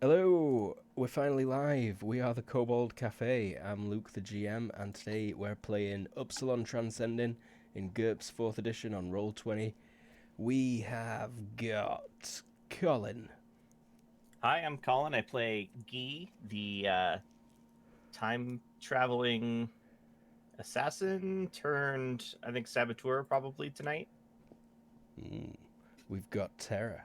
Hello, we're finally live. We are the Kobold Cafe. I'm Luke, the GM, and today we're playing Upsilon Transcending in GURPS 4th edition on Roll20. We have got Colin. Hi, I'm Colin. I play Guy, the time-traveling assassin turned, I think, saboteur probably tonight. We've got Tara.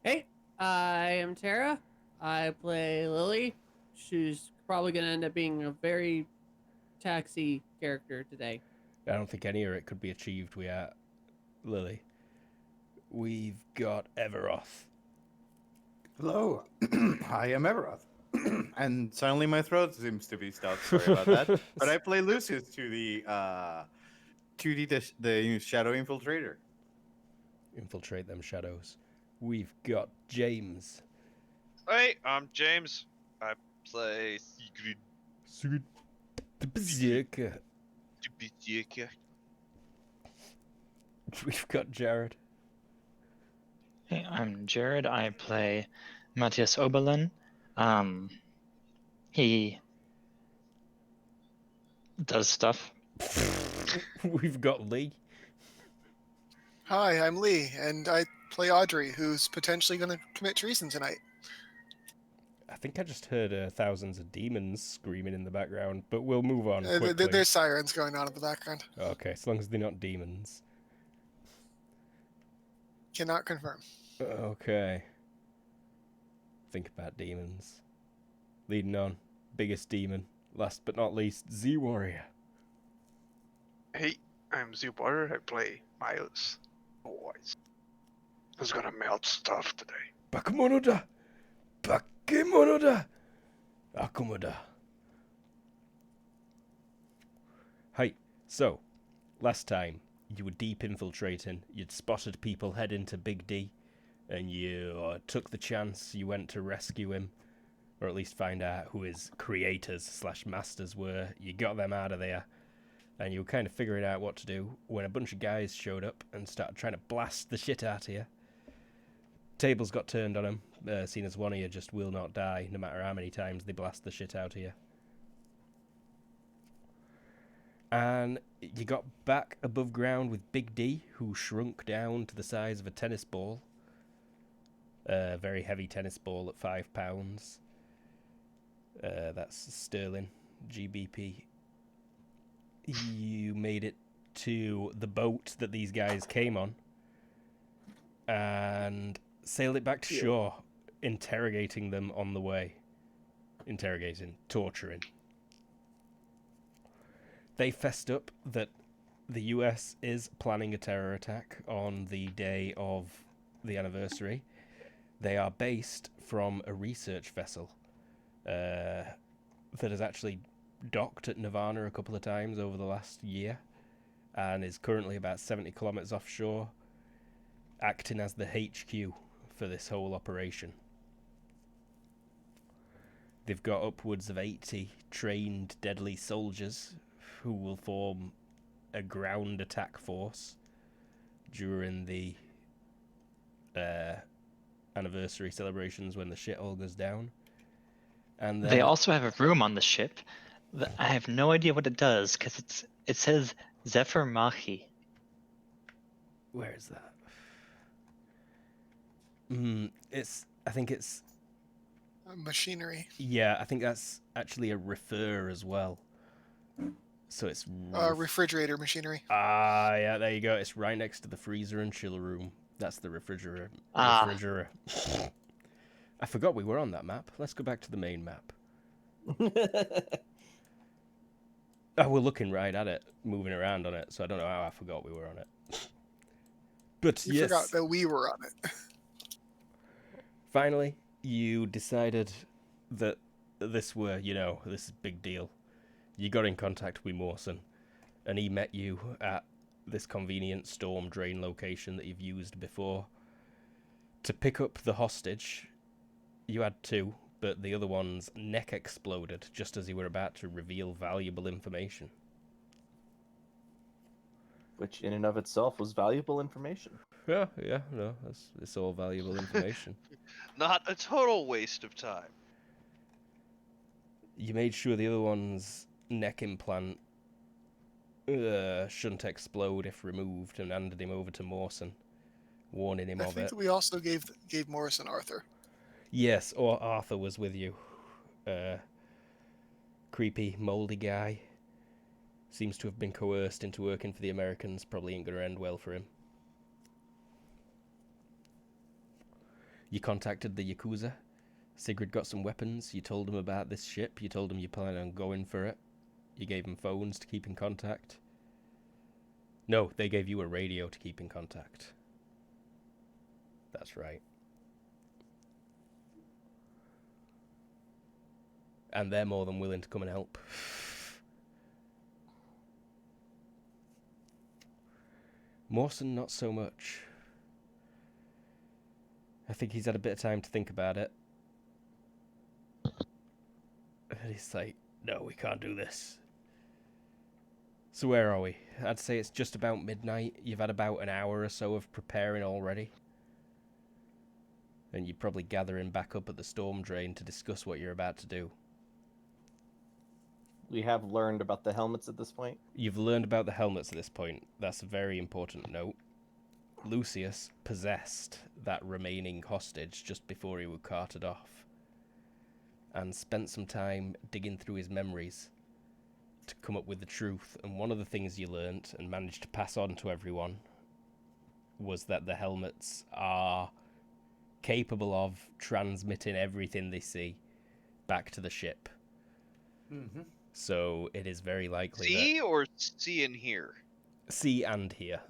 Hey, I am Tara. I play Lily. She's probably going to end up being a very taxi character today. I don't think any of it could be achieved without Lily. We've got Everoth. Hello, I am Everoth. And suddenly my throat seems to be stopped. Sorry about that. But I play Lucius to the Shadow Infiltrator. Infiltrate them shadows. We've got James. Hey, I'm James. I play Sigrid. Sigrid the Berserker. We've got Jared. Hey, I'm Jared. I play Matthias Oberlin. He does stuff. We've got Lee. Hi, I'm Lee, and I play Audrey, who's potentially going to commit treason tonight. I think I just heard thousands of demons screaming in the background, but we'll move on quickly. There's sirens going on in the background. Okay, as long as they're not demons. Cannot confirm. Okay. Think about demons. Leading on, biggest demon, last but not least, Z-Warrior. Hey, I'm Z-Warrior. I play Miles. Always. Who's gonna melt stuff today? Bakemonoda! Bakemonoda! Akumoda. Hi, so, last time, you were deep infiltrating, you'd spotted people heading to Big D, and you took the chance, you went to rescue him, or at least find out who his creators/masters were. You got them out of there, and you were kind of figuring out what to do when a bunch of guys showed up and started trying to blast the shit out of you. Tables got turned on him, seen as one of you just will not die, no matter how many times they blast the shit out of you. And you got back above ground with Big D, who shrunk down to the size of a tennis ball. A very heavy tennis ball at 5 pounds. That's sterling, GBP. You made it to the boat that these guys came on and sailed it back to shore, interrogating them on the way. Interrogating, torturing. They fessed up that the US is planning a terror attack on the day of the anniversary. They are based from a research vessel that has actually docked at Nirvana a couple of times over the last year and is currently about 70 kilometers offshore, acting as the HQ for this whole operation. They've got upwards of 80 trained deadly soldiers who will form a ground attack force during the anniversary celebrations when the shit all goes down. And They also have a room on the ship. I have no idea what it does because it says Zephyr Machi. Where is that? I think it's Machinery. Yeah, I think that's actually a refer as well. So it's Refrigerator machinery. yeah, there you go. It's right next to the freezer and chill room. That's the refrigerator. I forgot we were on that map. Let's go back to the main map. We're looking right at it, moving around on it, so I don't know how I forgot we were on it. But You yes, forgot that we were on it. finally, you decided that this is a big deal. You got in contact with Mawson, and he met you at this convenient storm drain location that you've used before. To pick up the hostage, you had two, but the other one's neck exploded just as you were about to reveal valuable information. Which in and of itself was valuable information. Yeah, no, it's all valuable information. Not a total waste of time. You made sure the other one's neck implant shouldn't explode if removed, and handed him over to Mawson, warning him I of think it. that we also gave Morrison Arthur. Yes, or Arthur was with you. Creepy, mouldy guy. Seems to have been coerced into working for the Americans. Probably ain't gonna end well for him. You contacted the Yakuza. Sigrid got some weapons. You told him about this ship. You told him you plan on going for it. You gave him phones to keep in contact. No, they gave you a radio to keep in contact. That's right. And they're more than willing to come and help. Mawson, not so much. I think he's had a bit of time to think about it. And he's like, no, we can't do this. So where are we? I'd say it's just about midnight. You've had about an hour or so of preparing already. And you're probably gathering back up at the storm drain to discuss what you're about to do. We have learned about the helmets at this point. You've learned about the helmets at this point. That's a very important note. Lucius possessed that remaining hostage just before he was carted off, and spent some time digging through his memories to come up with the truth. And one of the things you learnt and managed to pass on to everyone was that the helmets are capable of transmitting everything they see back to the ship. Mm-hmm. So it is very likely See or see and hear? that see and hear.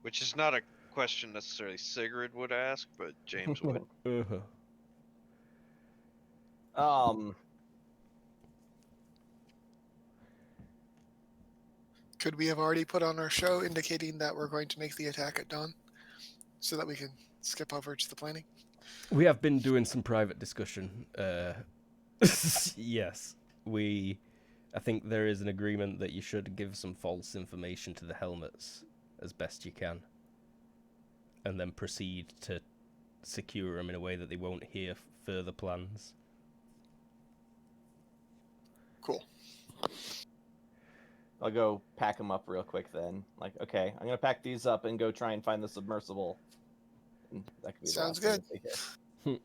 Which is not a question necessarily Sigrid would ask, but James would. Could we have already put on our show indicating that we're going to make the attack at dawn, so that we can skip over to the planning? We have been doing some private discussion. Yes, I think there is an agreement that you should give some false information to the helmets as best you can, and then proceed to secure them in a way that they won't hear further plans. Cool. I'll go pack them up real quick then. Like, okay, I'm gonna pack these up and go try and find the submersible. And that could be the Sounds last thing good. that they hit.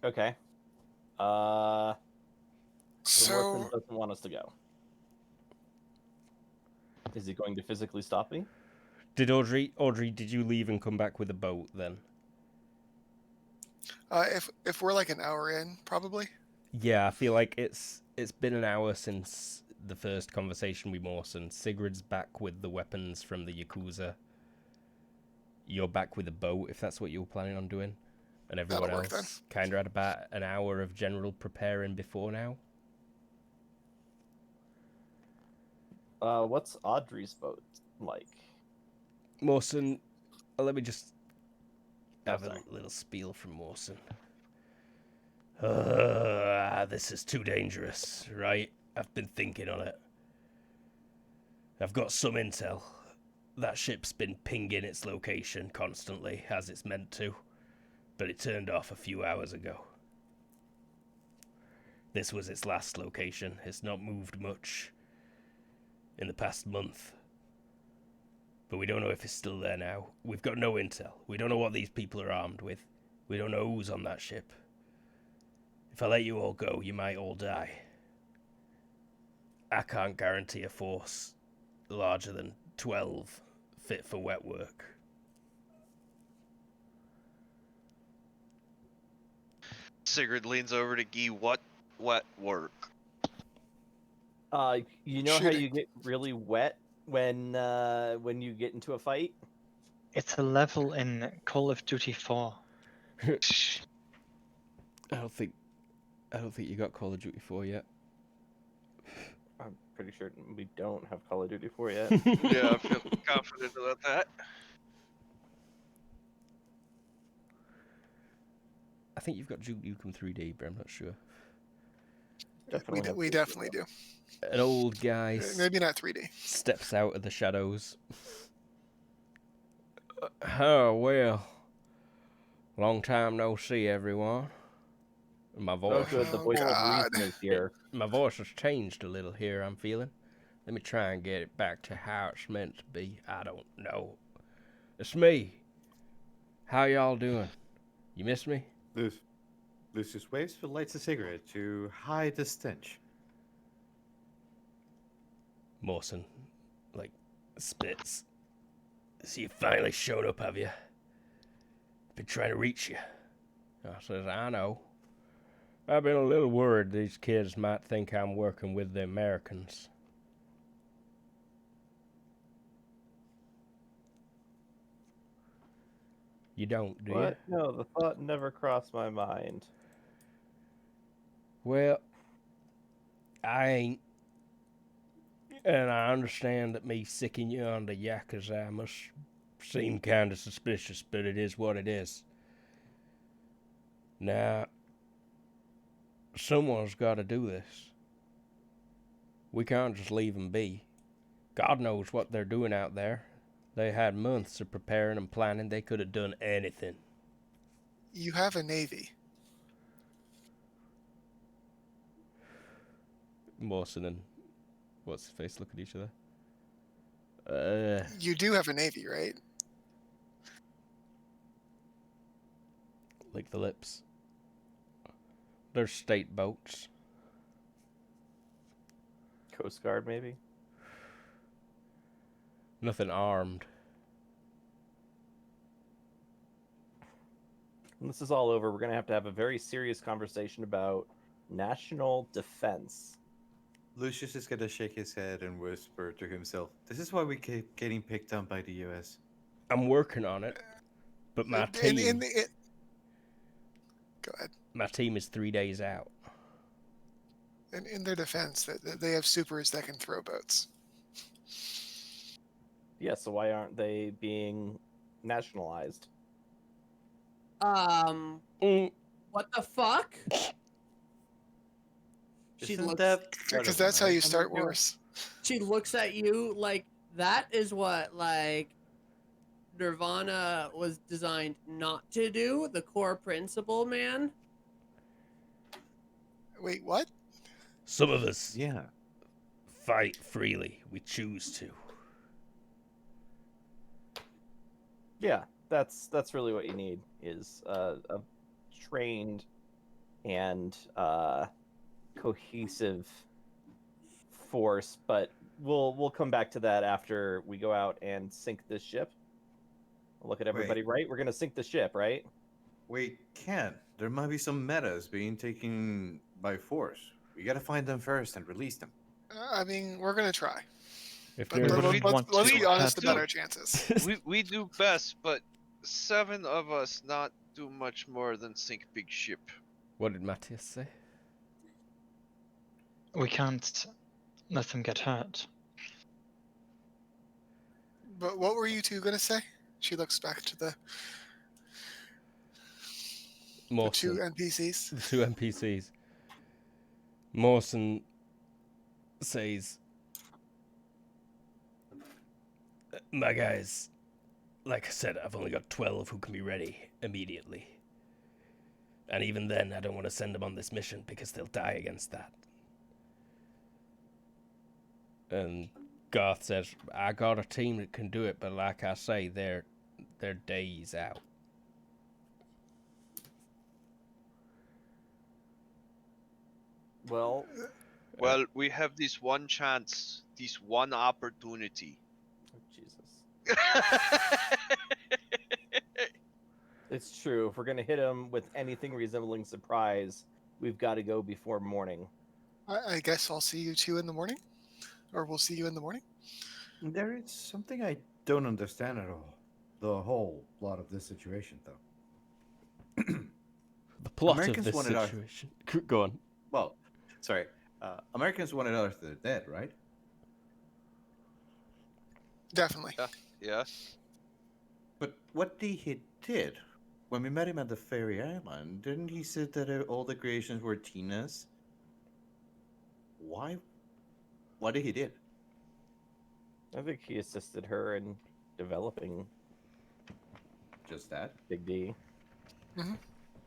Okay. So Morrison doesn't want us to go. Is he going to physically stop me? Did Audrey, did you leave and come back with a boat then? If we're like an hour in, probably. Yeah, I feel like it's been an hour since the first conversation with Mawson. Sigrid's back with the weapons from the Yakuza. You're back with a boat, if that's what you were planning on doing. And everyone That'll work, else kind of had about an hour of general preparing before now. What's Audrey's boat like? Mawson, let me just have sorry. a little spiel from Mawson. This is too dangerous, right? I've been thinking on it. I've got some intel. That ship's been pinging its location constantly, as it's meant to, but it turned off a few hours ago. This was its last location. It's not moved much in the past month. But we don't know if it's still there now. We've got no intel. We don't know what these people are armed with. We don't know who's on that ship. If I let you all go, you might all die. I can't guarantee a force larger than 12 fit for wet work. Sigrid leans over to Guy. What wet work? You know how Shooting. you get really wet when you get into a fight? It's a level in Call of Duty 4. I don't think you got Call of Duty 4 yet. I'm pretty sure we don't have Call of Duty 4 yet. Yeah, I feel confident about that. I think you've got Duke Nukem 3D, but I'm not sure. Definitely have We to definitely do. An old guy Maybe not 3D. steps out of the shadows. Oh, well. Long time no see, everyone. My Oh, voice, good. The Oh, voice God. of reason is here. my voice has changed a little here, I'm feeling. Let me try and get it back to how it's meant to be. I don't know. It's me. How y'all doing? You miss me? Lucius waves but lights a cigarette to hide the stench. Mawson, spits. So you finally showed up, have you? Been trying to reach you. I says, I know. I've been a little worried these kids might think I'm working with the Americans. You don't, do you? What? No, the thought never crossed my mind. Well, I ain't. And I understand that me sicking you on the Yakuza must seem kind of suspicious, but it is what it is. Now, someone's got to do this. We can't just leave them be. God knows what they're doing out there. They had months of preparing and planning. They could have done anything. You have a navy. Mawson and what's his face look at each other. You do have a navy, right? Lick the lips. They're state boats. Coast Guard, maybe? Nothing armed. When this is all over, we're going to have a very serious conversation about national defense. Lucius is gonna shake his head and whisper to himself, "This is why we keep getting picked on by the U.S." I'm working on it, but my team, Go ahead. my team is 3 days out. In their defense, they have supers that can throw boats. Yeah, so why aren't they being nationalized? What the fuck? She Isn't looks. that part Because of that's how you American start idea? wars. She looks at you like that is what Nirvana was designed not to do. The core principle, man. Wait, what? Some of us Yeah. fight freely. We choose to. Yeah, that's really what you need is a trained and cohesive force. But we'll come back to that after we go out and sink this ship. Look at everybody, right? We're gonna sink the ship, right? We can't. There might be some metas being taken by force. We gotta find them first and release them. I mean, we're gonna try. If But they're But we let's be do honest about too. our chances. we do best, but 7 of us not do much more than sink big ship. What did Matthias say? We can't let them get hurt. But what were you two gonna say? She looks back to the two Mawson. NPCs. The two NPCs. Mawson says, my guys, like I said, I've only got 12 who can be ready immediately. And even then, I don't want to send them on this mission because they'll die against that. And Garth says, I got a team that can do it, but like I say, they're days out. Well, Well, we have this one chance, this one opportunity. oh, Jesus. It's true. If we're gonna hit him with anything resembling surprise, we've got to go before morning. I guess I'll see you two in the morning, or we'll see you in the morning. There is something I don't understand at all. The whole plot of this situation, though. The plot Americans of this wanted our- situation. Go on. Well, sorry. Americans wanted Arthur dead, right? Definitely. Yeah. But what he did when we met him at the Fairy Island, didn't he say that all the creations were Tina's? Why? What did he did? I think he assisted her in developing Just that? Big D. Mhm.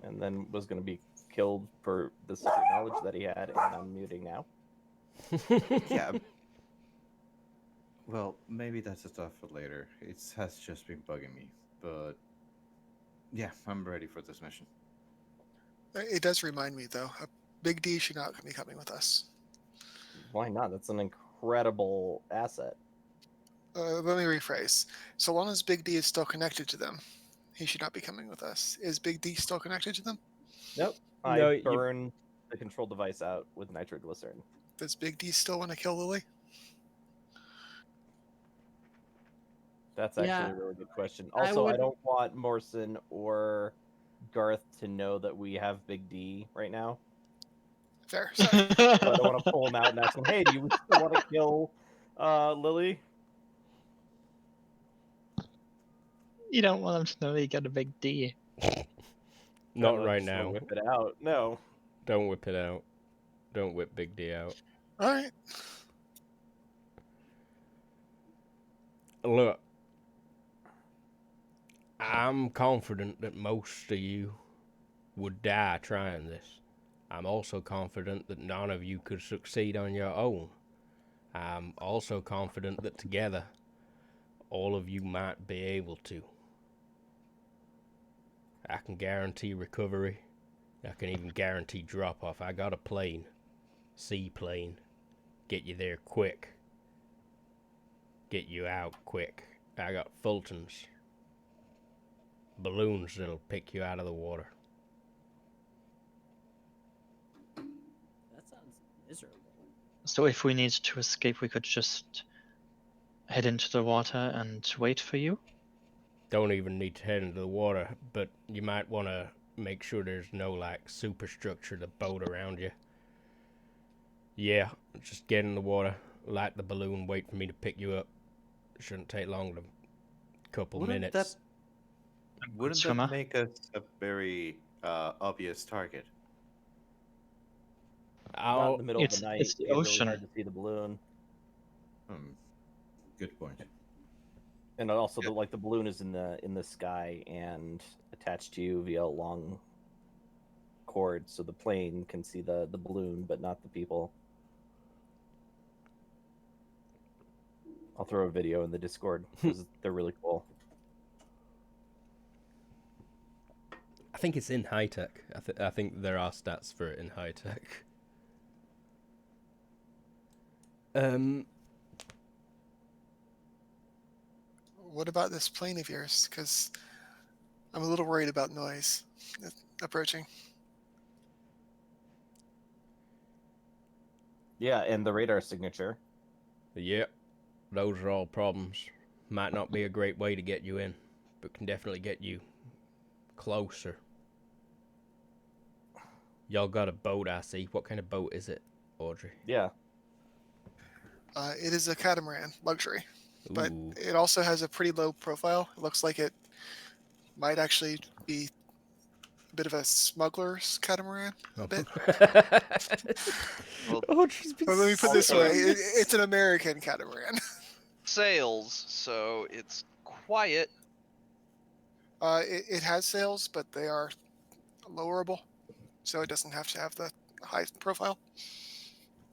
And then was going to be killed for the secret knowledge that he had, and I'm muting now. Yeah. Well, maybe that's a stuff for later. It has just been bugging me, but yeah, I'm ready for this mission. It does remind me, though, Big D should not be coming with us. Why not? That's an incredible asset. Let me rephrase. So long as Big D is still connected to them, he should not be coming with us. Is Big D still connected to them? Nope. No, I you- burned the control device out with nitroglycerin. Does Big D still want to kill Lily? That's actually Yeah. a really good question. I Also, I would- don't want Morrison or Garth to know that we have Big D right now. Fair. Sorry. So I don't want to pull him out and ask him, hey, do you still want to kill Lily? You don't want them to know you got a big D. Not I'm right just gonna now. Whip it out. No. Don't whip it out. Don't whip Big D out. All right. Look, I'm confident that most of you would die trying this. I'm also confident that none of you could succeed on your own. I'm also confident that together, all of you might be able to. I can guarantee recovery. I can even guarantee drop-off. I got a plane. Seaplane. Get you there quick. Get you out quick. I got Fultons. Balloons that'll pick you out of the water. That sounds miserable. So if we need to escape, we could just head into the water and wait for you? Don't even need to head into the water, but you might want to make sure there's no, like, superstructure to boat around you. Yeah, just get in the water, light the balloon, wait for me to pick you up. Shouldn't take long than a couple Wouldn't minutes. Wouldn't Swimmer? that make us a very obvious target? Not in the middle of It's- the night. it's the It'd be ocean. really hard to see the balloon. Good point. And also, the balloon is in the sky and attached to you via a long cord, so the plane can see the balloon, but not the people. I'll throw a video in the Discord because they're really cool. I think it's in high tech. I think there are stats for it in high tech. What about this plane of yours? Because I'm a little worried about noise approaching. Yeah, and the radar signature. Yep, those are all problems. Might not be a great way to get you in, but can definitely get you closer. Y'all got a boat, I see. What kind of boat is it, Audrey? Yeah. It is a catamaran, luxury, but Ooh. it also has a pretty low profile. It looks like it might actually be a bit of a smuggler's catamaran. A bit. Well, Audrey's been But let me put it this Also- way: it's an American catamaran. sails, so it's quiet. It has sails, but they are lowerable, so it doesn't have to have the high profile.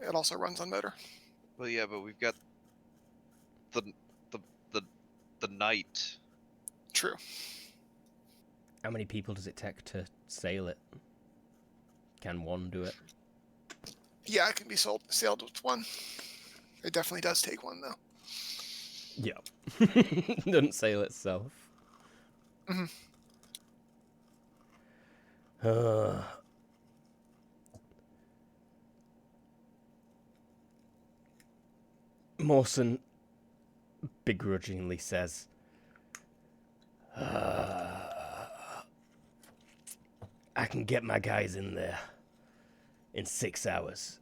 It also runs on motor. Well, yeah, but we've got the night. True. How many people does it take to sail it? Can one do it? Yeah, it can be sailed with one. It definitely does take one, though. Yeah. Doesn't sail itself. Mhm. Mawson begrudgingly says, I can get my guys in there in 6 hours.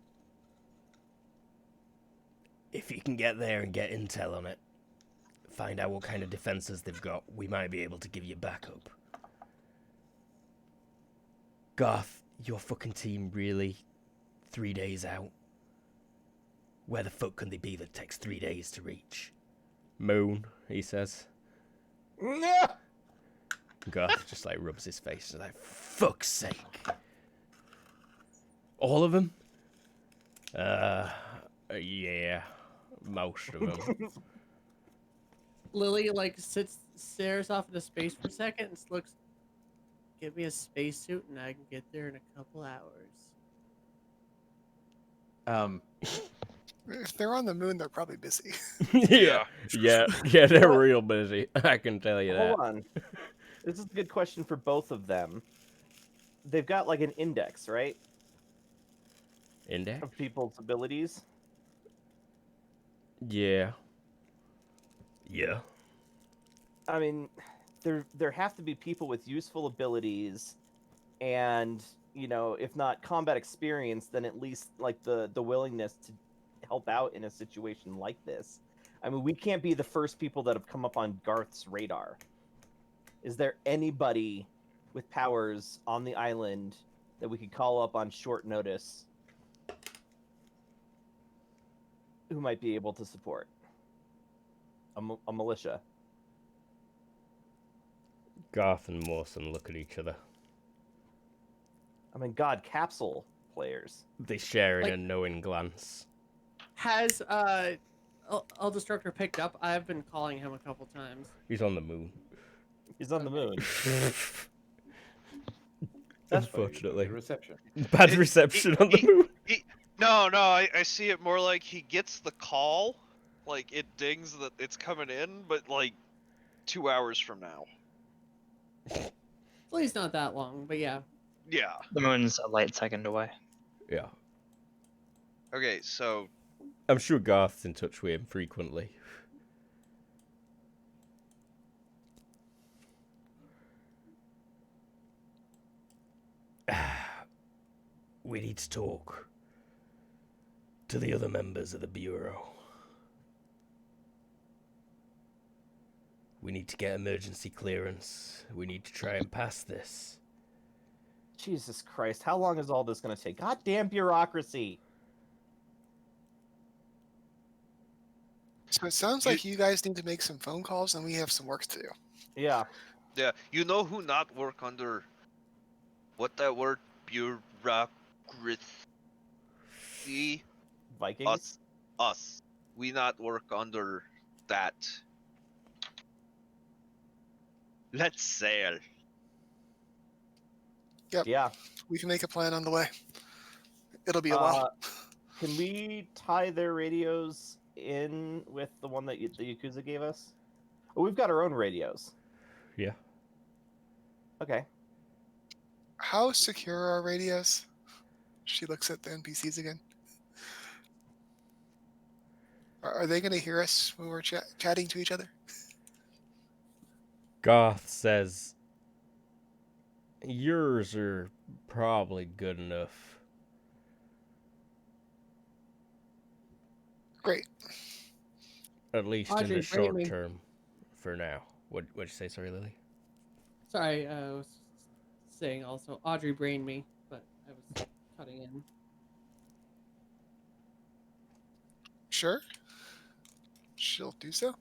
If you can get there and get intel on it, find out what kind of defenses they've got, we might be able to give you backup. Garth, your fucking team really 3 days out? Where the fuck can they be that takes 3 days to reach? Moon, he says. Garth just like rubs his face and like, fuck's sake. All of them? Yeah, most of them. Lily like stares off into space for a second and looks. Give me a spacesuit and I can get there in a couple hours. If they're on the moon, they're probably busy. Yeah, they're real busy. I can tell you that. Hold on. This is a good question for both of them. They've got like an index, right? Index? Of people's abilities. Yeah. I mean, there have to be people with useful abilities, and if not combat experience, then at least like the willingness to help out in a situation like this. I mean, we can't be the first people that have come up on Garth's radar. Is there anybody with powers on the island that we could call up on short notice who might be able to support a militia? Garth and Mawson look at each other. I mean, God, capsule players. They share in Like- a knowing glance. Has Destructor picked up? I've been calling him a couple times. He's on the moon. He's on the moon. Unfortunately. Reception. Bad It- reception he- on the he- moon. No, I see it more like he gets the call, like it dings that it's coming in, but like 2 hours from now. At least not that long, but yeah. Yeah. The moon's a light second away. Yeah. Okay, so I'm sure Garth's in touch with him frequently. We need to talk to the other members of the Bureau. We need to get emergency clearance. We need to try and pass this. Jesus Christ, how long is all this going to take? Goddamn bureaucracy. So it sounds like you guys need to make some phone calls, and we have some work to do. Yeah. yeah, you know who not work under what that word bureaucracy? Vikings? Us. We not work under that. Let's sail. Yeah. We can make a plan on the way. It'll be a while. Can we tie their radios in with the one that the Yakuza gave us? Oh, we've got our own radios. Yeah. Okay. How secure are radios? She looks at the NPCs again. Are they going to hear us when we're chatting to each other? Garth says, yours are probably good enough. Great. At least in Audrey, the bring short me. term. For now. What'd you say, sorry, Lily? Sorry, I was saying also Audrey brained me, but I was cutting in. Sure. She'll do so.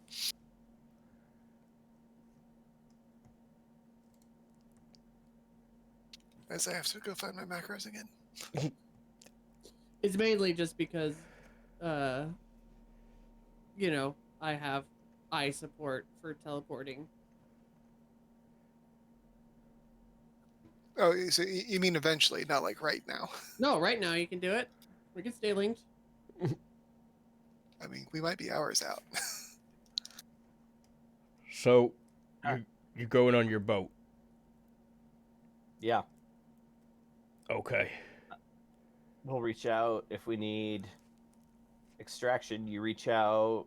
As I have to go find my macros again. It's mainly just because, I have eye support for teleporting. Oh, so you mean eventually, not like right now. No, right now you can do it. We can stay linked. I mean, we might be hours out. So, you're going on your boat. Yeah. Okay. We'll reach out if we need extraction. You reach out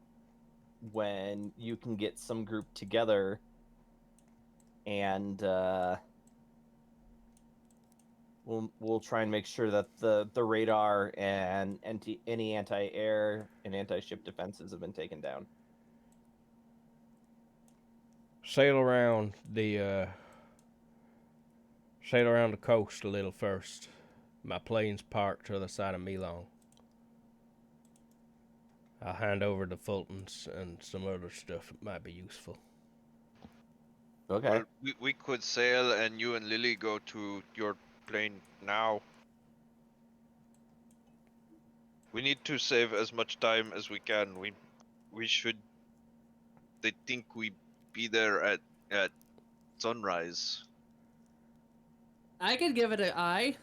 when you can get some group together, and we'll try and make sure that the radar and any anti-air and anti-ship defenses have been taken down. Sail around the Sail around the coast a little first. My plane's parked to the other side of Milan. I'll hand over the Fultons and some other stuff that might be useful. Okay. Well, we could sail and you and Lily go to your plane now. We need to save as much time as we can. We should. They think we be there at sunrise. I could give it an eye.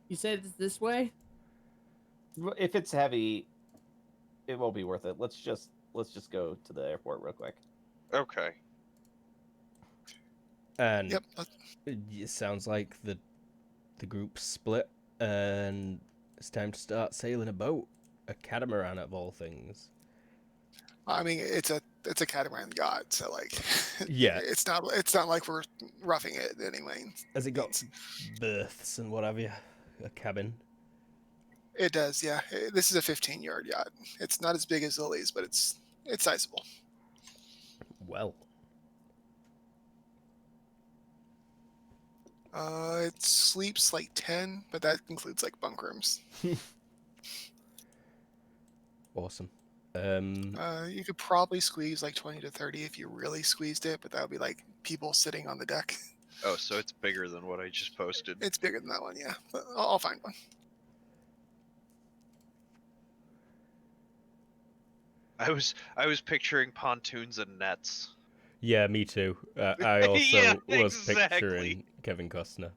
You said it's this way? If it's heavy, it won't be worth it. Let's just go to the airport real quick. Okay. And Yep. it sounds like the group split, and it's time to start sailing a boat, a catamaran of all things. I mean, it's a catamaran yacht, so like, Yeah. it's not like we're roughing it anyway. Has it got berths and what have you? A cabin? It does, yeah. This is a 15-yard yacht. It's not as big as Lily's, but it's sizable. Well, It sleeps like 10, but that includes like bunk rooms. awesome. You could probably squeeze like 20 to 30 if you really squeezed it, but that would be like people sitting on the deck. Oh, so it's bigger than what I just posted. It's bigger than that one, yeah. But I'll find one. I was picturing pontoons and nets. Yeah, me too. I also Yeah, was exactly. picturing Kevin Costner.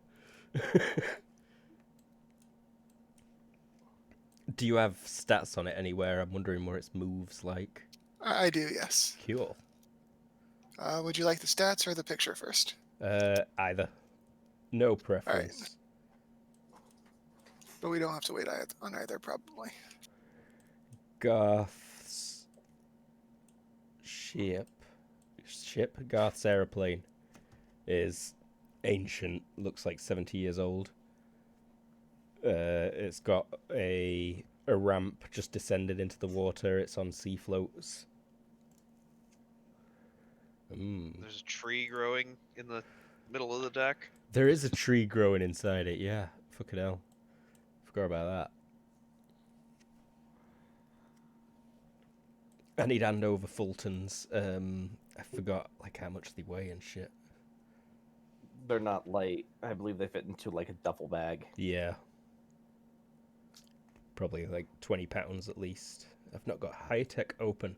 Do you have stats on it anywhere? I'm wondering what its moves like. I do, yes. Cool. Would you like the stats or the picture first? Either. No preference. But we don't have to wait on either, probably. Garth's Garth's aeroplane is ancient, looks like 70 years old. It's got a ramp just descended into the water. It's on sea floats. There's a tree growing in the middle of the deck. There is a tree growing inside it, yeah. Fucking hell. Forgot about that. I need hand over Fultons. I forgot like how much they weigh and shit. They're not light. I believe they fit into like a duffel bag. Yeah. Probably like 20 pounds at least. I've not got high tech open.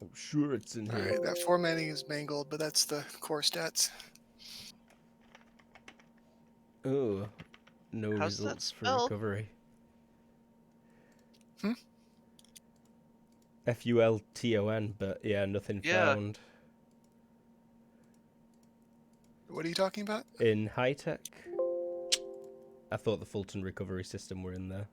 I'm sure it's in here. Alright, that formatting is mangled, but that's the core stats. Oh, no How's that results for spelled? recovery. Hmm? Fulton, but yeah, nothing Yeah. found. What are you talking about? In high tech? I thought the Fulton recovery system were in there.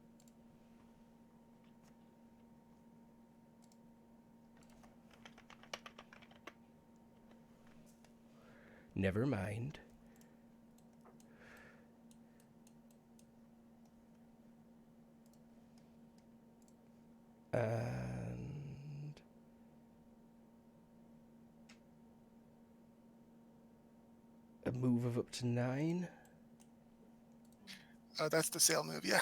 Never mind. And a move of up to 9. That's the sail move, yeah.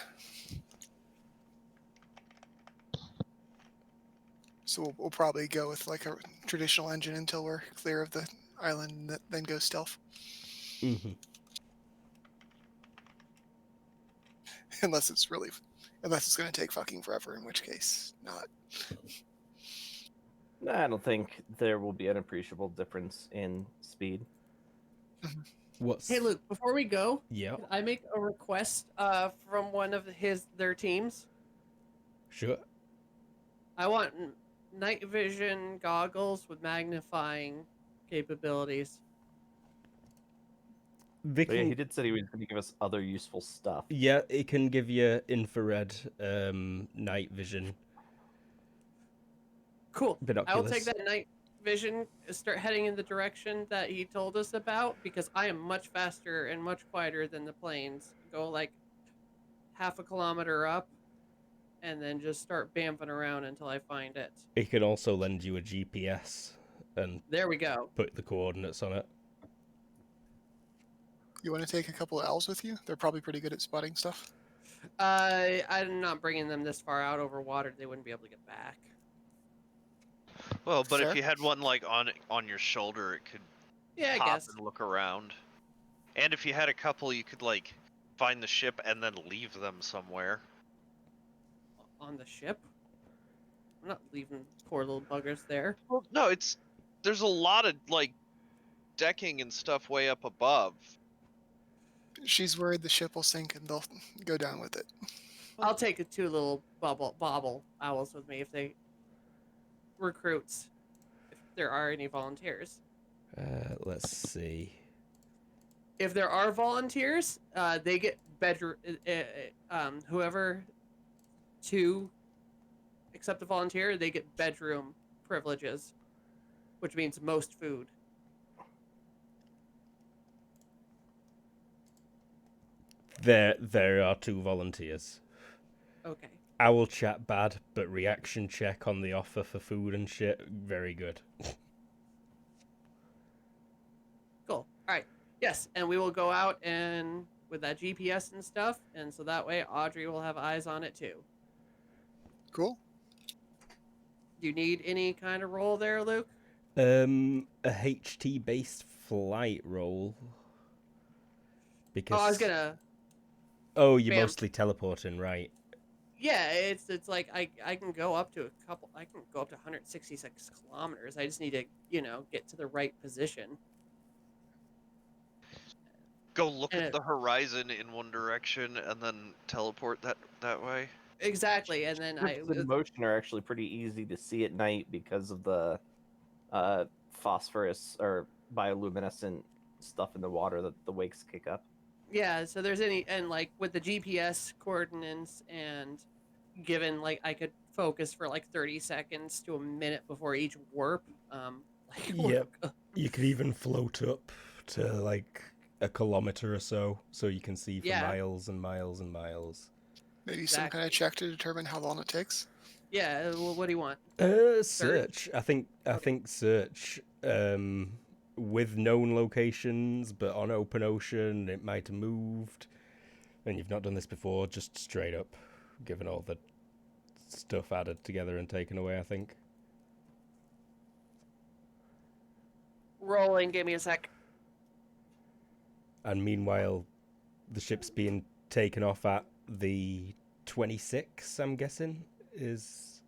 So we'll probably go with like a traditional engine until we're clear of the island, and then go stealth. Mm-hmm. Unless it's going to take fucking forever, in which case, not. I don't think there will be an appreciable difference in speed. What's... Hey, Luke, before we go, Yeah, can I make a request from one of their teams? sure. I want night vision goggles with magnifying capabilities. They But yeah, can, he did say he was going to give us other useful stuff. yeah, it can give you infrared night vision Cool. binoculars. I'll take that night vision, start heading in the direction that he told us about, because I am much faster and much quieter than the planes. Go like half a kilometer up, and then just start bamfing around until I find it. He can also lend you a GPS and There we go. put the coordinates on it. You want to take a couple of owls with you? They're probably pretty good at spotting stuff. I'm not bringing them this far out over water. They wouldn't be able to get back. Well, but Fair. if you had one like on your shoulder, it could Yeah, I pop guess. and look around. And if you had a couple, you could like find the ship and then leave them somewhere. On the ship. I'm not leaving poor little buggers there. Well, no, there's a lot of like decking and stuff way up above. She's worried the ship will sink and they'll go down with it. I'll take two little bobble owls with me if they recruits. If there are any volunteers. Let's see. If there are volunteers, they get bedroom. Whoever to accept a volunteer, they get bedroom privileges, which means most food. There are 2 volunteers. Okay. Owl chat bad, but reaction check on the offer for food and shit, very good. Cool. All right. Yes, and we will go out and with that GPS and stuff, and so that way Audrey will have eyes on it too. Cool. Do you need any kind of role there, Luke? A HT based flight roll. Because Oh, I was gonna. Oh, you're Bam. mostly teleporting, right? Yeah, it's like I can go up to I can go up to 166 kilometers. I just need to, get to the right position. Go look And at the horizon in one direction and then teleport that way. Exactly, and then Ships in motion are actually pretty easy to see at night because of the phosphorus or bioluminescent stuff in the water that the wakes kick up. Yeah, so there's like with the GPS coordinates and given like I could focus for like 30 seconds to a minute before each warp. Yep. You could even float up to like a kilometer or so you can see for Yeah. miles and miles and miles. Maybe some kind of check to determine how long it takes. Yeah, well, what do you want? Search. I think search. With known locations, but on open ocean, it might have moved. And you've not done this before, just straight up, given all the stuff added together and taken away, I think. Rolling, give me a sec. And meanwhile, the ship's being taken off at the 26, I'm guessing, is...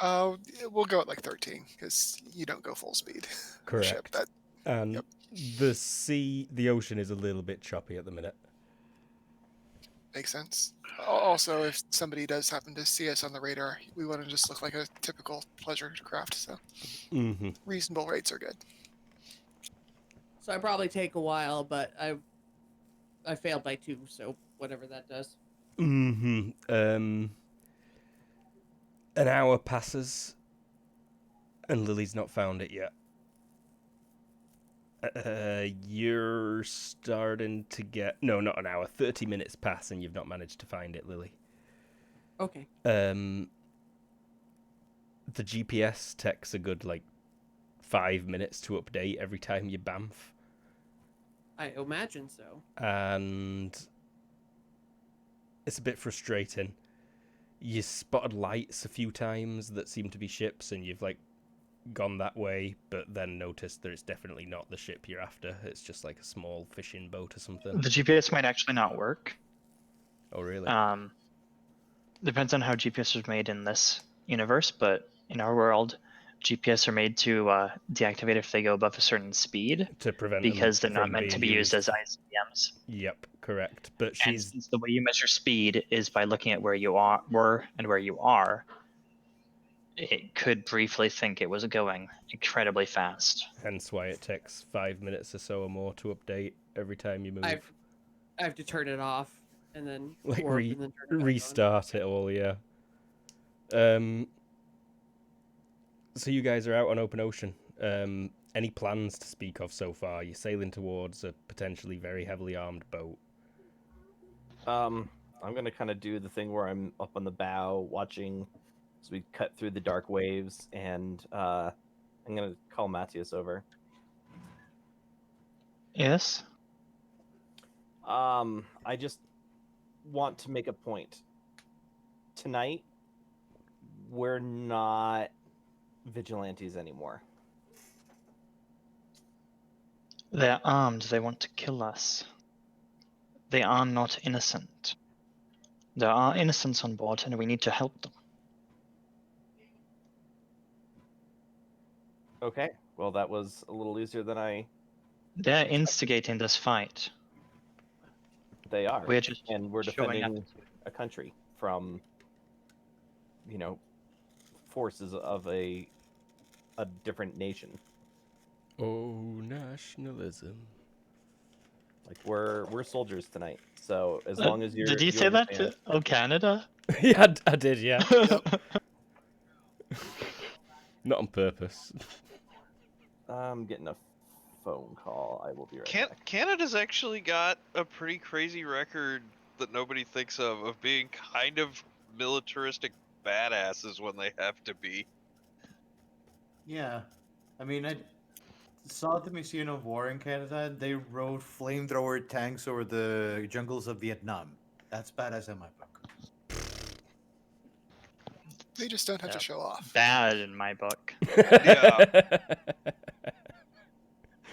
We'll go at like 13, because you don't go full speed. Correct. Ship, that, And Yep. the ocean is a little bit choppy at the minute. makes sense. Also, if somebody does happen to see us on the radar, we want to just look like a typical pleasure craft, so Mm-hmm. reasonable rates are good. So I probably take a while, but I failed by 2, so whatever that does. Mm-hmm. An hour passes, and Lily's not found it yet. You're starting to get... No, not an hour. 30 minutes pass, and you've not managed to find it, Lily. Okay. The GPS takes a good, 5 minutes to update every time you bamf. I imagine so. And it's a bit frustrating. You spotted lights a few times that seem to be ships, and you've gone that way, but then noticed that it's definitely not the ship you're after. It's just like a small fishing boat or something. The GPS might actually not work. Oh, really? Depends on how GPS was made in this universe, but in our world, GPS are made to deactivate if they go above a certain speed, To prevent them because they're not from meant to being be used as ICBMs. Yep, correct. But And she's... since the way you measure speed is by looking at where you were and where you are, it could briefly think it was going incredibly fast. Hence why it takes 5 minutes or so or more to update every time you move. I have to turn it off and then Like warp and then turn it back on. restart it all, yeah. So you guys are out on open ocean. Any plans to speak of so far? You're sailing towards a potentially very heavily armed boat. I'm gonna kind of do the thing where I'm up on the bow watching as we cut through the dark waves, and I'm gonna call Matthias over. Yes. I just want to make a point. Tonight, we're not vigilantes anymore. They're armed. They want to kill us. They are not innocent. There are innocents on board, and we need to help them. Okay, well, that was a little easier than They're instigating this fight. they are. We're just And we're showing up. defending a country from, forces of a different nation. Oh, nationalism. Like we're soldiers tonight. So as long as you're Did you say that? understand- Oh, Canada? Yeah, I did, yeah. Not on purpose. I'm getting a phone call. I will be right back. Canada's actually got a pretty crazy record that nobody thinks of being kind of militaristic badasses when they have to be. Yeah, I mean, I saw at the Museum of War in Canada. They rode flamethrower tanks over the jungles of Vietnam. That's badass in my book. They just don't have Yeah. to show off. Bad in my book. Yeah.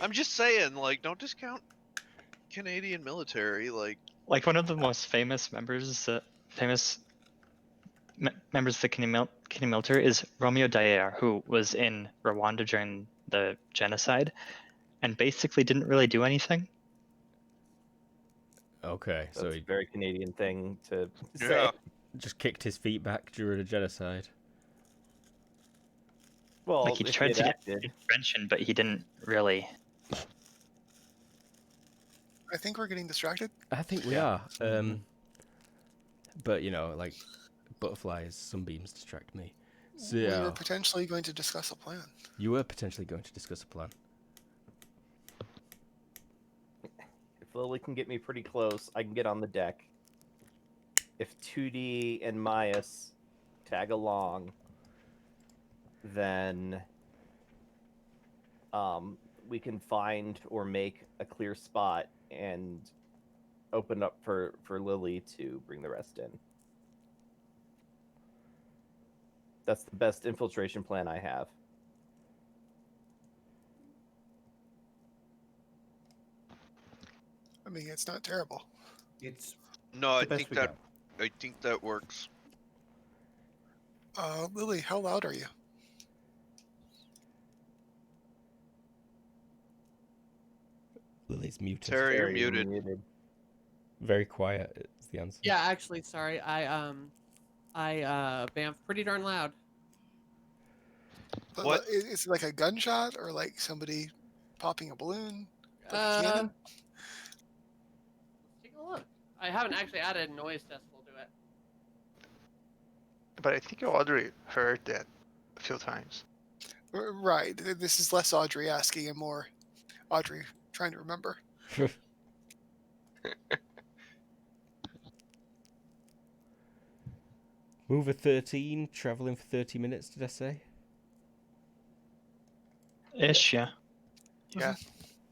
I'm just saying, like, don't discount Canadian military. Like, Like one of the most famous members of the Canadian military is Romeo Dallaire, who was in Rwanda during the genocide, and basically didn't really do anything. Okay, That's so a he very Canadian thing to say. yeah, just kicked his feet back during a genocide. Well, Like he if tried he to had get acted, intervention, but he didn't really. I think we're getting distracted. I think we Yeah. are. But like butterflies, sunbeams distract me. So We yeah, were potentially going to discuss a plan. you were potentially going to discuss a plan. if Lily can get me pretty close, I can get on the deck. If 2D and Myas tag along, then we can find or make a clear spot and open up for Lily to bring the rest in. That's the best infiltration plan I have. I mean, it's not terrible. It's no, I the best think we that got. I think that works. Lily, how loud are you? Lily's muted. Terry, you're Very muted. Very quiet is the answer. Yeah, actually, sorry. I bamf pretty darn loud. But What? is it like a gunshot or like somebody popping a balloon? Like a Let's cannon? take a look. I haven't actually added noise decibel to it. But I think Audrey heard that a few times. Right. This is less Audrey asking and more Audrey trying to remember. Mover 13, traveling for 30 minutes, did I say? Ish, yeah. Yeah.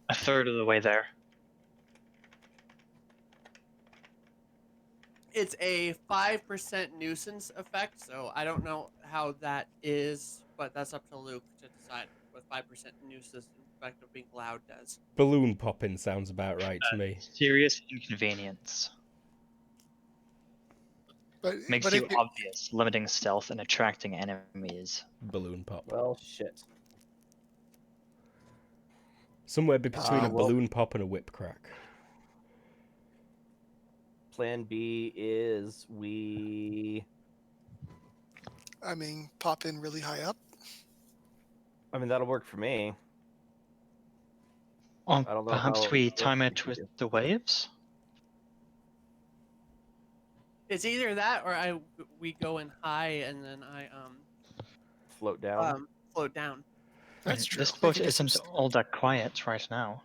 A third of the way there. It's a 5% nuisance effect, so I don't know how that is, but that's up to Luke to decide what 5% nuisance effect of being loud does. Balloon popping sounds about right to me. Serious inconvenience. But Makes but you if you- obvious, limiting stealth and attracting enemies. Balloon pop. well, shit. Somewhere between a well- balloon pop and a whip crack. Plan B is we. I mean, pop in really high up. I mean, that'll work for me. Or I don't know perhaps how we else time we it could with do. the waves? It's either that or we go in high and then I Float down. float down. That's true. This We boat could get some isn't all that quiet right now.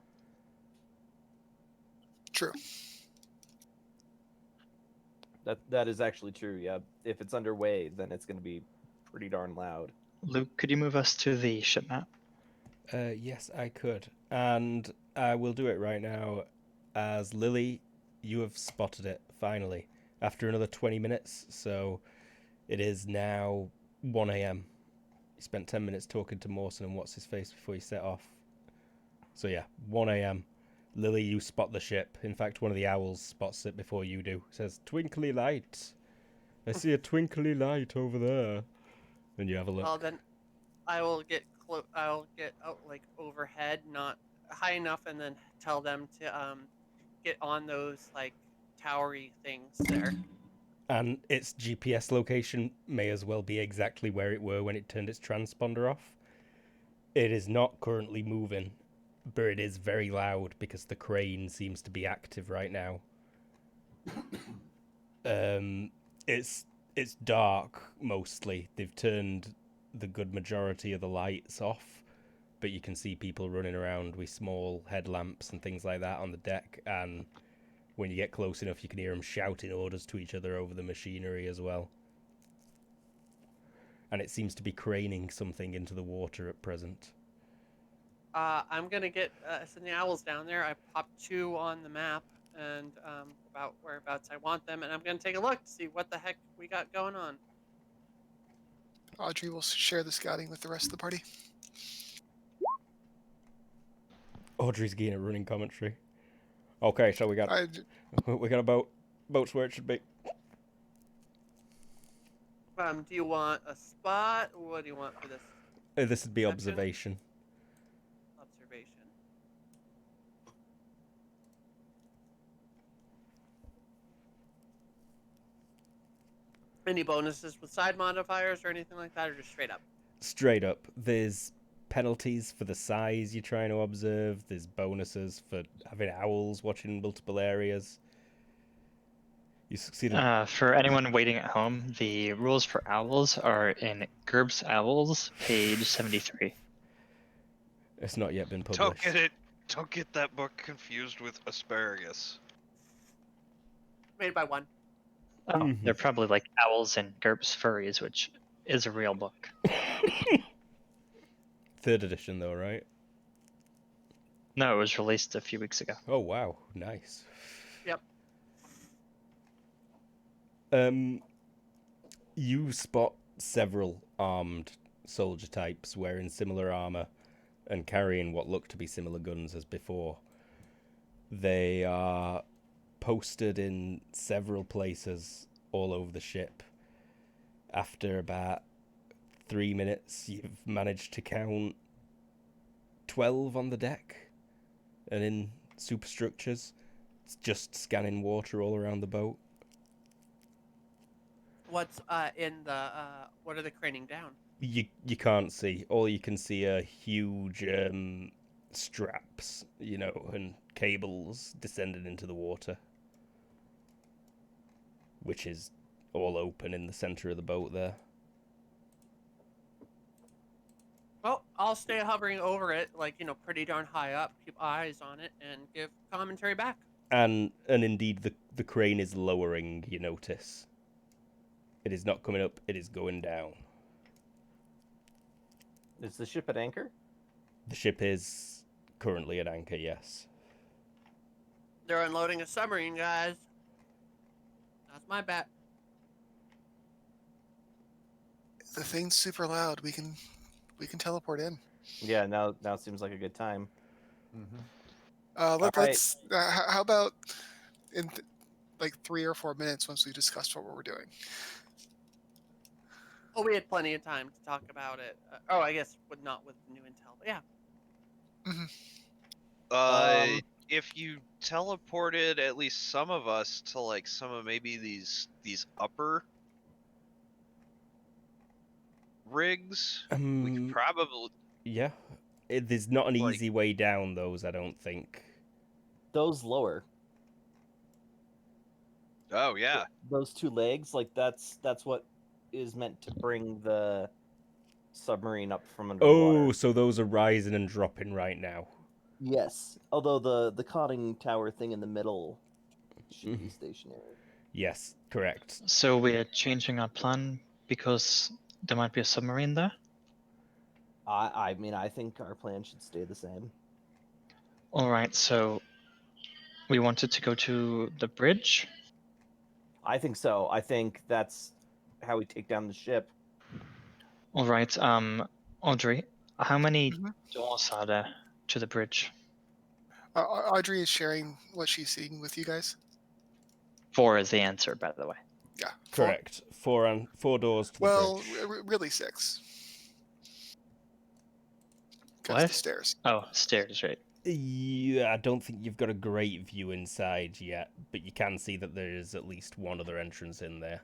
That is actually true. Yeah, if it's underway, then it's going to be pretty darn loud. Luke, could you move us to the ship map? Yes, I could. And I will do it right now, as Lily, you have spotted it, finally, after another 20 minutes. So it is now 1 a.m. You spent 10 minutes talking to Mawson and What's-His-Face before you set off. So yeah, 1 a.m. Lily, you spot the ship. In fact, one of the owls spots it before you do. It says, "Twinkly light. I see a twinkly light over there." And you have a look. Well, then I will get I'll get out like overhead, not high enough, and then tell them to get on those like towery things there. And its GPS location may as well be exactly where it were when it turned its transponder off. It is not currently moving, but it is very loud because the crane seems to be active right now. It's dark mostly. They've turned the good majority of the lights off, but you can see people running around with small headlamps and things like that on the deck, and when you get close enough you can hear them shouting orders to each other over the machinery as well. And it seems to be craning something into the water at present. I'm gonna get send the owls down there. I popped 2 on the map and about whereabouts I want them, and I'm gonna take a look to see what the heck we got going on. Audrey will share the scouting with the rest of the party. Audrey's getting a running commentary. Okay, so we got a boat's where it should be. Do you want a spot? What do you want for this This would be Perception? observation. observation? Any bonuses with side modifiers or anything like that, or just straight up? Straight up, there's penalties for the size you're trying to observe. There's bonuses for having owls watching multiple areas. You succeeded. For anyone waiting at home, the rules for owls are in GURPS Owls, page 73. It's not yet been Don't published. Don't get that book confused with asparagus. Made by one. Oh, they're probably like owls and GURPS furries, which is a real book. 3rd edition though, right? No, it was released a few weeks ago. Oh wow, nice. Yep. You spot several armed soldier types wearing similar armor and carrying what look to be similar guns as before. They are posted in several places all over the ship. After about 3 minutes, you've managed to count 12 on the deck and in superstructures. It's just scanning water all around the boat. What's in the what are they craning down? You can't see. All you can see are huge straps, and cables descending into the water, which is all open in the center of the boat there. Well, I'll stay hovering over it, pretty darn high up, keep eyes on it, and give commentary back. And indeed, the crane is lowering, you notice. It is not coming up, it is going down. Is the ship at anchor? The ship is currently at anchor, yes. They're unloading a submarine, guys. That's my bet. The thing's super loud. We can teleport in. Yeah, now seems like a good time. Mm-hmm. Let's. How about in like 3 or 4 minutes once we discussed what we're doing? Oh, we had plenty of time to talk about it. I guess not with new intel, but yeah. If you teleported at least some of us to like some of maybe these upper rigs, we could probably. Yeah. There's not an Like- easy way down those, I don't think. Those lower, Oh yeah. those 2 legs, that's what is meant to bring the submarine up from under the Oh, water. so those are rising and dropping right now. Yes, although the conning tower thing in the middle should be stationary. Yes, correct. So we're changing our plan because there might be a submarine there? I mean, I think our plan should stay the same. Alright, so we wanted to go to the bridge? I think so. I think that's how we take down the ship. Alright, Audrey, how many Mhm. doors are there to the bridge? Audrey is sharing what she's seeing with you guys. 4 is the answer, by the way. Yeah. 4? Correct. Four doors to the Well, bridge. really 6. Because What? the stairs. Oh, stairs, right. Yeah, I don't think you've got a great view inside yet, but you can see that there is at least one other entrance in there.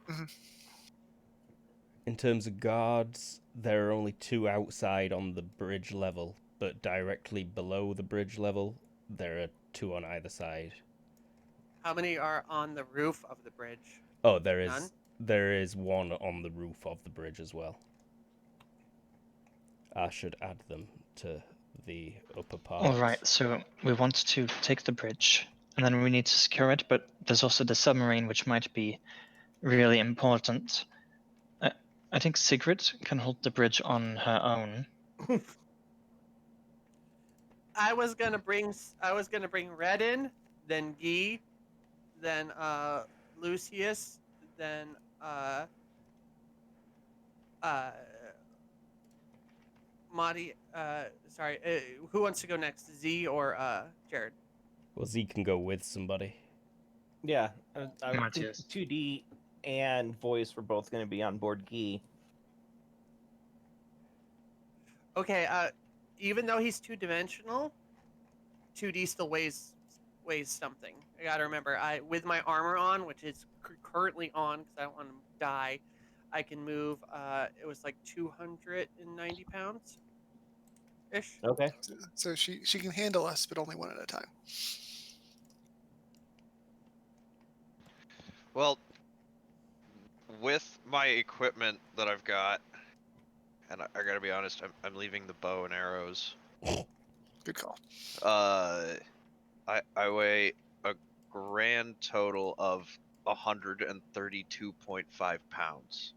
Mhm. In terms of guards, there are only 2 outside on the bridge level, but directly below the bridge level, there are 2 on either side. How many are on the roof of the bridge? Oh, None? there is 1 on the roof of the bridge as well. I should add them to the upper part. Alright, so we want to take the bridge, and then we need to secure it, but there's also the submarine, which might be really important. I think Sigrid can hold the bridge on her own. I was gonna bring Red in, then Guy, then Lucius, then Marty. Sorry, who wants to go next? Z or Jared? Well, Z can go with somebody. Yeah, I think Matthias. 2D and voice were both going to be on board Gee. Okay. Even though he's 2-dimensional, 2D still weighs something. I gotta remember. With my armor on, which is currently on because I don't want to die, I can move. It was like 290 pounds ish. Okay. So she can handle us, but only one at a time. Well, with my equipment that I've got, and I gotta be honest, I'm leaving the bow and arrows. Good call. I weigh a grand total of 132.5 pounds.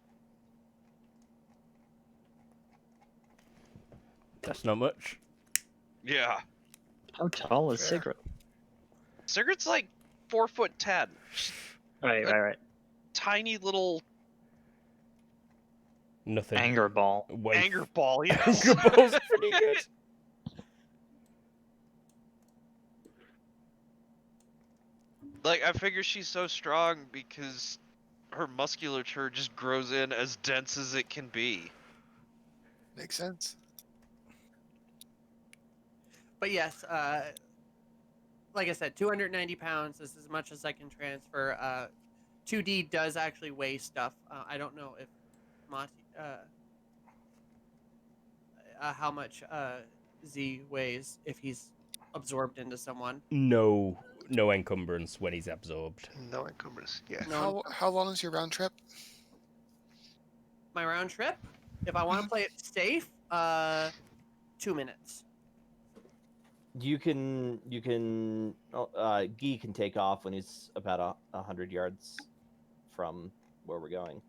That's not much. Yeah, How tall is Fair. Sigrid? Sigrid's like 4'10". Right. Tiny little Nothing. Anger ball. Waif. anger ball. Yes. Anger ball's pretty good. Like, I figure she's so strong because her musculature just grows in as dense as it can be. Makes sense. But yes, like I said, 290 pounds is as much as I can transfer. 2D does actually weigh stuff. I don't know if how much Z weighs if he's absorbed into someone. No encumbrance when he's absorbed. No encumbrance. Yeah. No. How long is your round trip? My round trip, if I want to play it safe, 2 minutes. You can Gee can take off when he's about 100 yards from where we're going.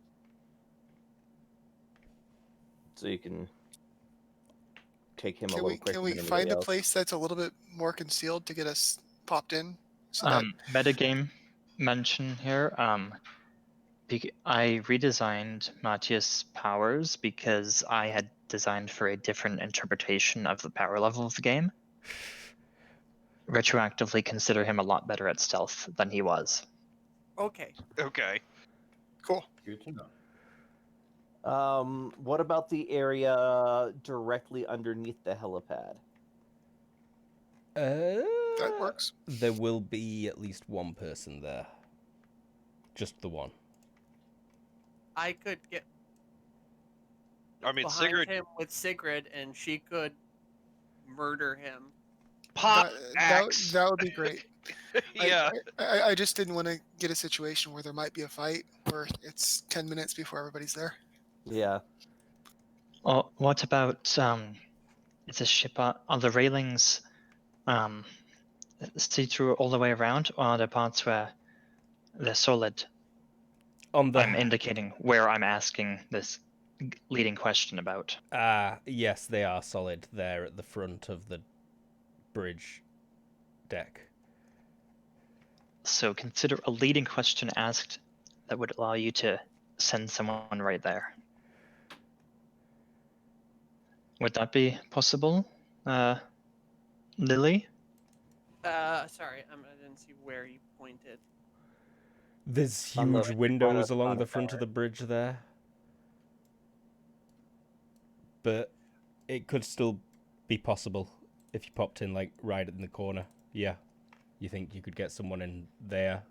So you can take him a little quicker. Can we than find anybody a else. place that's a little bit more concealed to get us popped in? So that Metagame mention here. I redesigned Matthias' powers because I had designed for a different interpretation of the power level of the game. Retroactively consider him a lot better at stealth than he was. Okay. Okay. cool. Good to know. What about the area directly underneath the helipad? That works. There will be at least one person there. Just the one. I could get I mean, behind Sigrid. him with Sigrid, and she could murder him. Pop axe. That would be great. Yeah. I just didn't want to get a situation where there might be a fight where it's 10 minutes before everybody's there. Yeah. Oh, what about it's a ship on the railings? see-through all the way around, or are there parts where they're solid? On the I'm indicating where I'm asking this leading question about. yes, they are solid there at the front of the bridge deck. So consider a leading question asked that would allow you to send someone right there. Would that be possible, Lily? Sorry, I didn't see where you pointed. There's On the huge windows front along of the front of the bridge there. But it could still be possible if you popped in, like, right in the corner. Yeah. You think you could get someone in there?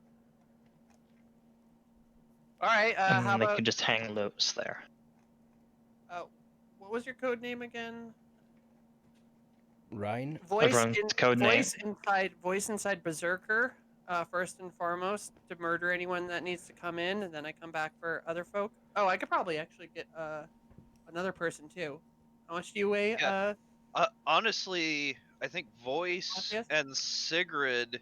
All right. And How they about could just hang loose there. what was your code name again? Ryan? Everyone's code name. Voice inside Berserker. First and foremost, to murder anyone that needs to come in, and then I come back for other folk. Oh, I could probably actually get another person too. How much do you weigh? Yeah. Honestly, I think Voice Yes? and Sigrid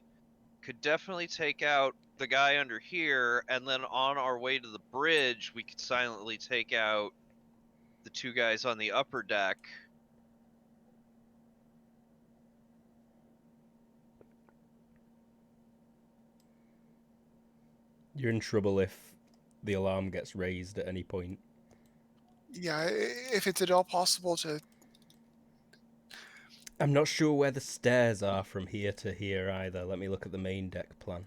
could definitely take out the guy under here, and then on our way to the bridge, we could silently take out the two guys on the upper deck. You're in trouble if the alarm gets raised at any point. Yeah, if it's at all possible to. I'm not sure where the stairs are from here to here either. Let me look at the main deck plan.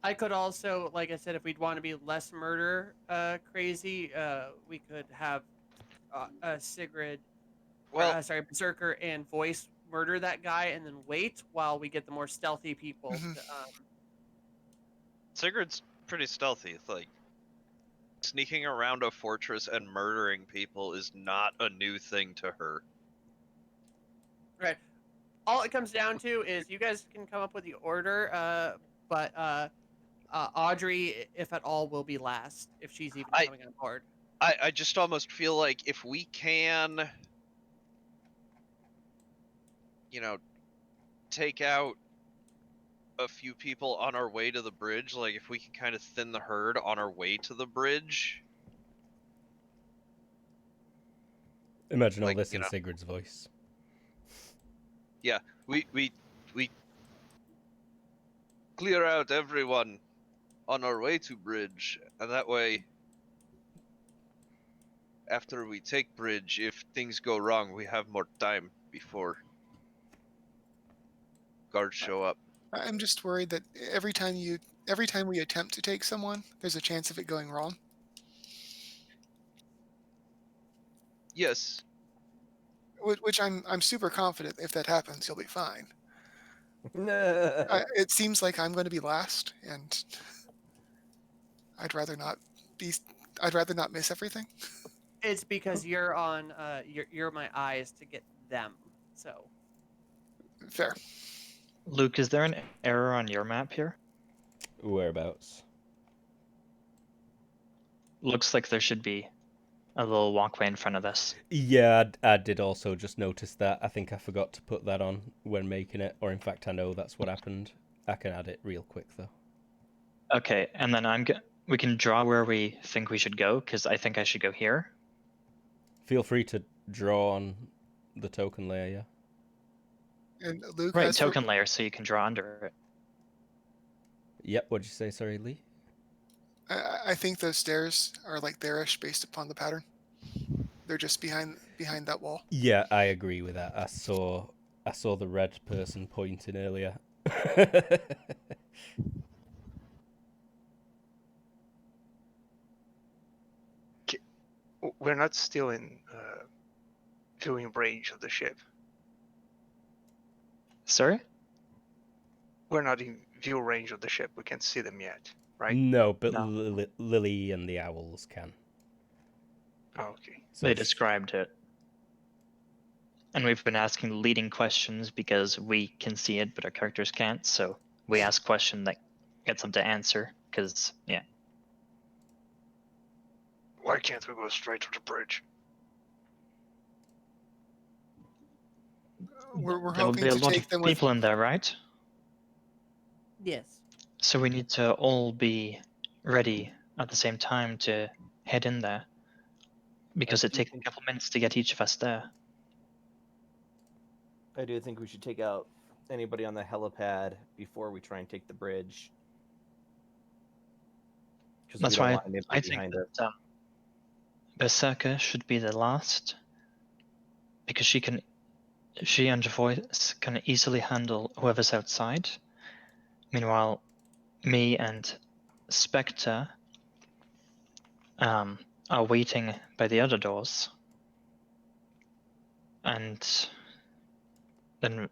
I could also, like I said, if we'd want to be less murder crazy, we could have Sigrid, Well, Berserker and Voice murder that guy, and then wait while we get the more stealthy people. Mhm. To, Sigrid's pretty stealthy. It's like sneaking around a fortress and murdering people is not a new thing to her. Right. All it comes down to is you guys can come up with the order, but Audrey, if at all, will be last if she's even coming on board. I just almost feel like if we can, take out a few people on our way to the bridge, like if we can kind of thin the herd on our way to the bridge. Imagine all Like, this in Sigrid's voice. Yeah, we clear out everyone on our way to bridge, and that way, after we take bridge, if things go wrong, we have more time before guards show up. I'm just worried that every time we attempt to take someone, there's a chance of it going wrong. Yes. Which I'm super confident if that happens, you'll be fine. It seems like I'm going to be last, and I'd rather not miss everything. It's because you're on. You're my eyes to get them. So Fair. Luke, is there an error on your map here? Whereabouts? Looks like there should be a little walkway in front of this. Yeah, I did also just notice that. I think I forgot to put that on when making it, or in fact I know that's what happened. I can add it real quick though. Okay, and then we can draw where we think we should go, because I think I should go here. Feel free to draw on the token layer, yeah? And Luke, Right, token layer, so you can draw under it. Yep, what'd you say, sorry, Lee? I think those stairs are like there-ish based upon the pattern. They're just behind that wall. Yeah, I agree with that. I saw the red person pointing earlier. We're not still in viewing range of the ship. Sorry? We're not in view range of the ship. We can't see them yet, right? No, but No. Lily and the owls can. Oh, okay. So They described it. And we've been asking leading questions because we can see it, but our characters can't. So we ask a question that gets them to answer. Because, yeah. Why can't we go straight to the bridge? We're There will hoping be a to lot take of them with. people in there, right? Yes. So we need to all be ready at the same time to head in there. Because I it do takes a think- couple minutes to get each of us there. I do think we should take out anybody on the helipad before we try and take the bridge. 'Cause we That's don't why want anybody I think behind us. that Berserker should be the last. Because she and Voice can easily handle whoever's outside. Meanwhile, me and Spectre are waiting by the other doors. And then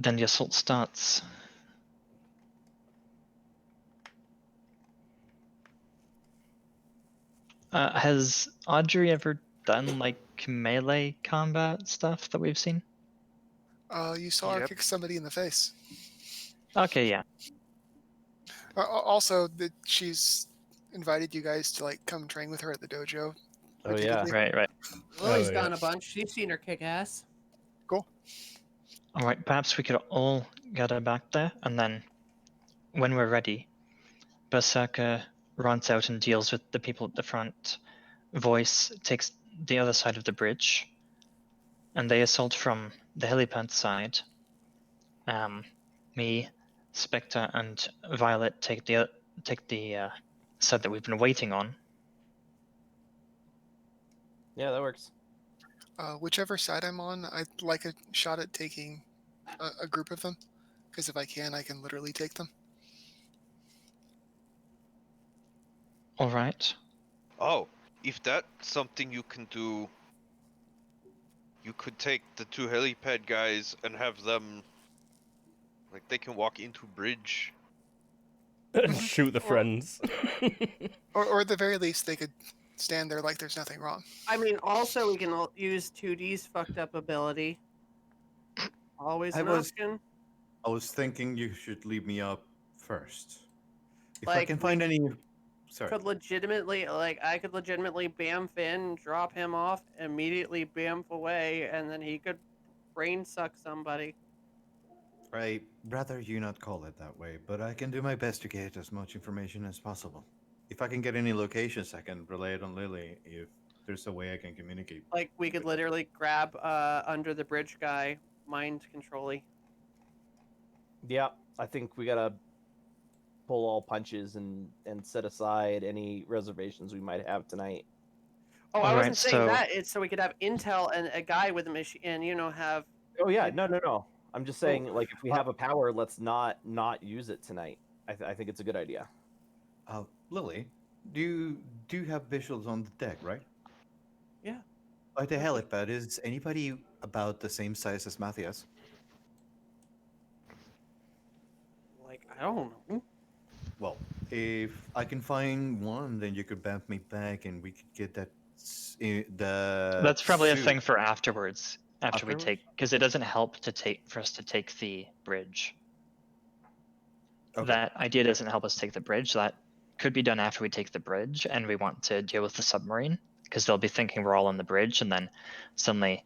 the assault starts. Has Audrey ever done like melee combat stuff that we've seen? You saw her Yep. kick somebody in the face. Okay, yeah. Also, that she's invited you guys to like come train with her at the dojo. Oh, yeah. repeatedly. Right. Lily's Oh, gone yeah. a bunch. She's seen her kick ass. Cool. Alright, perhaps we could all gather back there, and then when we're ready, Berserker runs out and deals with the people at the front. Voice takes the other side of the bridge, and they assault from the helipad side. Me, Spectre, and Violet take the side that we've been waiting on. Yeah, that works. Whichever side I'm on, I'd like a shot at taking a group of them, because if I can literally take them. Alright. Oh, if that's something you can do, you could take the two helipad guys and have them, like, they can walk into bridge. Shoot the friends. Or at the very least, they could stand there like there's nothing wrong. I mean, also we can use 2D's fucked up ability. Always I an was- option. I was thinking you should leave me up first. If I Like, can we find any. Sorry. I could legitimately bamf in, drop him off, immediately bamf away, and then he could brain suck somebody. I'd rather you not call it that way, but I can do my best to get as much information as possible. If I can get any locations, I can relay it on Lily if there's a way I can communicate. Like, we could literally grab under the bridge guy, mind controlly. Yeah, I think we gotta pull all punches and set aside any reservations we might have tonight. Oh, I Alright, wasn't saying so- that. It's so we could have intel and a guy with a machine, and have. Oh yeah, no. I'm just saying, like, if we have a power, let's not use it tonight. I think it's a good idea. Lily, do you have visuals on the deck, right? Yeah. By the helipad, is anybody about the same size as Matthias? Like, I don't know. Well, if I can find one, then you could bump me back, and we could get that. That's probably a suit. thing for afterwards. After we Afterwards? take, because it doesn't help for us to take the bridge. Okay. That idea doesn't help us take the bridge. That could be done after we take the bridge, and we want to deal with the submarine, because they'll be thinking we're all on the bridge, and then suddenly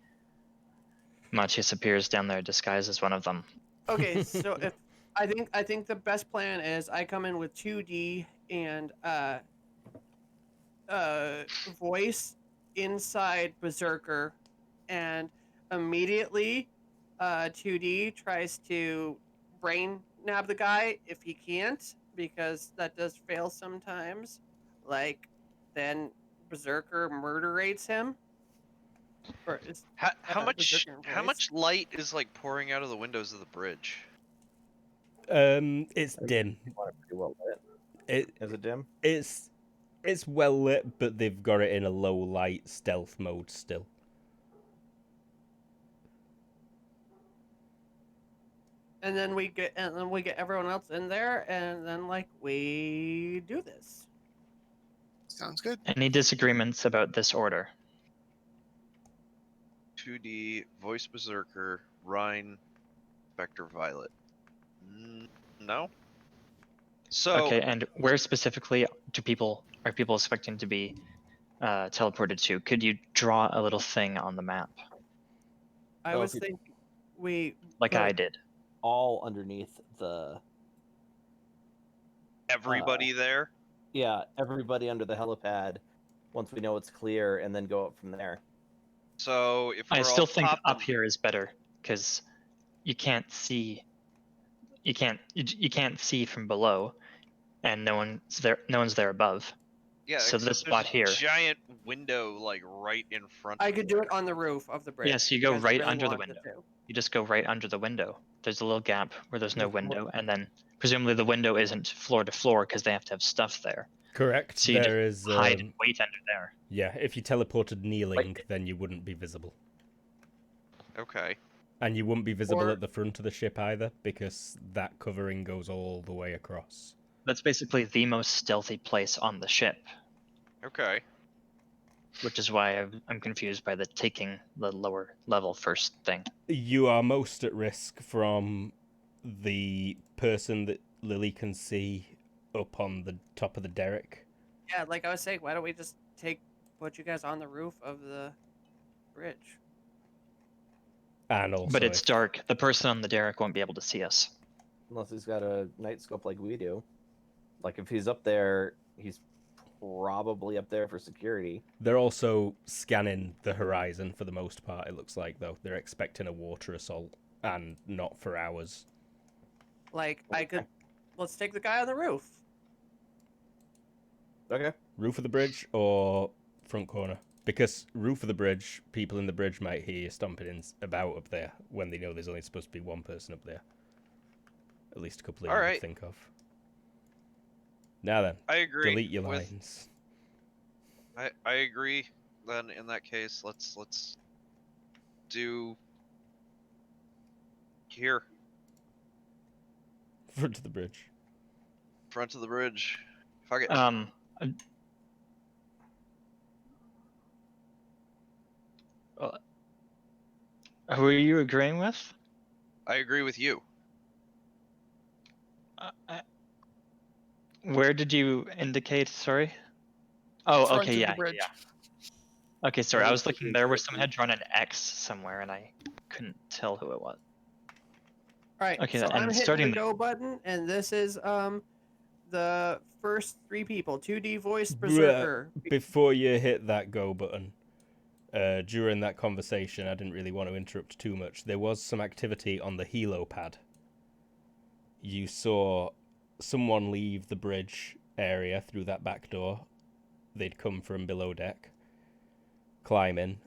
Machias appears down there disguised as one of them. Okay, so if I think the best plan is I come in with 2D and voice inside Berserker, and immediately 2D tries to brain nab the guy. If he can't, because that does fail sometimes, like, then Berserker murderates him. Or is How much Berserker how voice. much light is like pouring out of the windows of the bridge? It's dim. Pretty well lit. It Is it dim? it's well lit, but they've got it in a low light stealth mode still. And then we get everyone else in there, and then we do this. Sounds good. Any disagreements about this order? 2D, Voice Berserker, Rhine, Spectre, Violet. No? So, Okay, and where specifically are people expecting to be teleported to? Could you draw a little thing on the map? I Well, was if you- thinking we like put- I did. all underneath the Everybody there. yeah, everybody under the helipad once we know it's clear, and then go up from there. So if we're I still all think popping, up here is better because you can't see. You can't see from below, and no one's there. No one's there above. yeah. So except this there's spot a here. giant window like right in front. I of could do it on the roof of the bridge. Yes, you go because I right really under the wanted window. to. You just go right under the window. There's a little gap where there's no With more- window, and then presumably the window isn't floor to floor because they have to have stuff there. Correct. So you There just is. hide and wait under there. Yeah, if you teleported kneeling, then you wouldn't be visible. Okay. And you wouldn't be visible Or- at the front of the ship either, because that covering goes all the way across. That's basically the most stealthy place on the ship, Okay. which is why I'm confused by the taking the lower level first thing. You are most at risk from the person that Lily can see up on the top of the derrick. Yeah, like I was saying, why don't we just put you guys on the roof of the bridge? And also, But it's if- dark. The person on the derrick won't be able to see us. Unless he's got a night scope like we do. Like if he's up there, he's probably up there for security. They're also scanning the horizon for the most part, it looks like, though. They're expecting a water assault, and not for hours. Like let's take the guy on the roof. Okay. Roof of the bridge or front corner? Because roof of the bridge, people in the bridge might hear you stomping about up there when they know there's only supposed to be one person up there. At least a couple of you Alright. would think of. Now then, I agree. delete your with- lines. I agree. Then in that case, let's do here, Front of the bridge. front of the bridge. Fuck it. Who are you agreeing with? I agree with you. Where did you indicate? Sorry. Oh, Front okay, of the yeah, bridge. yeah. Okay, sorry. I Yeah, was looking it's there where tricky. someone had drawn an X somewhere, and I couldn't tell who it was. All right. Okay, so and I'm hitting starting the go button, and this is the first 3 people. 2D voice berserker. Before you hit that go button, during that conversation, I didn't really want to interrupt too much. There was some activity on the helo pad. You saw someone leave the bridge area through that back door. They'd come from below deck, climb in,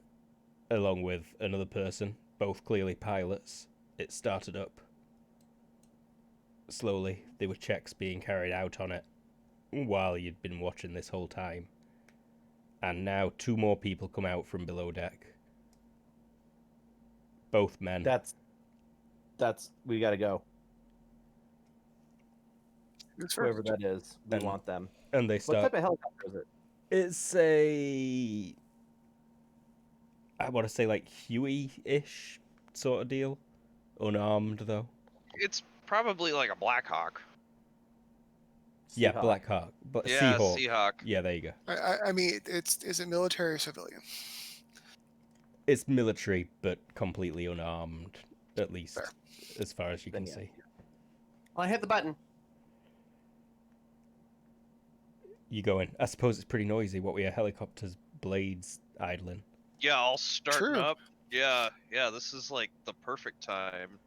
along with another person, both clearly pilots. It started up. Slowly, there were checks being carried out on it while you'd been watching this whole time. And now 2 more people come out from below deck. Both men. That's we gotta go. Who's Whoever first? that is, we And- want them. And they What start... type of helicopter is it? It's a... I want to say like Huey-ish sort of deal. Unarmed, though. It's probably like a Black Hawk. Yeah, Seahawk. Black Hawk. But Yeah, Seahawk. Seahawk. Yeah, there you go. I mean, is it military or civilian? It's military, but completely unarmed, at least, Fair. as far as you can Then yeah. see. Well, I hit the button. You go in. I suppose it's pretty noisy. What were your helicopter's blades idling? Yeah, all starting True. up. Yeah, this is like the perfect time.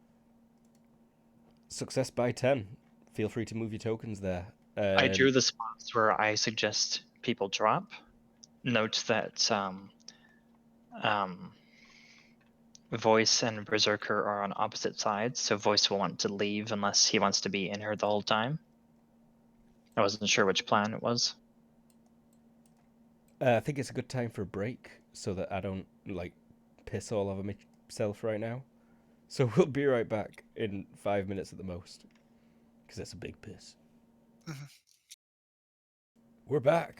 Success by 10. Feel free to move your tokens there. I drew the spots where I suggest people drop. Note that Voice and Berserker are on opposite sides, so Voice will want to leave unless he wants to be in here the whole time. I wasn't sure which plan it was. I think it's a good time for a break so that I don't, like, piss all over myself right now. So we'll be right back in 5 minutes at the most. Because it's a big piss. Mhm. We're back.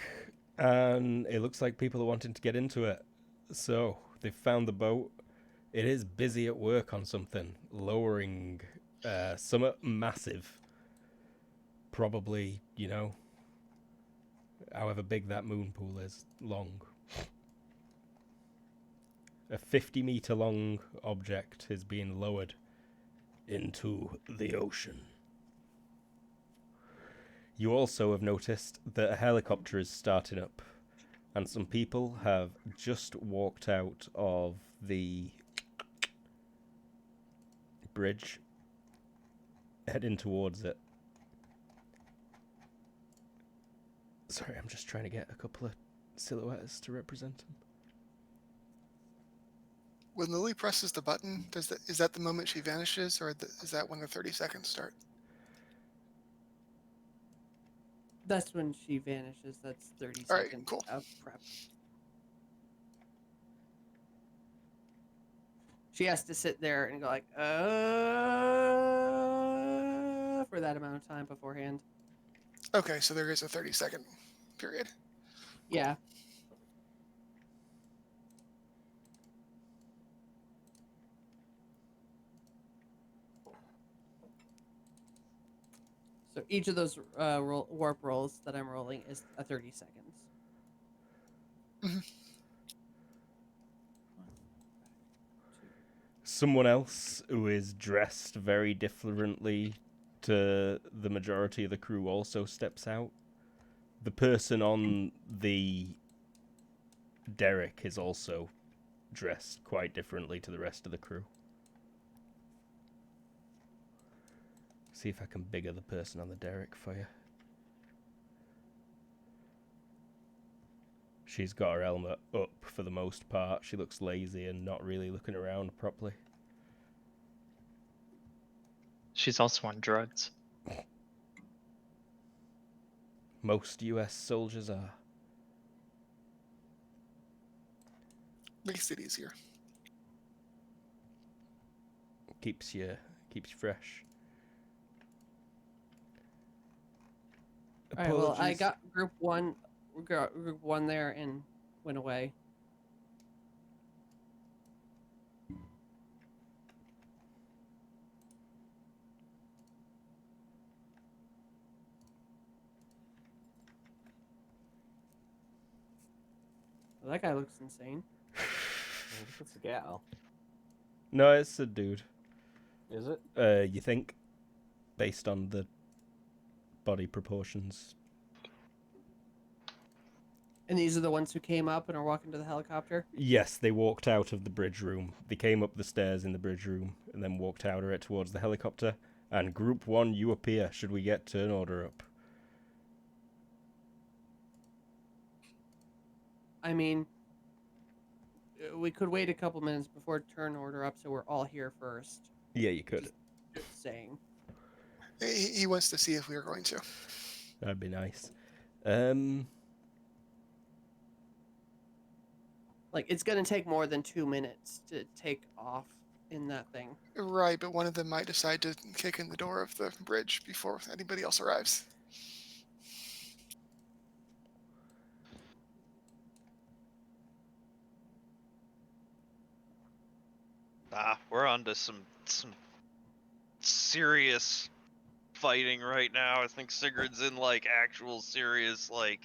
And it looks like people are wanting to get into it. So they've found the boat. It is busy at work on something. Lowering something massive. Probably, you know, however big that moon pool is, long. A 50-meter long object is being lowered into the ocean. You also have noticed that a helicopter is starting up, and some people have just walked out of the bridge, heading towards it. Sorry, I'm just trying to get a couple of silhouettes to represent him. When Lily presses the button, is that the moment she vanishes, or is that when the 30 seconds start? That's when she vanishes. That's 30 All right, seconds cool. of prep. She has to sit there and go like, for that amount of time beforehand. Okay, so there is a 30-second period. Yeah. So each of those warp rolls that I'm rolling is a 30 seconds. Mhm. Someone else who is dressed very differently to the majority of the crew also steps out. The person on the derrick is also dressed quite differently to the rest of the crew. See if I can bigger the person on the derrick for you. She's got her helmet up for the most part. She looks lazy and not really looking around properly. She's also on drugs. Most US soldiers are. Makes it easier. Keeps you fresh. All right, well, I Apologies. got group one there and went away. Well, that guy looks insane. It's a gal. No, it's a dude. Is it? You think? Based on the body proportions. And these are the ones who came up and are walking to the helicopter? Yes, they walked out of the bridge room. They came up the stairs in the bridge room and then walked out of it towards the helicopter. And Group 1, you appear. Should we get turn order up? I mean, we could wait a couple minutes before turn order up so we're all here first. Yeah, you could. Just saying. He wants to see if we are going to. That'd be nice. Like, it's going to take more than 2 minutes to take off in that thing. Right, but one of them might decide to kick in the door of the bridge before anybody else arrives. We're on to some serious fighting right now. I think Sigurd's in like actual serious like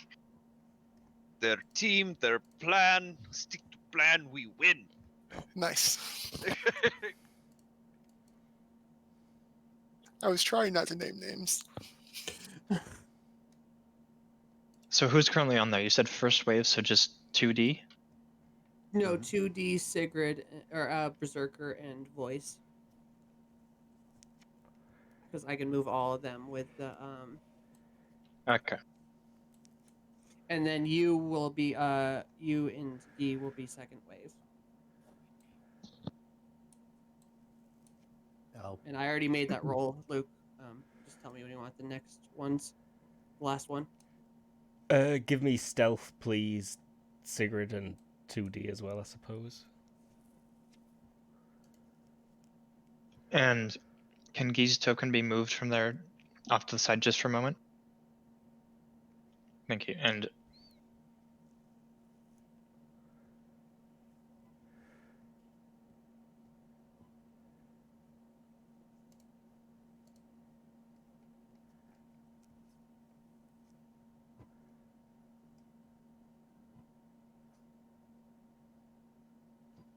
their team, their plan. Stick to plan, we win. Nice. I was trying not to name names. So who's currently on there? You said first wave, so just 2D? No, 2D, Sigrid, or Berserker, and Voice. Because I can move all of them with the Okay. and then you will be you and D will be second wave. Oh. And I already made that roll, Luke. Just tell me when you want the next ones. Last one. Give me stealth, please, Sigrid, and 2D as well, I suppose. And can Gee's token be moved from there off to the side just for a moment? Thank you. And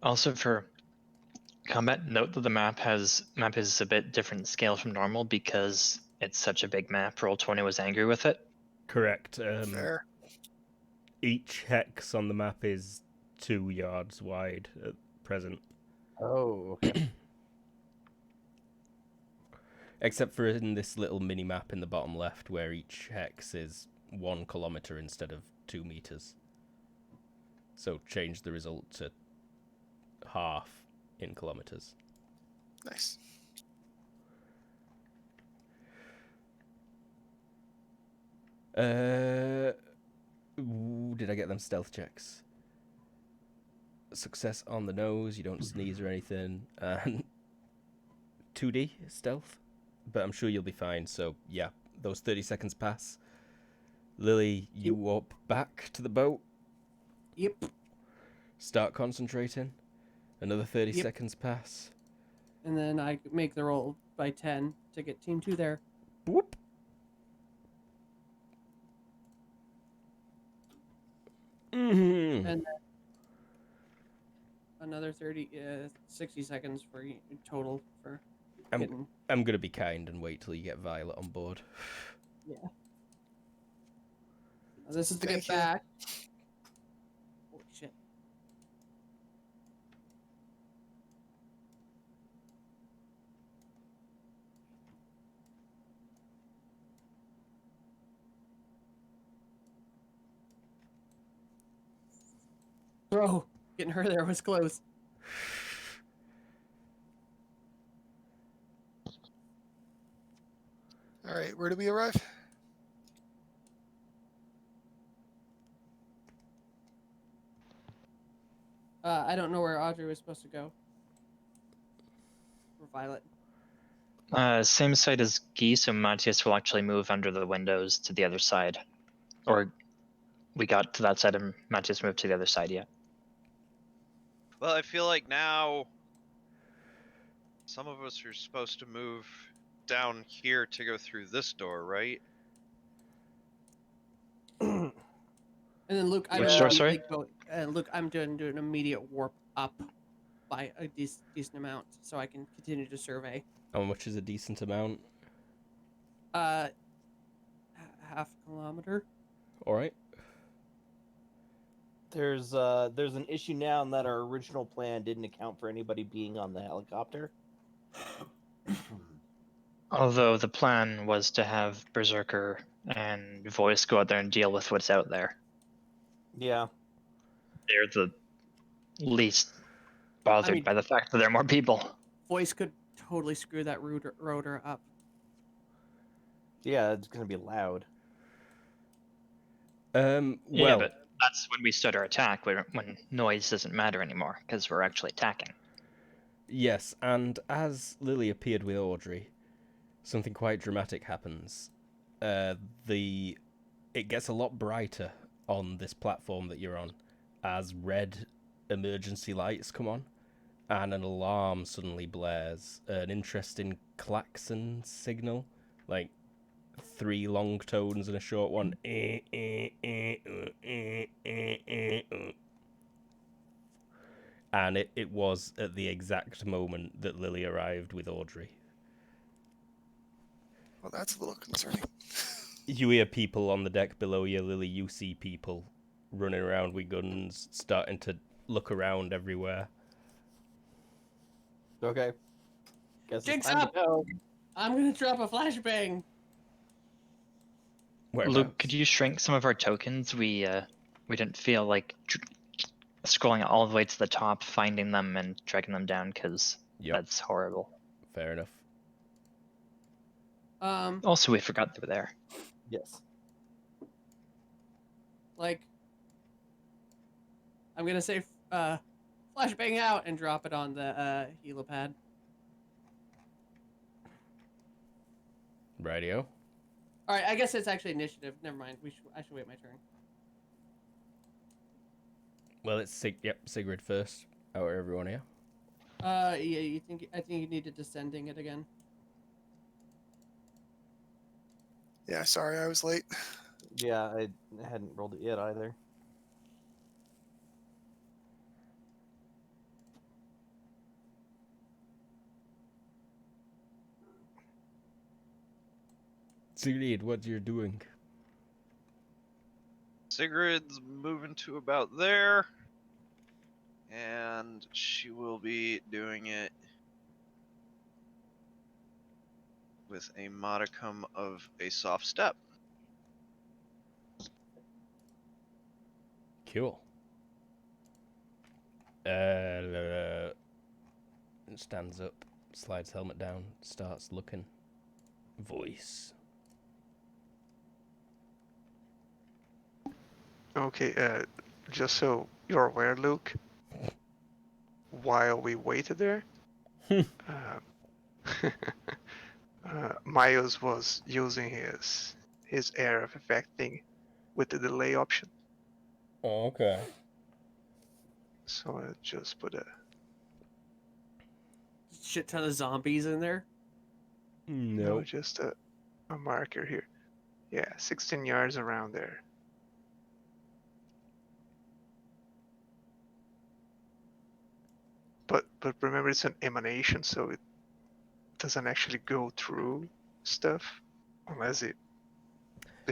Also for combat, note that the map is a bit different scale from normal because it's such a big map. Roll20 was angry with it. Correct. Fair. Each hex on the map is 2 yards wide at present. Oh, okay. Except for in this little mini map in the bottom left where each hex is 1 kilometer instead of 2 meters. So change the result to half in kilometers. Nice. Ooh, did I get them stealth checks? Success on the nose, you don't sneeze or anything, and 2D stealth, but I'm sure you'll be fine. So yeah, those 30 seconds pass. Lily, you walk back to the boat. Yep. Start concentrating. Another 30 Yep. seconds pass. And then I make the roll by 10 to get Team 2 there. Boop. Mm-hmm. And then another 60 seconds for total for getting... I'm gonna be kind and wait till you get Violet on board. Yeah. This is to Thank get you. back. Holy shit. Bro, getting her there was close. All right, where do we arrive? I don't know where Audrey was supposed to go. Or Violet. Same side as Guy, so Matthias will actually move under the windows to the other side. Or we got to that side and Matthias moved to the other side, yeah. Well, I feel like now some of us are supposed to move down here to go through this door, right? And then Luke, I'm Which door, immediately sorry? Luke, I'm doing an immediate warp up by a decent amount, so I can continue to survey. How much is a decent amount? Half kilometer. All right. There's an issue now in that our original plan didn't account for anybody being on the helicopter. Although the plan was to have Berserker and Voice go out there and deal with what's out there. Yeah. They're the least bothered by the fact that there are more people. Voice could totally screw that rotor up. Yeah, it's gonna be loud. Well, Yeah, but that's when we start our attack, when noise doesn't matter anymore, because we're actually attacking. yes, and as Lily appeared with Audrey, something quite dramatic happens. It gets a lot brighter on this platform that you're on, as red emergency lights come on, and an alarm suddenly blares. An interesting klaxon signal, like 3 long tones and a short one. And it was at the exact moment that Lily arrived with Audrey. Well, that's a little concerning. You hear people on the deck below you, Lily. You see people running around with guns, starting to look around everywhere. Okay. Guess Jinx it's time up! to go. I'm gonna drop a flashbang. Whereabouts? Luke, could you shrink some of our tokens? We didn't feel like scrolling all the way to the top, finding them and dragging them down, because that's horrible. Fair enough. Also, we forgot they were there. Yes. Like, I'm gonna say flashbang out and drop it on the helipad. Radio. All right, I guess it's actually initiative. Never mind. I should wait my turn. Well, it's Sigrid first. Out of everyone here. Yeah. I think you need to descending it again. Yeah, sorry, I was late. Yeah, I hadn't rolled it yet either. Sigrid, what you're doing? Sigrid's moving to about there. And she will be doing it with a modicum of a soft step. Cool. Stands up, slides helmet down, starts looking. Voice. Okay, just so you're aware, Luke, while we waited there, Miles was using his air of effect thing with the delay option. Oh, okay. So I just put a Shit ton of zombies in there. no, just a marker here. Yeah, 16 yards around there. But remember, it's an emanation, so it doesn't actually go through stuff unless it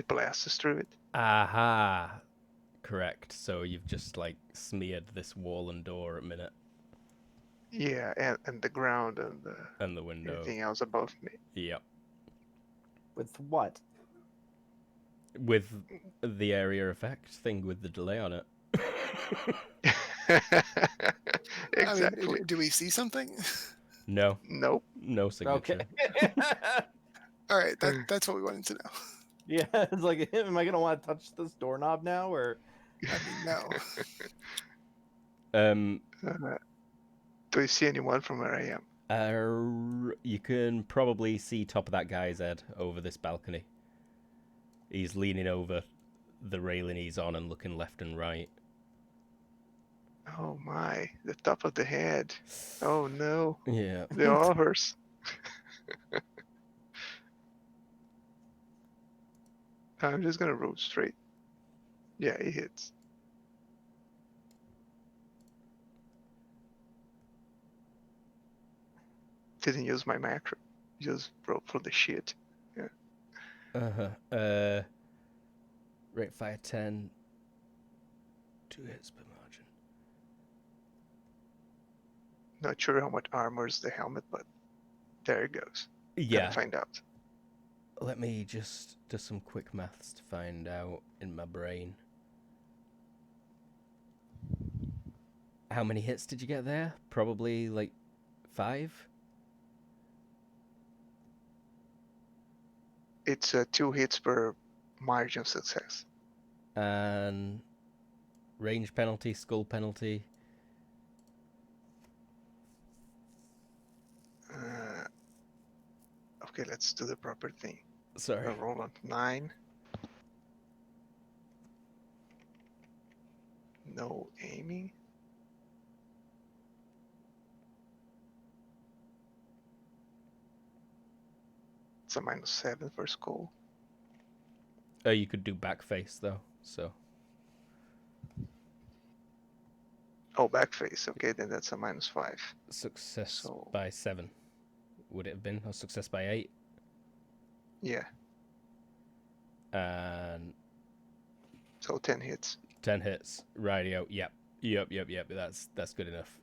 blasts through it. Aha. Correct. So you've just like smeared this wall and door a minute, Yeah, and the ground and and the window. everything else above me. Yep. With what? With the area effect thing with the delay on it. Exactly. I mean, do we see something? No. Nope. No signature. Okay. All right, that's what we wanted to know. Yeah, it's like, am I gonna want to touch this doorknob now, or? I mean, no. Do you see anyone from where I am? You can probably see top of that guy's head over this balcony. He's leaning over the railing he's on and looking left and right. Oh my, the top of the head. Oh no, Yeah. the offers. I'm just gonna roll straight. Yeah, he hits. Didn't use my macro. Just roll for the shit. Yeah. Rate fire 10. 2 hits per margin. Not sure how much armors the helmet, but there it goes. Yeah. Gotta find out. Let me just do some quick maths to find out in my brain. How many hits did you get there? Probably like 5? It's 2 hits per margin of success. And range penalty, skull penalty. Okay, let's do the proper thing. Sorry. I roll on 9. No aiming. It's a -7 for skull. You could do back face though, so. Oh, back face. Okay, then that's a -5. Success So- by 7. Would it have been? Or success by 8? Yeah, And so 10 hits. 10 hits. Rightio. Yep. That's good enough.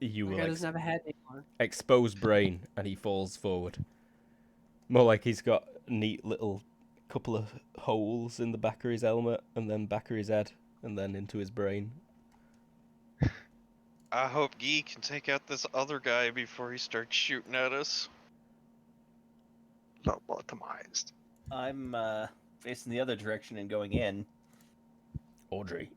You The will guy doesn't have a head anymore. expose brain, and he falls forward. More like he's got a neat little couple of holes in the back of his helmet, and then back of his head, and then into his brain. I hope Guy can take out this other guy before he starts shooting at us. Lobotomized. I'm facing the other direction and going in. Audrey.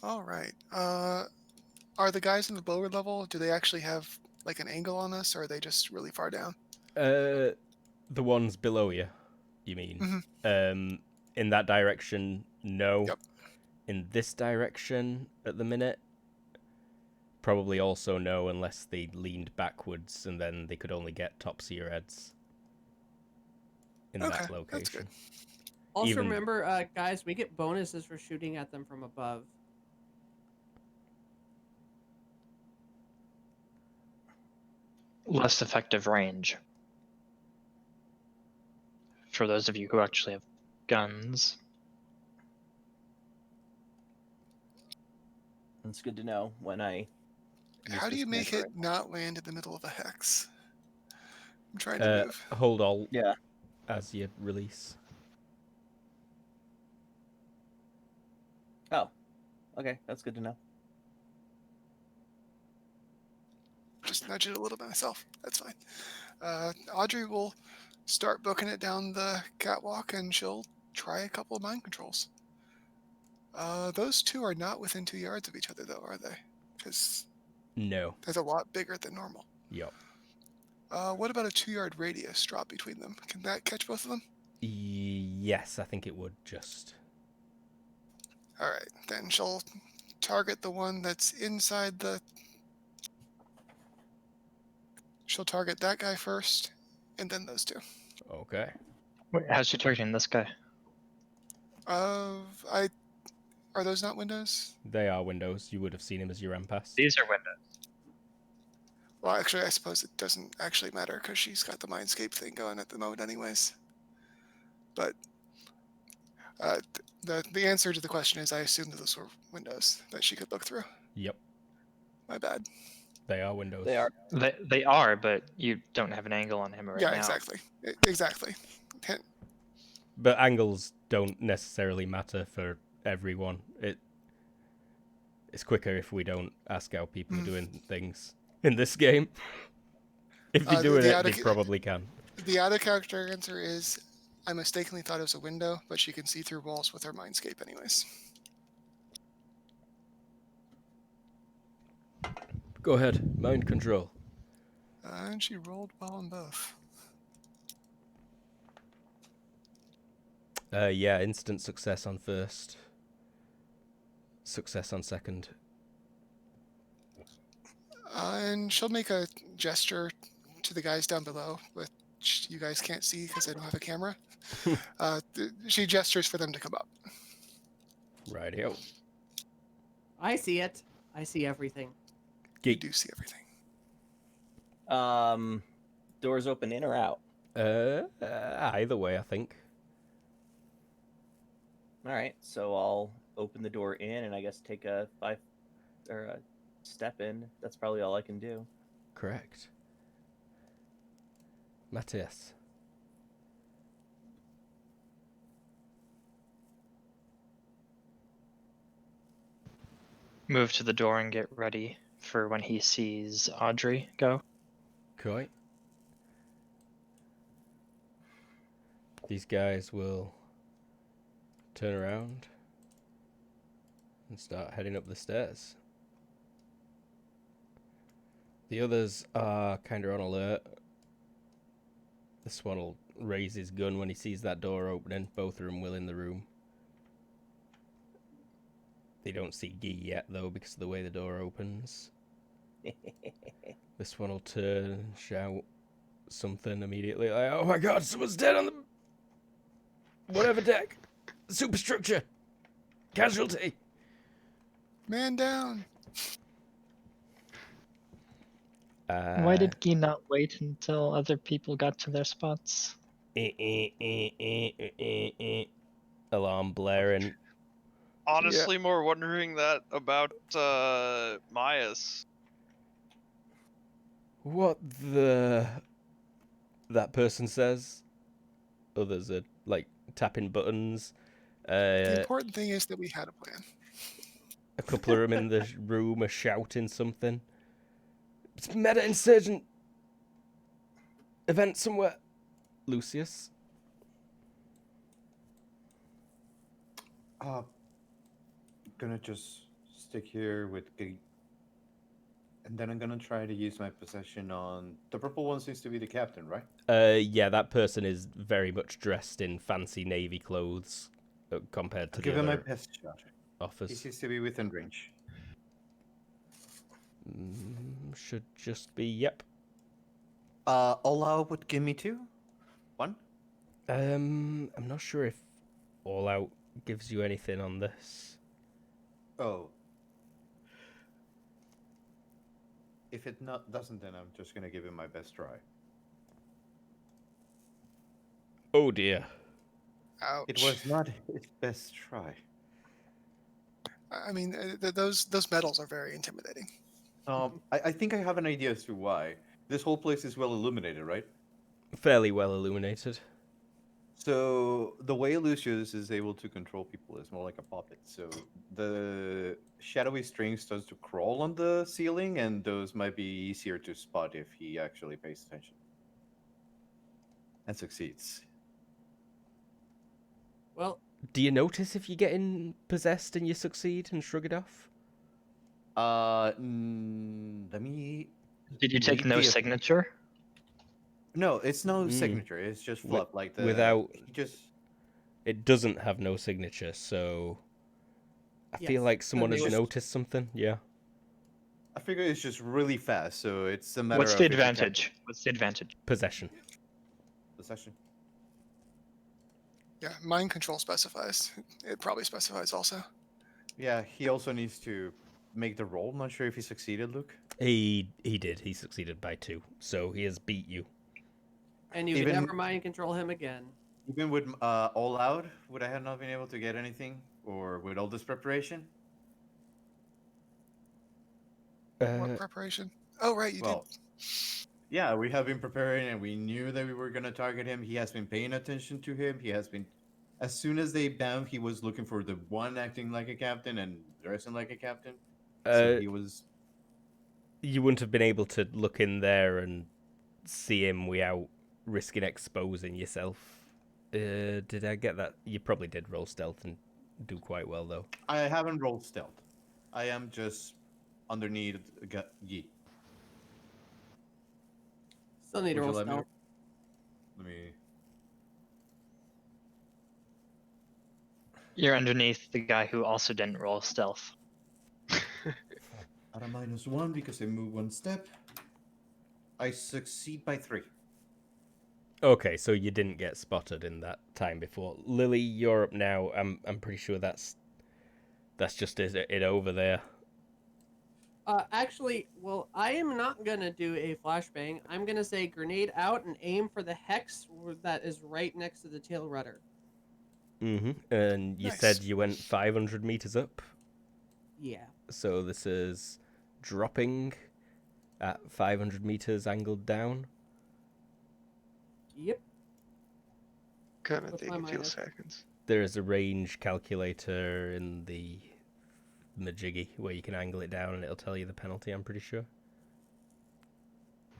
All right. Are the guys in the lower level? Do they actually have like an angle on us, or are they just really far down? The ones below you, you mean? In that direction, no. Yep. In this direction, at the minute, probably also no, unless they leaned backwards, and then they could only get tops of your heads. In Okay, that that's location. good. Also Even- remember, guys, we get bonuses for shooting at them from above. Less effective range. for those of you who actually have guns. It's good to know when I. use How do this you make commander it not land in the middle of a hex? I'm trying to move. Hold Alt Yeah. as you release. Oh. Okay, that's good to know. Just nudge it a little bit myself. That's fine. Audrey will start booking it down the catwalk, and she'll try a couple of mind controls. Those two are not within 2 yards of each other, though, are they? Because No. they're a lot bigger than normal. Yup. What about a 2-yard radius drop between them? Can that catch both of them? Yes, I think it would just. All right, then she'll target the one that's inside the. She'll target that guy first, and then those two. Okay. Wait, how's she targeting this guy? Are those not windows? They are windows. You would have seen him as you ran past. These are windows. Well, actually, I suppose it doesn't actually matter because she's got the Mindscape thing going at the moment, anyways. But the answer to the question is, I assumed that those were windows that she could look through. Yep. My bad. They are windows. They are. They are, but you don't have an angle on him right now. Yeah, exactly. Exactly. Hint. But angles don't necessarily matter for everyone. It's quicker if we don't ask how people are doing things in this game. If they're doing it, they probably can. The out-of-character answer is, I mistakenly thought it was a window, but she can see through walls with her Mindscape anyways. Go ahead. Mind control. And she rolled well on both. Yeah, instant success on first. Success on second. And she'll make a gesture to the guys down below, which you guys can't see because I don't have a camera. She gestures for them to come up. Rightio. I see it. I see everything. You do see everything. Doors open in or out? Either way, I think. All right, so I'll open the door in, and I guess take a step in. That's probably all I can do. Correct. Matthias. Move to the door and get ready for when he sees Audrey go. Koi. These guys will turn around and start heading up the stairs. The others are kind of on alert. This one will raise his gun when he sees that door opening. Both of them will in the room. They don't see Guy yet, though, because of the way the door opens. This one will turn and shout something immediately, like, "Oh my god, someone's dead on the whatever deck! Superstructure! Casualty!" Man down. Why did Guy not wait until other people got to their spots? Alarm blaring. Honestly, more wondering that about Myas. What that person says? Others are, like, tapping buttons. The important thing is that we had a plan. A couple of them in the room are shouting something. It's meta-insurgent event somewhere. Lucius. Gonna just stick here with Gig. And then I'm gonna try to use my possession on the purple one. Seems to be the captain, right? Yeah, that person is very much dressed in fancy navy clothes compared to Give the him my other best shot. He offers. seems to be within range. Should just be, yep. All out would give me 2. 1. I'm not sure if All Out gives you anything on this. Oh. If it doesn't, then I'm just gonna give him my best try. Oh dear. Ouch. It was not his best try. I mean, those medals are very intimidating. I think I have an idea as to why. This whole place is well illuminated, right? Fairly well illuminated. So the way Lucius is able to control people is more like a puppet. So the shadowy string starts to crawl on the ceiling, and those might be easier to spot if he actually pays attention and succeeds. Well, Do you notice if you're getting possessed and you succeed and shrug it off? Let me. Did you take Read no the- signature? No, it's no Mm. signature. It's just Wi- fluff. Like the without- he just. It doesn't have no signature, so I feel Yes, like someone they has just- noticed something. Yeah. I figure it's just really fast, so it's a matter What's of the if you can- advantage? What's the advantage? Possession. Possession. Yeah, mind control specifies. It probably specifies also. Yeah, he also needs to make the roll. Not sure if he succeeded, Luke. He did. He succeeded by 2, so he has beat you. and you Even- can never mind control him again. Even with all out, would I have not been able to get anything, or with all this preparation? What preparation? Oh, right, you Well, yeah, we have been preparing, and we knew that we were gonna target him. He has been paying attention to him. He has been, as soon as they banned, he was looking for the one acting like a captain and dressing like a captain. So he was. You wouldn't have been able to look in there and see him without risking exposing yourself. Did I get that? You probably did roll stealth and do quite well, though. I haven't rolled stealth. I am just underneath Yi. Still need to Would you roll let me? stealth. Let me. You're underneath the guy who also didn't roll stealth. At a -1 because I move one step. I succeed by 3. Okay, so you didn't get spotted in that time before. Lily, you're up now. I'm pretty sure that's just it over there. Actually, well, I am not gonna do a flashbang. I'm gonna say grenade out and aim for the hex that is right next to the tail rudder. Mm-hmm. And you Nice. said you went 500 meters up. Yeah. So this is dropping at 500 meters angled down. Yep. Gonna What's take my a few minus? seconds. There is a range calculator in the Majiggy where you can angle it down and it'll tell you the penalty, I'm pretty sure.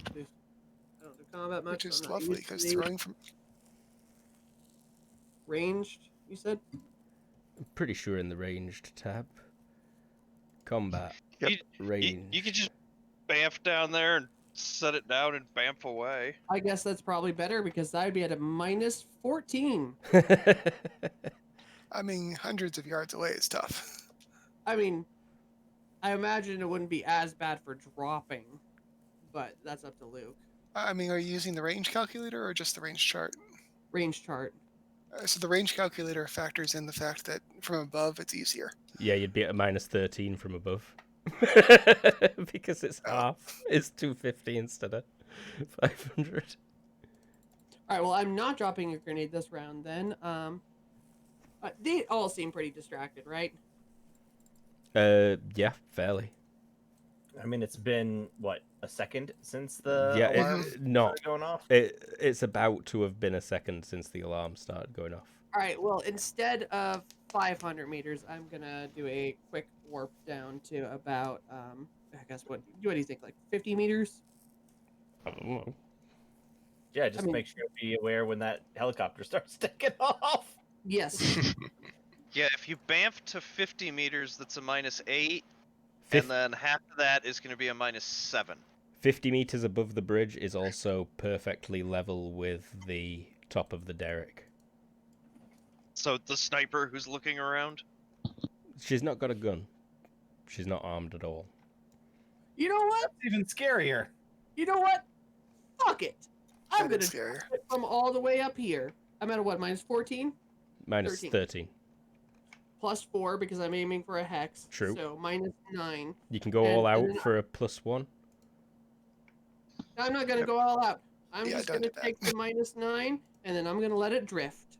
I don't do combat much. which is so I'm not lovely used to because the throwing from ranged. You said. I'm pretty sure in the ranged tab. Combat. Yep. Range. You could just bamf down there and set it down and bamf away. I guess that's probably better because I'd be at a -14. I mean, hundreds of yards away is tough. I mean, I imagine it wouldn't be as bad for dropping, but that's up to Luke. I mean, are you using the range calculator or just the range chart? Range chart. So the range calculator factors in the fact that from above it's easier. Yeah, you'd be at a -13 from above. Because it's Oh. half. It's 250 instead of 500. All right. Well, I'm not dropping a grenade this round. Then, they all seem pretty distracted, right? Yeah, fairly. I mean, it's been what, a second since the Yeah, alarm it's not. started going off. It's about to have been a second since the alarm started going off. All right. Well, instead of 500 meters, I'm gonna do a quick warp down to about I guess what do you think, like 50 meters? I don't know. Yeah, just mean- make sure to be aware when that helicopter starts taking off. Yes. Yeah, if you bamf to 50 meters, that's a -8, Fif- and then half of that is going to be a -7. 50 meters above the bridge is also perfectly level with the top of the derrick. So the sniper who's looking around. She's not got a gun. She's not armed at all. You know what? It's even scarier. You know what? Fuck it. I'm That gonna is scarier. drop it from all the way up here. I'm at a what? -14 -13. 13. +4 because I'm aiming for a hex. True. So -9. You can go And- all and out then- for a +1. I'm not gonna go all out. I'm Yeah, just don't gonna do that. take the -9, and then I'm gonna let it drift.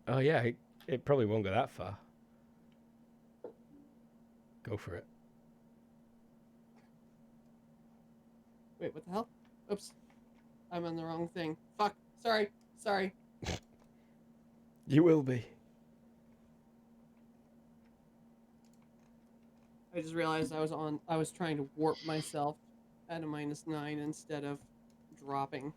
Oh yeah, it probably won't go that far. Go for it. Wait, what the hell? Oops. I'm on the wrong thing. Fuck. Sorry. Sorry. You will be. I just realized I was trying to warp myself at a -9 instead of dropping.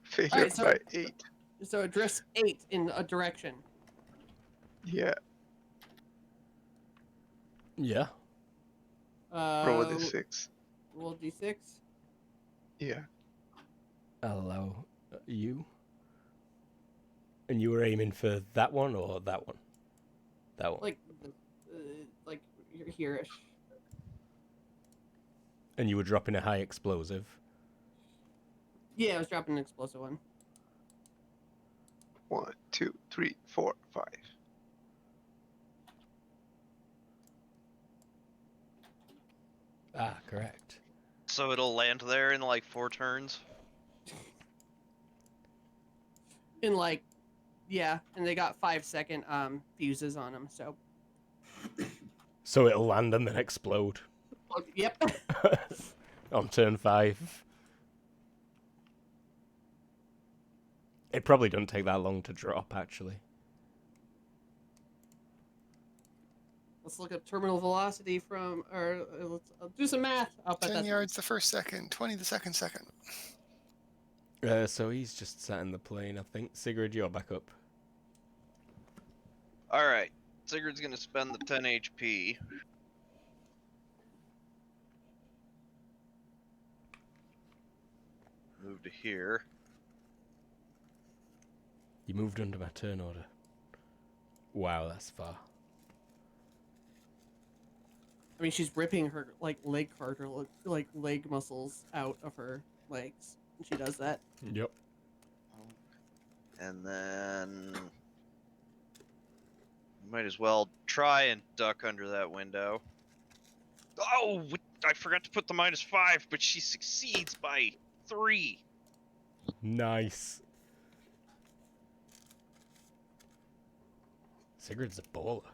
Failure Alright, so by 8. so it drifts 8 in a direction. Yeah. Yeah. Roll a d6. Roll d6. Yeah. I'll allow you. And you were aiming for that one or that one? That one. Like you're here-ish. And you were dropping a high explosive. Yeah, I was dropping an explosive one. 1, 2, 3, 4, 5. Ah, correct. So it'll land there in like 4 turns. In like, yeah, and they got 5-second fuses on them. So. So it'll land and then explode. Yep. On turn 5. It probably doesn't take that long to drop, actually. Let's look up terminal velocity from, or let's do some math. I'll bet 10 that's yards the first second, 20 the second second. So he's just sat in the plane, I think. Sigurd, you're back up. Alright. Sigurd's gonna spend the 10 HP. Move to here. You moved under my turn order. Wow, that's far. I mean, she's ripping her like leg cartilage, like leg muscles out of her legs. And she does that. Yep. And then... might as well try and duck under that window. Oh! I forgot to put the -5, but she succeeds by 3. Nice. Sigurd's a baller.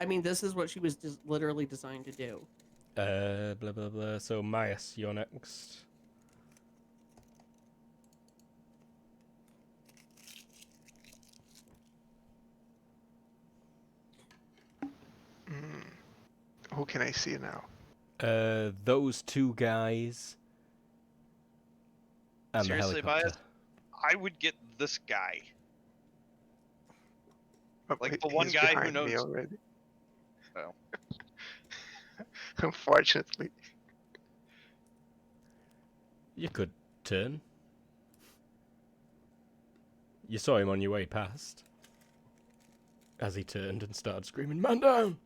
I mean, this is what she was literally designed to do. Blah, blah, blah. So, Myas, you're next. Who can I see now? Those 2 guys. And Seriously, the helicopter. Bias? I would get this guy. Oh, Like he- the one he's guy who behind me knows- already. Oh. Unfortunately. You could turn. You saw him on your way past. As he turned and started screaming, "Man down!"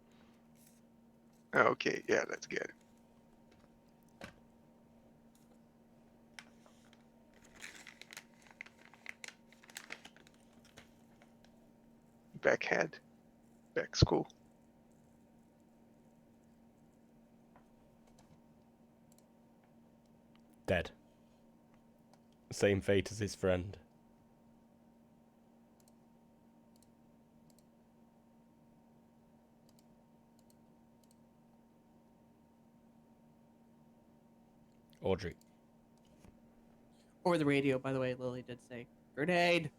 Okay, yeah, that's good. Backhead. Back school. Dead. Same fate as his friend. Audrey. Or the radio, by the way, Lily did say, grenade.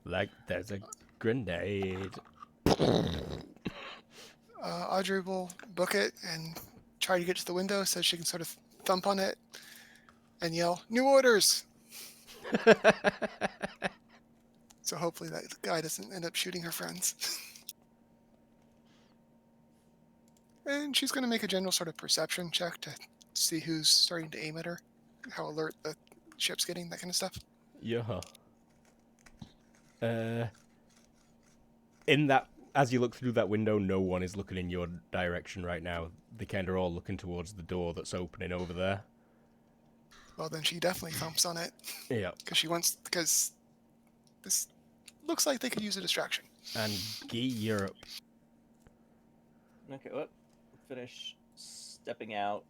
Like, there's a grenade. Audrey will book it and try to get to the window so she can sort of thump on it and yell, "New orders!" So hopefully that guy doesn't end up shooting her friends. And she's going to make a general sort of perception check to see who's starting to aim at her, how alert the ship's getting, that kind of stuff. Yeah. In that, as you look through that window, no one is looking in your direction right now. They kind of all looking towards the door that's opening over there. Well, then she definitely thumps on it Yeah. because this looks like they could use a distraction. And Guy, you're up. Okay, well, finish stepping out,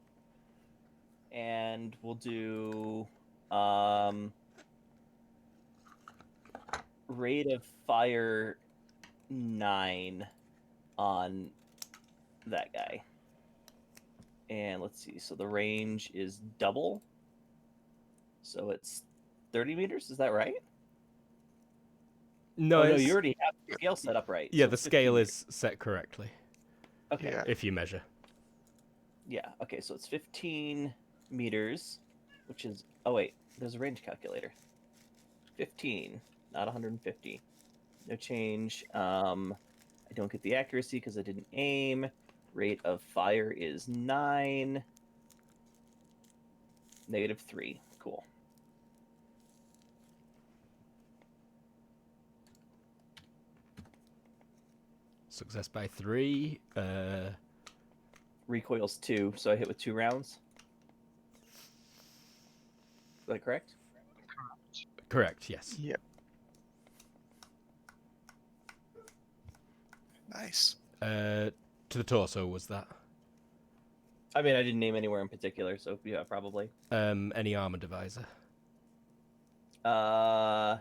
and we'll do rate of fire 9 on that guy. And let's see, so the range is double. So it's 30 meters, is that right? No, Oh, no, it's- you already have the scale set up right. yeah, so the it's 15 scale meters. is set correctly Okay. Yeah. if you measure. Yeah, okay, so it's 15 meters, which is... Oh, wait, there's a range calculator. 15, not 150. No change. I don't get the accuracy because I didn't aim. Rate of fire is 9. -3. Cool. Success by 3. Recoil's 2, so I hit with 2 rounds. Is that correct? Correct, yes. Yep. Nice. To the torso was that. I mean, I didn't name anywhere in particular, so yeah, probably. Any armor divisor? No.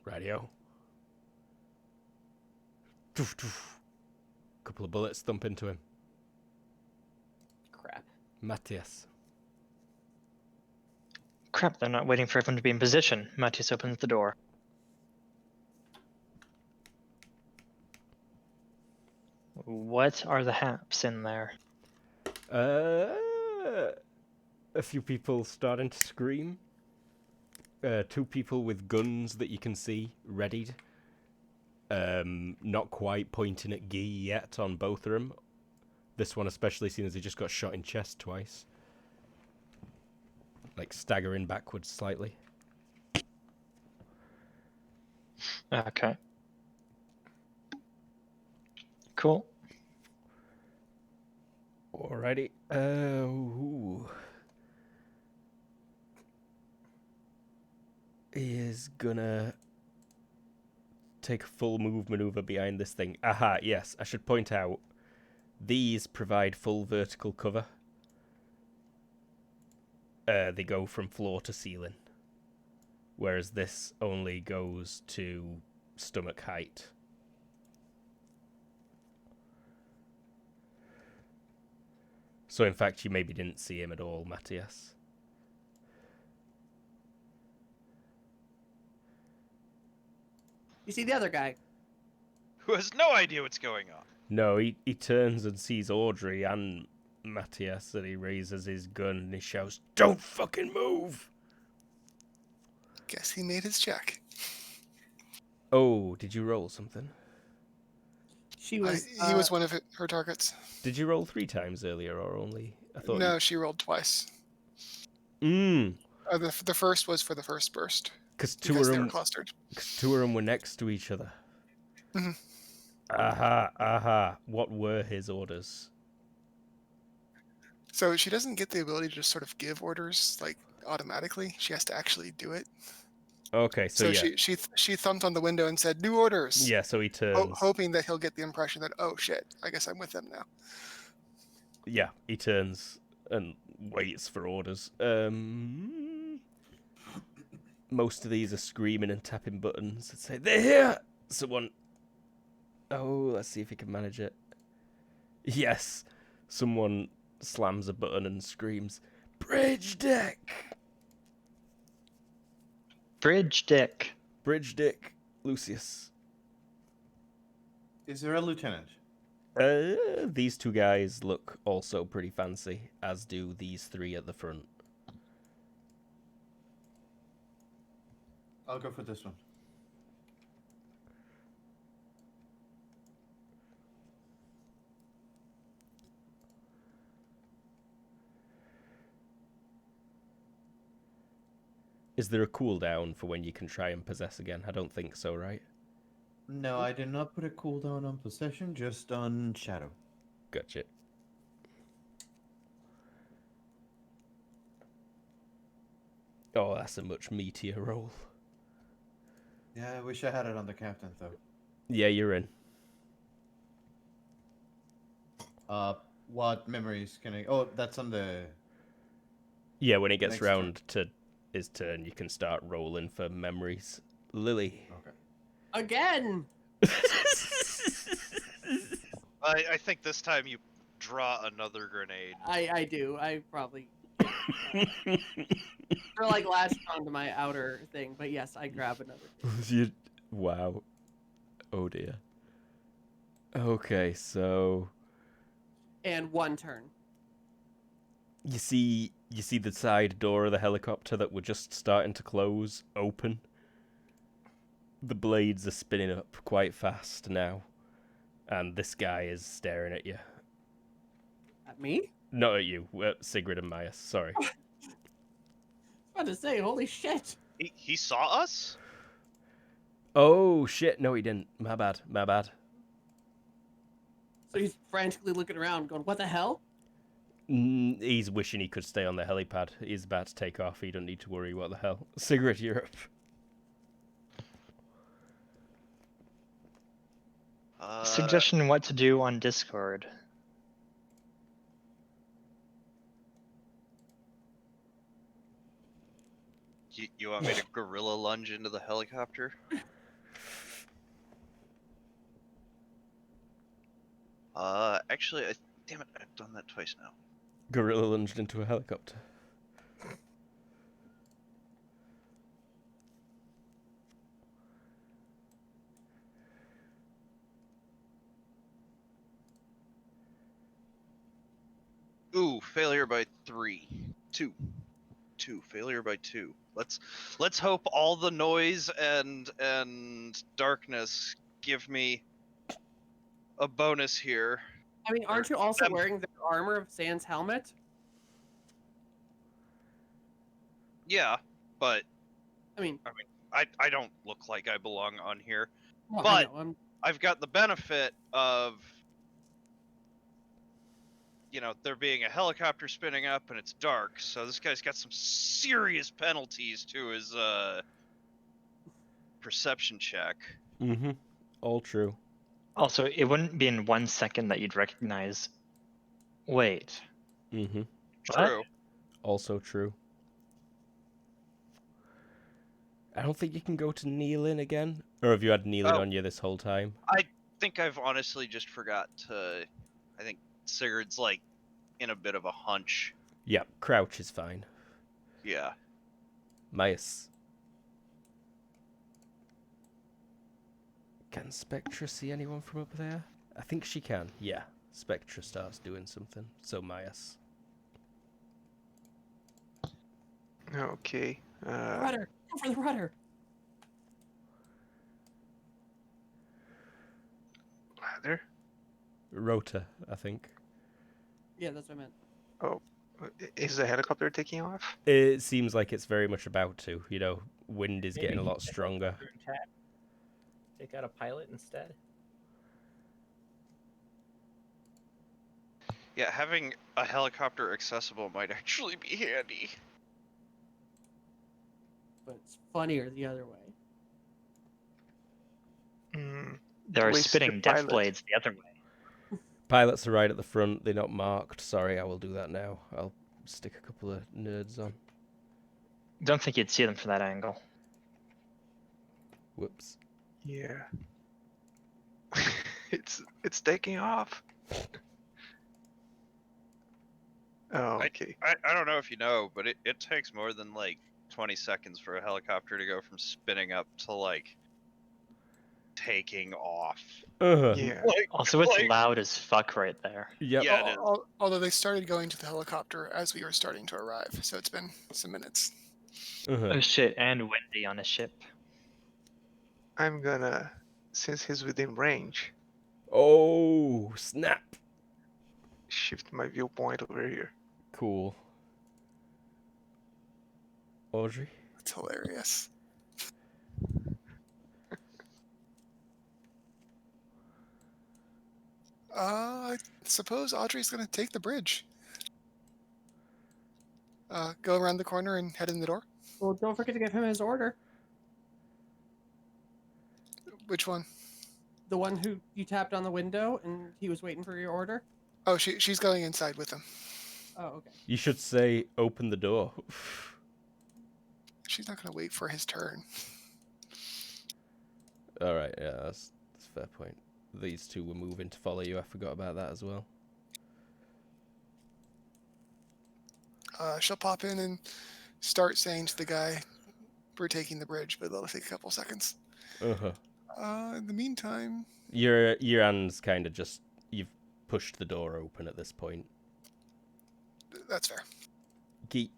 Radio. Doof, doof. Couple of bullets thump into him. Crap. Matthias. Crap, they're not waiting for everyone to be in position. Matthias opens the door. What are the haps in there? A few people starting to scream. 2 people with guns that you can see readied. Not quite pointing at Guy yet on both of them. This one especially, seeing as he just got shot in chest twice. Like staggering backwards slightly. Okay. Cool. Alrighty. Ooh. He is gonna take a full move maneuver behind this thing. Aha, yes. I should point out, these provide full vertical cover. They go from floor to ceiling. Whereas this only goes to stomach height. So in fact, you maybe didn't see him at all, Matthias. You see the other guy? Who has no idea what's going on. No, he turns and sees Audrey and Matthias, and he raises his gun and he shouts, "Don't fucking move!" Guess he made his check. Oh, did you roll something? She was. He was one of her targets. Did you roll 3 times earlier, or only? I thought. No, she rolled twice. The The first was for the first burst because because they were clustered. 2 of them were next to each other. Mhm. Aha. What were his orders? So she doesn't get the ability to just sort of give orders like automatically. She has to actually do it. Okay, so yeah. she thumped on the window and said, "New orders." Yeah, so he turns. Hoping that he'll get the impression that, oh shit, I guess I'm with them now. Yeah, he turns and waits for orders. Most of these are screaming and tapping buttons and say, "They're here!" Someone. Oh, let's see if he can manage it. Yes, someone slams a button and screams, "Bridge deck!" Bridge dick. Bridge deck, Lucius. Is there a lieutenant? These 2 guys look also pretty fancy, as do these 3 at the front. I'll go for this one. Is there a cooldown for when you can try and possess again? I don't think so, right? No, I did not put a cooldown on possession, just on shadow. Gotcha. Oh, that's a much meatier roll. Yeah, I wish I had it on the captain though. Yeah, you're in. What memories can I? Oh, that's on the. Yeah, when it gets Next turn. round to his turn, you can start rolling for memories. Lily. Okay. Again. I think this time you draw another grenade. I do. I probably. Or like latched onto my outer thing, but yes, I grab another. Wow. Oh dear. Okay, so And one turn. you see the side door of the helicopter that we're just starting to close open. The blades are spinning up quite fast now, and this guy is staring at you. At me? Not at you, Sigrid and Maya. Sorry. I was about to say, holy shit. He saw us? Oh shit! No, he didn't. My bad. My bad. So he's frantically looking around, going, "What the hell?" He's wishing he could stay on the helipad. He's about to take off. He don't need to worry. What the hell? Sigrid, you're up. Suggestion what to do on Discord. You want me to gorilla lunge into the helicopter? Actually, damn it, I've done that twice now. Gorilla lunged into a helicopter. Ooh, failure by 3. 2. Failure by 2. Let's hope all the noise and darkness give me a bonus here. I mean, aren't you also wearing the armor of Sans helmet? Yeah, but I mean, I don't look like I belong on here. well, But I know, I've got the benefit of, there being a helicopter spinning up and it's dark, so this guy's got some serious penalties to his perception check. Mm-hmm. All true. Also, it wouldn't be in 1 second that you'd recognize. Wait. Mm-hmm. True. Also true. I don't think you can go to kneeling again. Or have you had kneeling on you this whole time? I think I've honestly just forgot to. I think Sigurd's like in a bit of a hunch. Yeah, crouch is fine. Yeah. Myas. Can Spectra see anyone from up there? I think she can. Yeah. Spectra starts doing something. So Myas. Okay. rudder, go for the rudder. Ladder. Rota, I think. Yeah, that's what I meant. Oh, is the helicopter taking off? It seems like it's very much about to. Wind is getting a lot stronger. Take out a pilot instead. Yeah, having a helicopter accessible might actually be handy. But it's funnier the other way. There are Waste spitting the death pilot. blades the other way. Pilots are right at the front. They're not marked. Sorry, I will do that now. I'll stick a couple of nerds on. Don't think you'd see them from that angle. Whoops. Yeah. it's taking off. Oh, okay. I don't know if you know, but it takes more than like 20 seconds for a helicopter to go from spinning up to like taking off. Yeah. Also, it's loud as fuck right there. Yep. Yeah, it is. Although they started going to the helicopter as we were starting to arrive, so it's been some minutes. Oh shit, and windy on a ship. I'm gonna, since he's within range, Oh, snap. shift my viewpoint over here. Cool. Audrey? That's hilarious. I suppose Audrey's gonna take the bridge. Go around the corner and head in the door. Well, don't forget to give him his order. Which one? The one who you tapped on the window and he was waiting for your order. Oh, she's going inside with him. Oh, okay. You should say, open the door. She's not going to wait for his turn. All right, yeah, that's a fair point. These two were moving to follow you. I forgot about that as well. She'll pop in and start saying to the guy, "We're taking the bridge," but that'll take a couple seconds. In the meantime, Your hand's kind of just, you've pushed the door open at this point. that's fair. Geet.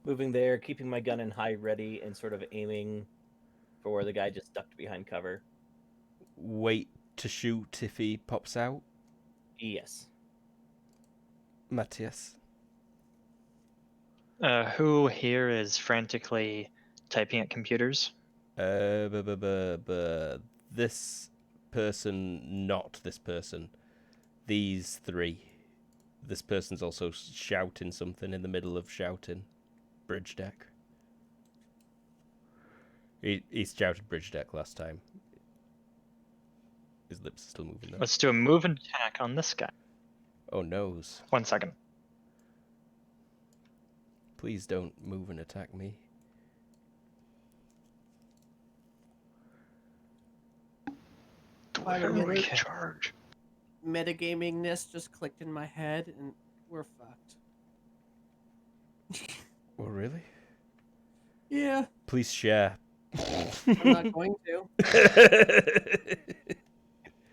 Moving there, keeping my gun in high ready, and sort of aiming for where the guy just ducked behind cover. Wait to shoot if he pops out. Yes. Matthias. Who here is frantically typing at computers? This person, not this person. These three. This person's also shouting something in the middle of shouting. Bridge deck. He shouted bridge deck last time. His lips are still moving though. Let's do a move and attack on this guy. Oh noes. 1 second. Please don't move and attack me. Finally, Charge. metagaming-ness just clicked in my head, and we're fucked. Oh really? Yeah, Please share. I'm not going to.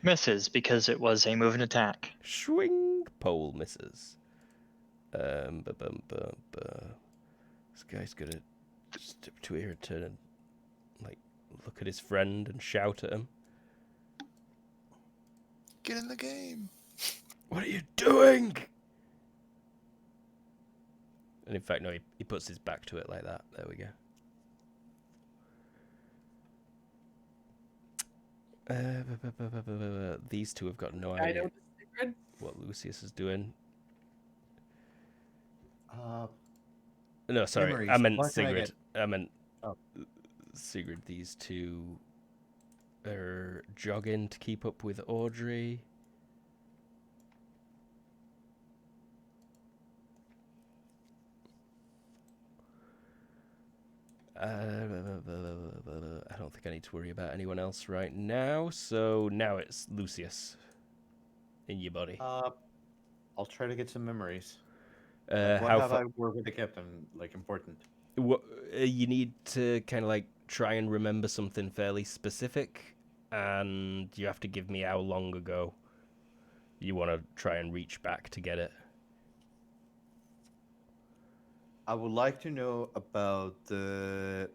Misses because it was a move and attack. Swing pole misses. This guy's gonna step to here to like look at his friend and shout at him. Get in the game. What are you doing? And in fact, no, he puts his back to it like that. There we go. These two have got no I idea know the secret. what Lucius is doing. Uh, No, sorry, Memories. I meant What can I Sigrid. get? I meant Oh. Sigrid. These two are jogging to keep up with Audrey. I don't think I need to worry about anyone else right now. So now it's Lucius in your body. I'll try to get some memories. How what have far? I worked with the captain like important? What you need to kind of like try and remember something fairly specific, and you have to give me how long ago you want to try and reach back to get it. I would like to know about the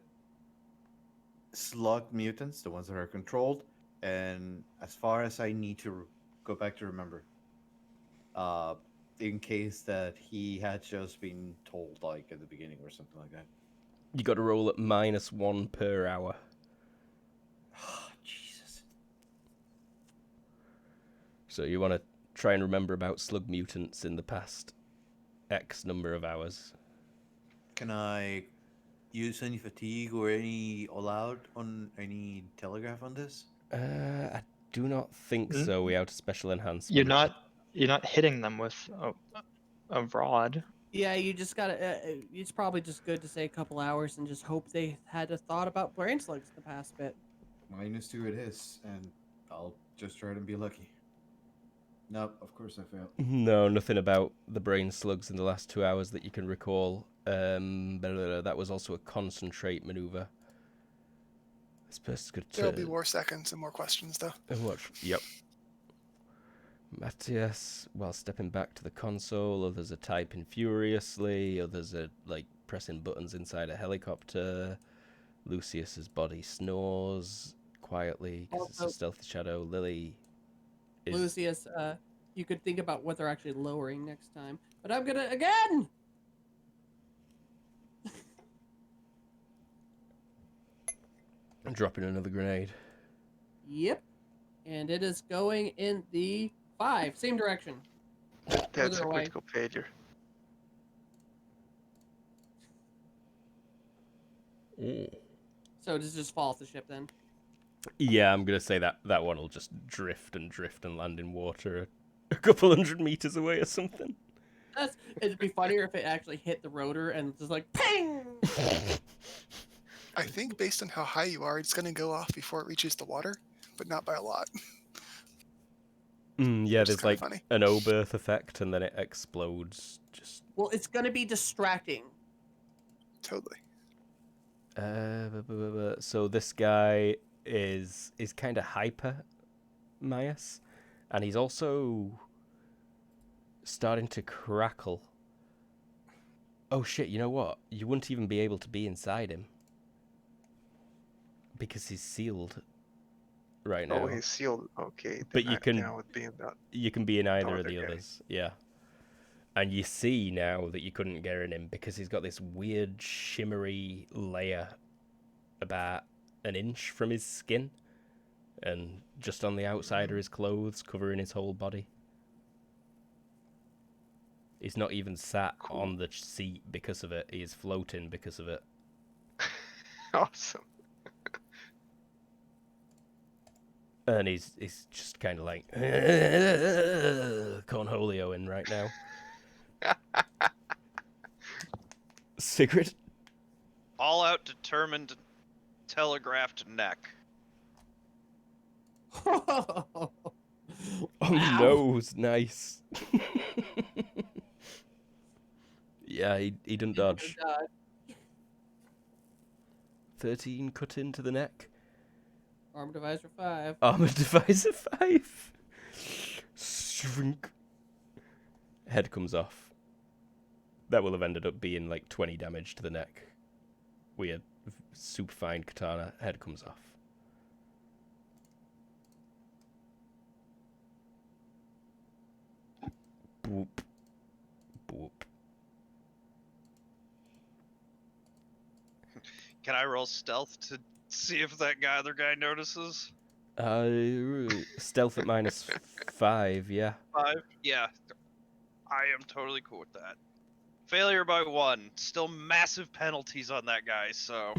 slug mutants, the ones that are controlled, and as far as I need to go back to remember, in case that he had just been told like at the beginning or something like that. You got to roll at -1 per hour. Oh, Jesus. So you want to try and remember about slug mutants in the past X number of hours. Can I use any fatigue or any all-out on any telegraph on this? I do not think Mm. so. We have a special enhancement. You're not hitting them with a rod. Yeah, you just gotta. It's probably just good to say a couple hours and just hope they had a thought about brain slugs the past bit. -2 it is, and I'll just try to be lucky. No, of course I failed. No, nothing about the brain slugs in the last 2 hours that you can recall. That was also a concentrate maneuver. This person's good There'll be more seconds and more questions, though. Watch. Yep. Matthias, while stepping back to the console, others are typing furiously, others are like pressing buttons inside a helicopter. Lucius's body snores quietly because it's a Also- stealthy shadow. Lily is Lucius, you could think about what they're actually lowering next time. But I'm gonna again. dropping another grenade. Yep, and it is going in the 5, same direction. That's Further a away. critical failure. So does it just fall off the ship then? Yeah, I'm gonna say that one will just drift and land in water a couple 100 meters away or something. It'd be funnier if it actually hit the rotor and just like ping. I think based on how high you are, it's going to go off before it reaches the water, but not by a lot. Yeah, Which is there's kinda like funny. an O-berth effect, and then it explodes. Just Well, it's gonna be distracting. Totally. so this guy is kind of hyper, Myas, and he's also starting to crackle. Oh shit! You know what? You wouldn't even be able to be inside him because he's sealed right now. Oh, he's sealed. Okay, But then then I would be in that. you can be in either of other the guy. others. Yeah. And you see now that you couldn't get in him because he's got this weird shimmery layer about an inch from his skin and just on the outside are his clothes covering his whole body. He's not even sat on the seat because of it. He is floating because of it. Awesome. And he's just kind of like cornholioing right now. Sigrid? All out determined, telegraphed neck. On the nose, nice. Yeah, he didn't dodge. 13 cut into the neck. Armor divisor 5. Armor divisor 5. Shrink. Head comes off. That will have ended up being like 20 damage to the neck. Weird. Super fine katana. Head comes off. Boop. Boop. Can I roll stealth to see if that other guy notices? Stealth at -5, yeah. 5? Yeah. I am totally cool with that. Failure by 1. Still massive penalties on that guy, so.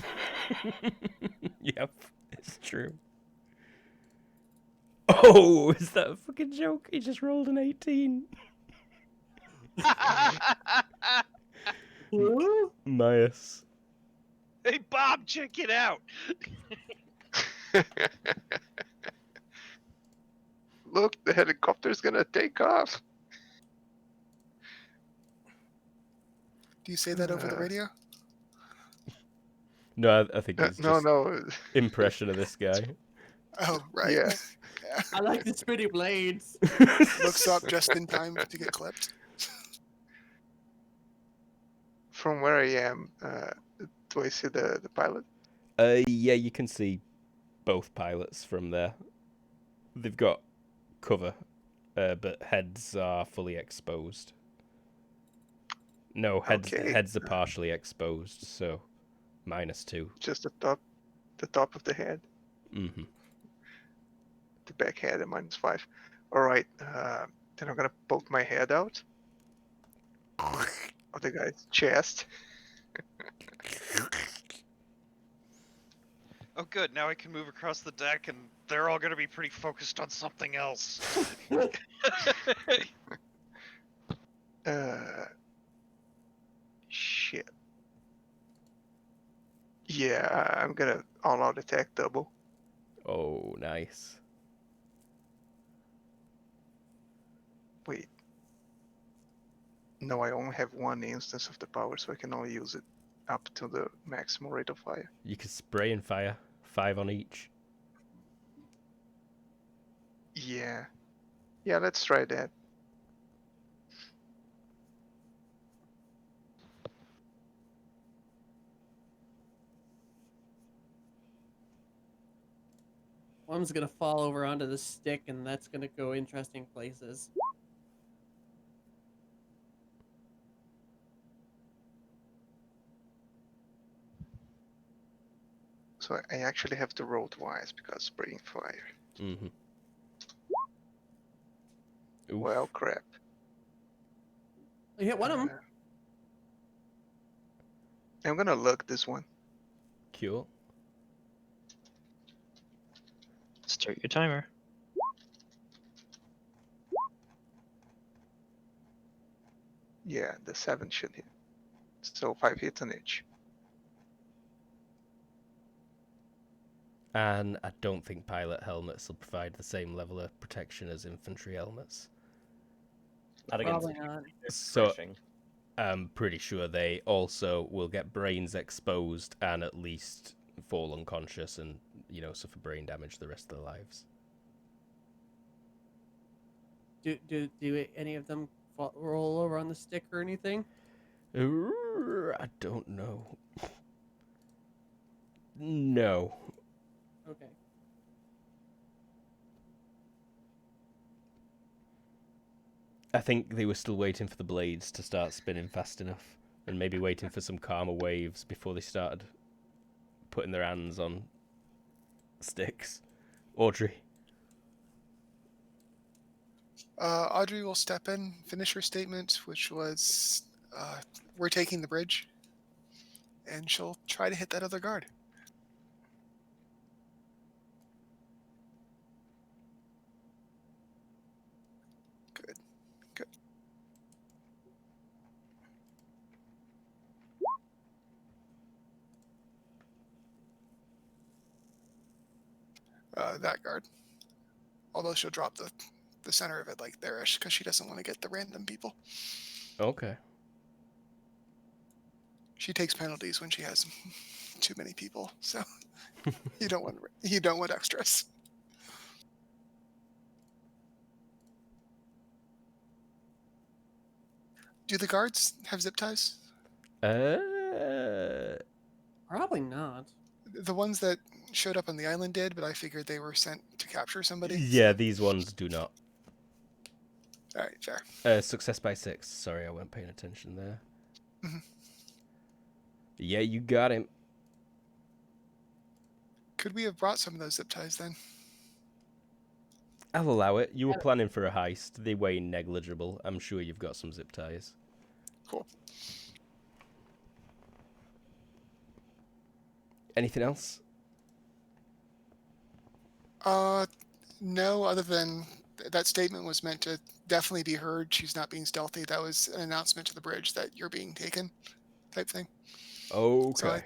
Yep, it's true. Oh, is that a fucking joke? He just rolled an 18. Myas. Hey, Bob, check it out! Look, the helicopter's gonna take off. Do you say that over the radio? No, I think it's just No. impression of this guy. Oh, right. Yeah. Yeah. I like the spinny blades. Looks up just in time to get clipped. From where I am, do I see the pilot? Yeah, you can see both pilots from there. They've got cover, but heads are fully exposed. No, heads are partially exposed, so -2. Just the top of the head. Mm-hmm. The back head at -5. All right. Then I'm gonna poke my head out of the guy's chest. Oh, good. Now I can move across the deck, and they're all gonna be pretty focused on something else. Shit. Yeah, I'm gonna all-out attack double. Oh, nice. Wait. No, I only have one instance of the power, so I can only use it up to the maximum rate of fire. You can spray and fire, 5 on each. Yeah. Yeah, let's try that. One's gonna fall over onto the stick, and that's gonna go interesting places. So I actually have to roll twice because spraying fire. Mm-hmm. Well, crap. You hit one of them. I'm gonna lug this one. Cool. Start your timer. Yeah, the 7 should hit. So 5 hits on each. And I don't think pilot helmets will provide the same level of protection as infantry helmets. Not against Probably not. So crushing. I'm pretty sure they also will get brains exposed and at least fall unconscious and, suffer brain damage the rest of their lives. Do any of them roll over on the stick or anything? I don't know. No. Okay. I think they were still waiting for the blades to start spinning fast enough, and maybe waiting for some calmer waves before they started putting their hands on sticks. Audrey. Audrey will step in, finish her statement, which was, "We're taking the bridge," and she'll try to hit that other guard. Good. That guard. Although she'll drop the center of it like there-ish because she doesn't want to get the random people. Okay. She takes penalties when she has too many people, so you don't want extras. Do the guards have zip ties? Probably not. The ones that showed up on the island did, but I figured they were sent to capture somebody. Yeah, these ones do not. All right, fair. Success by 6. Sorry, I weren't paying attention there. Mhm. Yeah, you got him. Could we have brought some of those zip ties then? I'll allow it. You were planning for a heist. They weigh negligible. I'm sure you've got some zip ties. Cool. Anything else? No, other than that statement was meant to definitely be heard. She's not being stealthy. That was an announcement to the bridge that you're being taken, type thing. Okay. So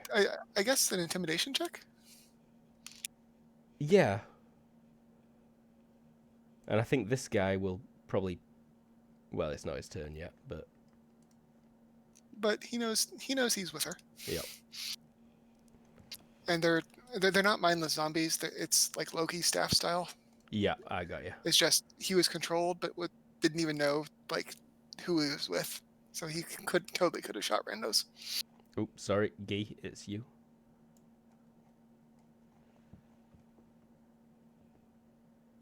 I guess an intimidation check? Yeah. And I think this guy will probably... Well, it's not his turn yet, but... But he knows he's with her. Yep. And they're not mindless zombies. It's like Loki staff style. Yeah, I got you. It's just he was controlled, but didn't even know like who he was with. So he totally could have shot randos. Oh, sorry, Guy, it's you.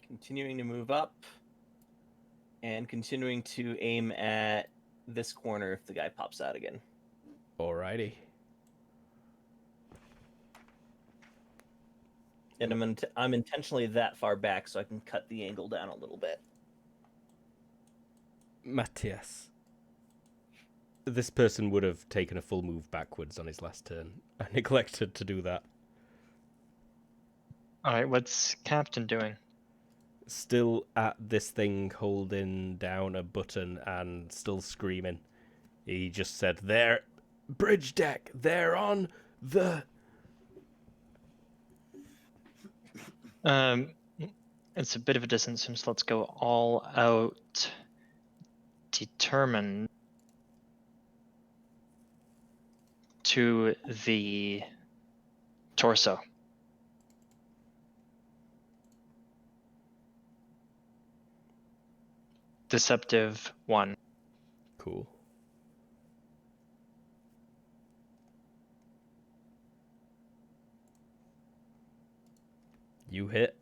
Continuing to move up. And continuing to aim at this corner if the guy pops out again. Alrighty. And I'm intentionally that far back so I can cut the angle down a little bit. Matthias. This person would have taken a full move backwards on his last turn. I neglected to do that. Alright, what's Captain doing? Still at this thing, holding down a button and still screaming. He just said, "There, bridge deck, they're on the..." It's a bit of a distance, so let's go all out. Determined to the torso. Deceptive 1. Cool. You hit.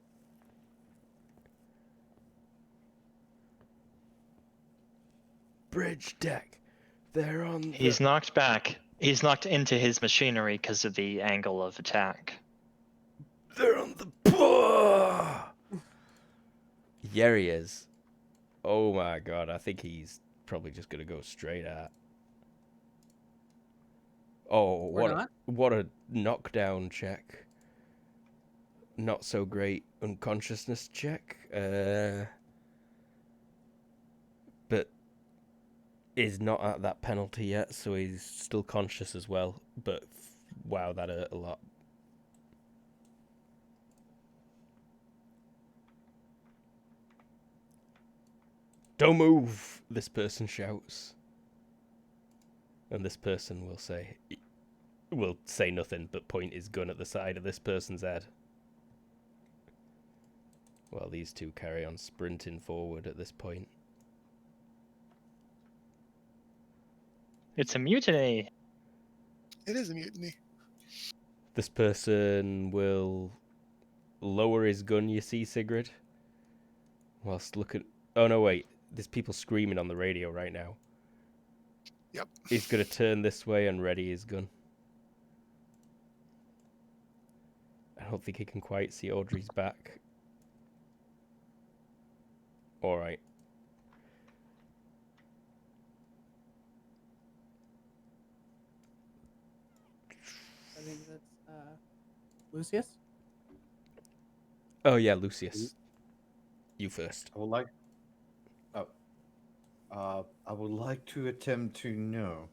Bridge deck. They're on the... He's knocked back. He's knocked into his machinery because of the angle of attack. They're on the... Here he is. Oh my god, I think he's probably just going to go straight at... Oh, Or not? what a knockdown check. Not so great unconsciousness check. But is not at that penalty yet, so he's still conscious as well. But wow, that hurt a lot. Don't move! This person shouts. And this person will say nothing but point his gun at the side of this person's head. While these two carry on sprinting forward at this point. It's a mutiny. It is a mutiny. This person will lower his gun, you see, Sigrid? Whilst looking... Oh, no, wait. There's people screaming on the radio right now. Yep. He's going to turn this way and ready his gun. I don't think he can quite see Audrey's back. Alright. I think that's Lucius. Oh, yeah, Lucius. You first. I would like. I would like to attempt to know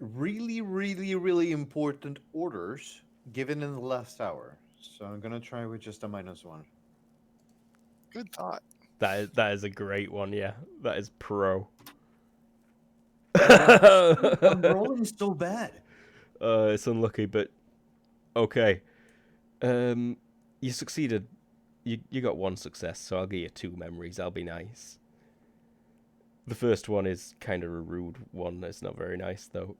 really, really, really important orders given in the last hour. So I'm gonna try with just a -1. Good thought. That is a great one, yeah. That is pro. I'm rolling so bad. It's unlucky, but okay. You succeeded. You got one success, so I'll give you 2 memories. I'll be nice. The first one is kind of a rude one. It's not very nice, though.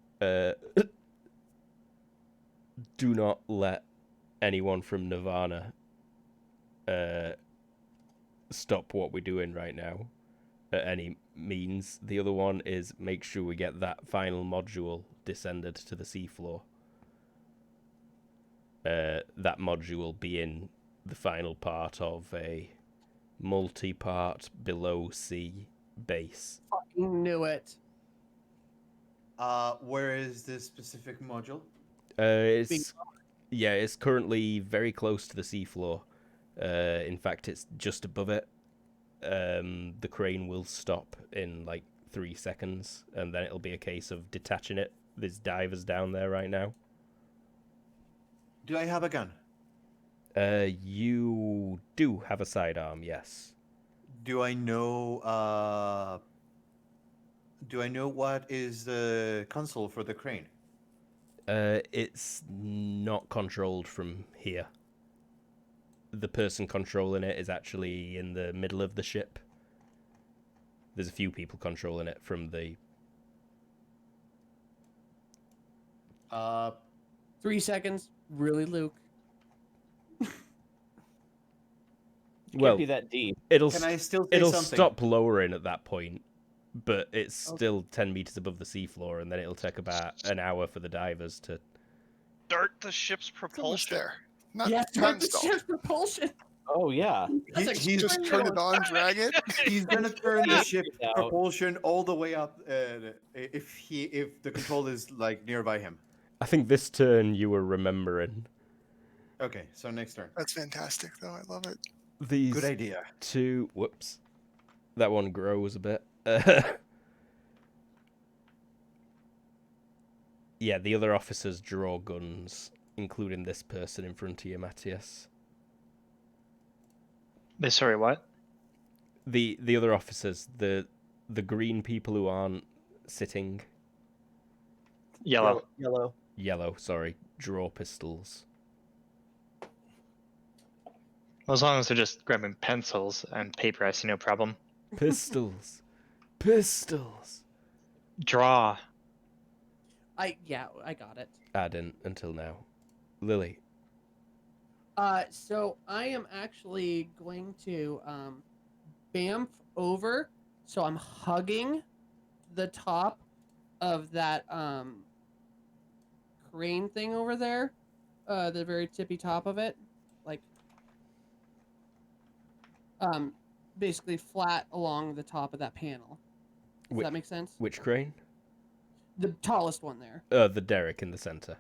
Do not let anyone from Nirvana stop what we're doing right now at any means. The other one is make sure we get that final module descended to the seafloor. That module being the final part of a multi-part below sea base. Fucking knew it. Where is this specific module? It's currently very close to the seafloor. In fact, it's just above it. The crane will stop in like 3 seconds, and then it'll be a case of detaching it. There's divers down there right now. Do I have a gun? You do have a sidearm, yes. Do I know what is the console for the crane? It's not controlled from here. The person controlling it is actually in the middle of the ship. There's a few people controlling it from the... 3 seconds. Really, Luke? Well, Can't be that deep. Can I still say it'll something? stop lowering at that point, but it's still 10 meters above the seafloor, and then it'll take about an hour for the divers to... Start the ship's It's almost propulsion. there. Not, Yeah, not start the installed. ship's propulsion. Oh yeah. That's He's Just extremely turn it on, drag it. He's gonna turn the ship Out. propulsion all the way up if the control is like nearby him. I think this turn you were remembering. Okay, so next turn. That's fantastic, though. I love it. These Good idea. two... Whoops. That one grows a bit. Yeah, the other officers draw guns, including this person in front of you, Matthias. Sorry, what? The other officers, the green people who aren't sitting, Yellow. yellow, sorry, draw pistols. Well, as long as they're just grabbing pencils and paper, I see no problem. Pistols. Pistols. Draw. I got it. I didn't until now. Lily. So I am actually going to bamf over, so I'm hugging the top of that crane thing over there, the very tippy top of it, like basically flat along the top of that panel. Does that make sense? Which crane? The tallest one there. The derrick in the center.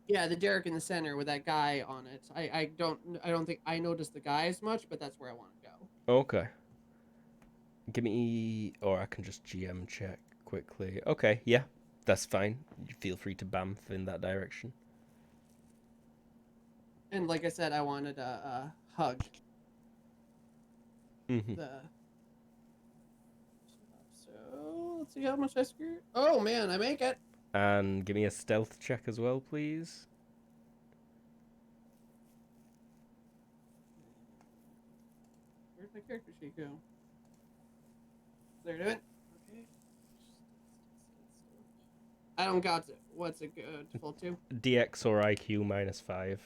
Yeah, the derrick in the center with that guy on it. I don't think I noticed the guy as much, but that's where I want to go. Okay. Give me, or I can just GM check quickly. Okay, yeah, that's fine. You feel free to bamf in that direction. And like I said, I wanted a hug. Mm-hmm. So let's see how much I screwed. Oh man, I make it. And give me a stealth check as well, please. Where'd my character sheet go? There, do it. Okay. I don't got it. What's it go default to? DX or IQ -5.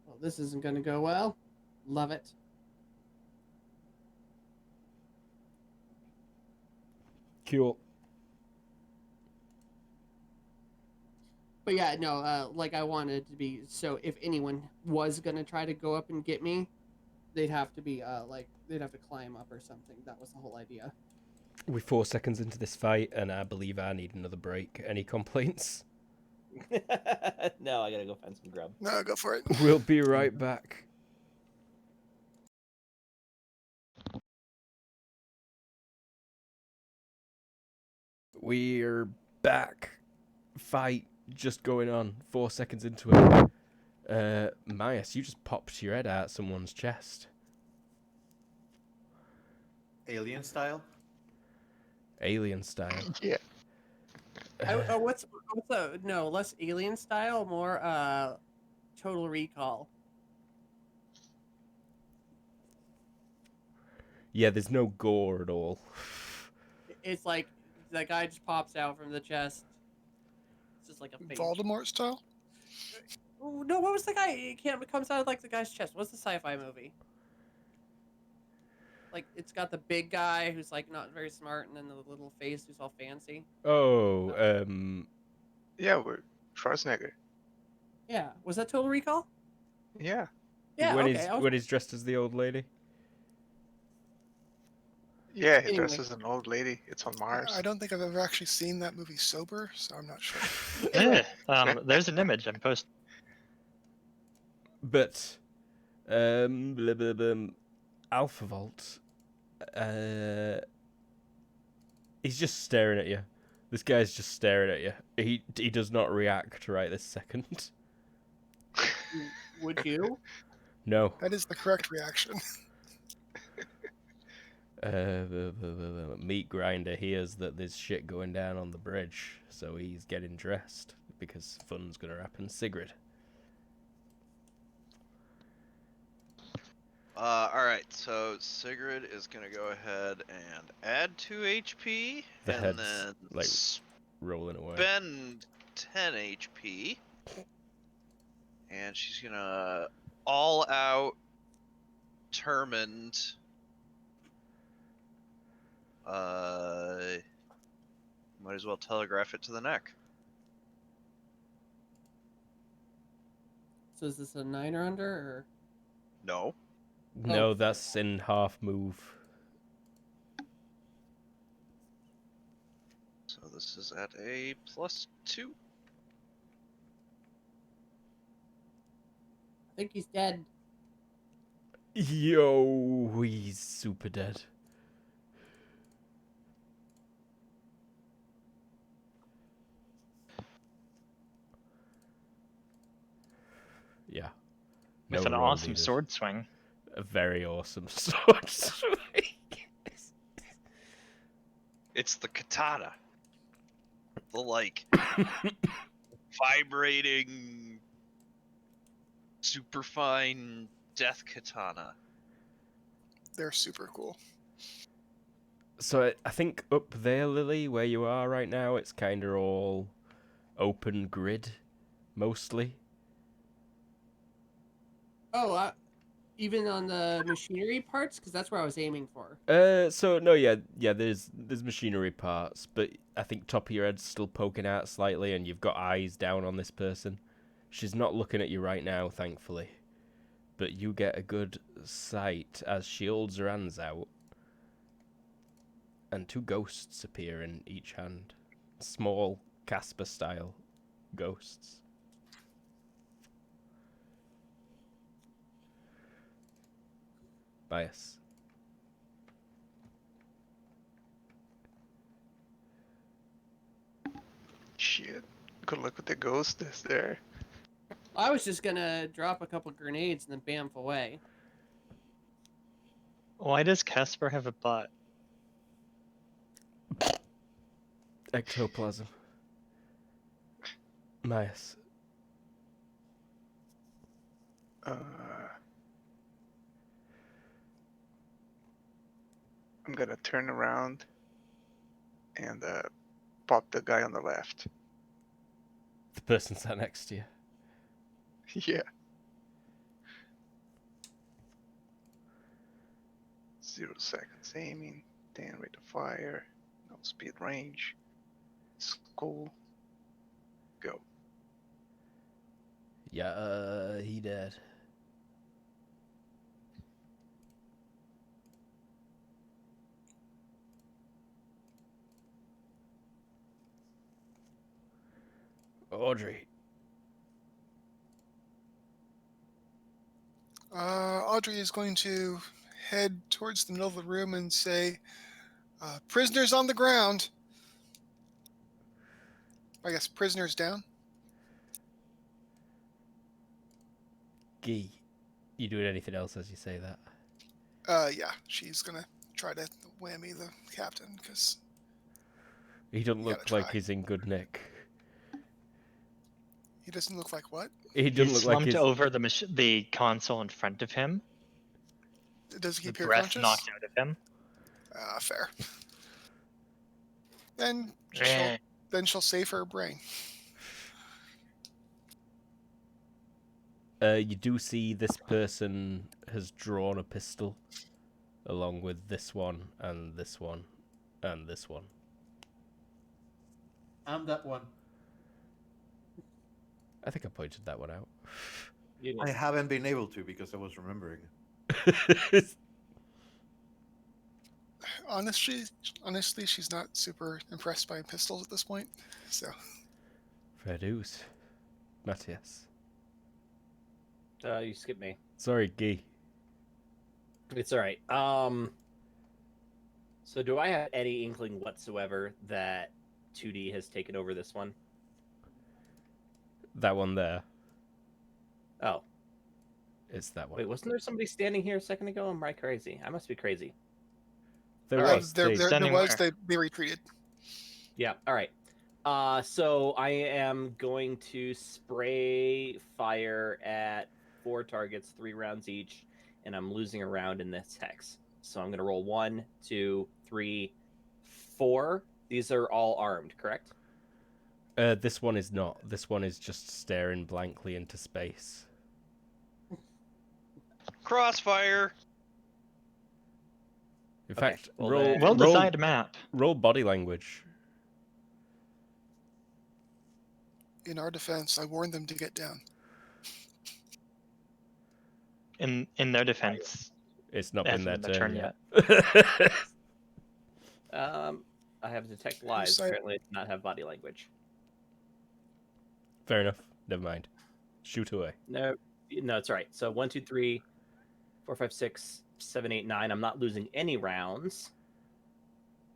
Well, this isn't gonna go well. Love it. Cool. But yeah, no, like I wanted to be, so if anyone was gonna try to go up and get me, they'd have to be like they'd have to climb up or something. That was the whole idea. We're 4 seconds into this fight, and I believe I need another break. Any complaints? No, I gotta go find some grub. No, go for it. We'll be right back. We're back. Fight just going on. 4 seconds into it. Myas, you just popped your head out someone's chest. Alien style. Alien style. Yeah. What's the no less alien style, more Total Recall. Yeah, there's no gore at all. It's like the guy just pops out from the chest. It's just like a face. Voldemort style? Oh, no, what was the guy? It comes out of like the guy's chest. What's the sci-fi movie? Like it's got the big guy who's like not very smart, and then the little face who's all fancy. Oh, Yeah, we're Schwarzenegger. Yeah, was that Total Recall? Yeah. Yeah, when okay. when he's dressed as the old lady. Yeah, he Anyway. dresses an old lady. It's on Mars. I don't think I've ever actually seen that movie sober, so I'm not sure. There's an image and post. But, blah, blah, blah, Alpha Vault, he's just staring at you. This guy's just staring at you. He does not react right this second. Would you? No. That is the correct reaction. Meat Grinder hears that there's shit going down on the bridge, so he's getting dressed because fun's gonna happen. Sigrid. Alright, so Sigrid is gonna go ahead and add 2 HP, The and head's, then like, rolling away. spend 10 HP. And she's gonna all out determined might as well telegraph it to the neck. So is this a 9 or under, or? No. No, that's in half move. So this is at a +2. I think he's dead. Yo, he's super dead. Yeah. With No an roll awesome needed. sword swing. A very awesome sword swing. It's the katana. The, like, vibrating, superfine death katana. They're super cool. So I think up there, Lily, where you are right now, it's kind of all open grid, mostly. Oh, even on the machinery parts, because that's where I was aiming for. So no, yeah, there's machinery parts, but I think top of your head's still poking out slightly, and you've got eyes down on this person. She's not looking at you right now, thankfully, but you get a good sight as she holds her hands out, and 2 ghosts appear in each hand. Small Casper-style ghosts. Bias. Shit. Good luck with the ghost that's there. I was just gonna drop a couple grenades and then bamf away. Why does Casper have a butt? Ectoplasm. Bias. I'm gonna turn around and pop the guy on the left. The person sat next to you. Yeah. 0 seconds aiming, 10 rate of fire, no speed range. Skull. Go. Yeah, he dead. Audrey. Audrey is going to head towards the middle of the room and say, prisoners on the ground. I guess prisoners down. Gee. You doing anything else as you say that? Yeah, she's going to try to whammy the captain, because He doesn't You look gotta like try. he's in good nick. he doesn't look like what? He doesn't He's look like slumped he's... over the console in front of him. Does he The appear breath conscious? knocked out of him. Fair. Then Eh. she'll save her brain. You do see this person has drawn a pistol, along with this one, and this one, and this one. I'm that one. I think I pointed that one out. You I didn't. haven't been able to because I was remembering. Honestly, she's not super impressed by pistols at this point. So Fair dues. Matthias. You skipped me. Sorry, Guy. It's all right. So do I have any inkling whatsoever that 2D has taken over this one? That one there. Oh, It's that one. wait, wasn't there somebody standing here a second ago? Am I crazy? I must be crazy. There Alright. was. there Standing was. where? They retreated. Yeah, all right. So I am going to spray fire at 4 targets, 3 rounds each, and I'm losing a round in this hex. So I'm going to roll 1, 2, 3, 4. These are all armed, correct? This one is not. This one is just staring blankly into space. Crossfire. In Okay, fact, well roll, then- Well roll, designed map. roll body language. In our defense, I warned them to get down. In their defense, It's not it been their hasn't been turn their yet. I have detect lies. Side- Apparently, I do not have body language. Fair enough. Never mind. Shoot away. No, it's all right. So 1, 2, 3, 4, 5, 6, 7, 8, 9. I'm not losing any rounds.